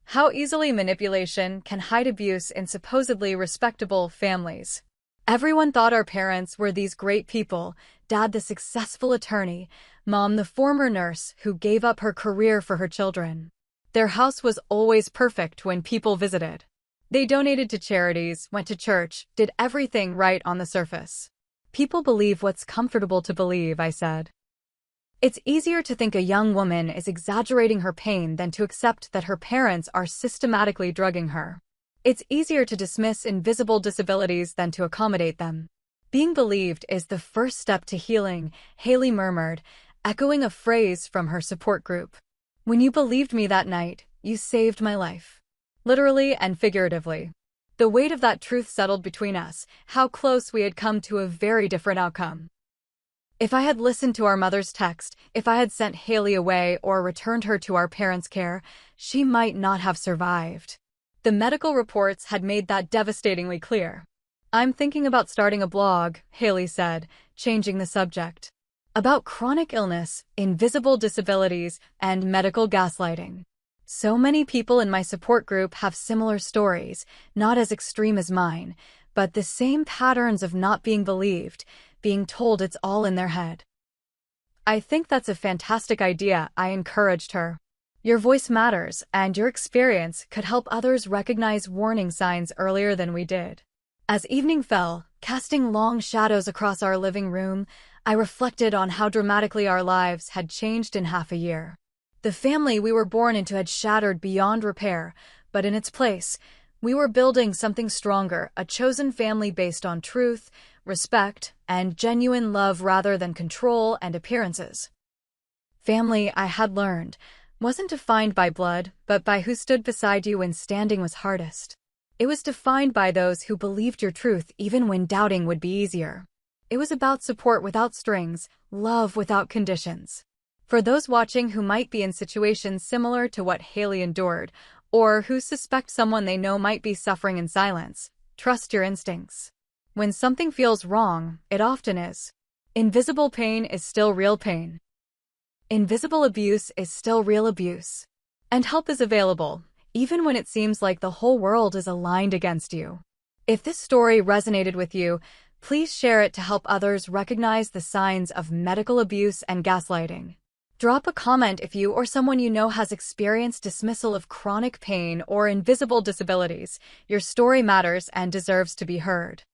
How easily manipulation can hide abuse in supposedly respectable families. Everyone thought our parents were these great people, Dad the successful attorney, Mom the former nurse who gave up her career for her children. Their house was always perfect when people visited. They donated to charities, went to church, did everything right on the surface. People believe what's comfortable to believe, I said. It's easier to think a young woman is exaggerating her pain than to accept that her parents are systematically drugging her. It's easier to dismiss invisible disabilities than to accommodate them. Being believed is the first step to healing, Haley murmured, echoing a phrase from her support group. When you believed me that night, you saved my life. Literally and figuratively. The weight of that truth settled between us, how close we had come to a very different outcome. If I had listened to our mother's text, if I had sent Haley away or returned her to our parents' care, she might not have survived. The medical reports had made that devastatingly clear. I'm thinking about starting a blog, Haley said, changing the subject. About chronic illness, invisible disabilities, and medical gaslighting. So many people in my support group have similar stories, not as extreme as mine, but the same patterns of not being believed, being told it's all in their head. I think that's a fantastic idea, I encouraged her. Your voice matters, and your experience could help others recognize warning signs earlier than we did. As evening fell, casting long shadows across our living room, I reflected on how dramatically our lives had changed in half a year. The family we were born into had shattered beyond repair, but in its place, we were building something stronger, a chosen family based on truth, respect, and genuine love rather than control and appearances. Family, I had learned, wasn't defined by blood, but by who stood beside you when standing was hardest. It was defined by those who believed your truth even when doubting would be easier. It was about support without strings, love without conditions. For those watching who might be in situations similar to what Haley endured, or who suspect someone they know might be suffering in silence, trust your instincts. When something feels wrong, it often is. Invisible pain is still real pain. Invisible abuse is still real abuse. And help is available, even when it seems like the whole world is aligned against you. If this story resonated with you, please share it to help others recognize the signs of medical abuse and gaslighting. Drop a comment if you or someone you know has experienced dismissal of chronic pain or invisible disabilities. Your story matters and deserves to be heard.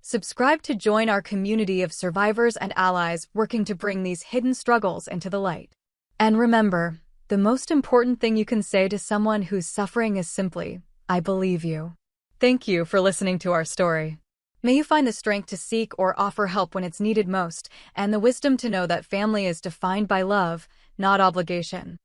Subscribe to join our community of survivors and allies working to bring these hidden struggles into the light. And remember, the most important thing you can say to someone who's suffering is simply, I believe you. Thank you for listening to our story. May you find the strength to seek or offer help when it's needed most, and the wisdom to know that family is defined by love, not obligation.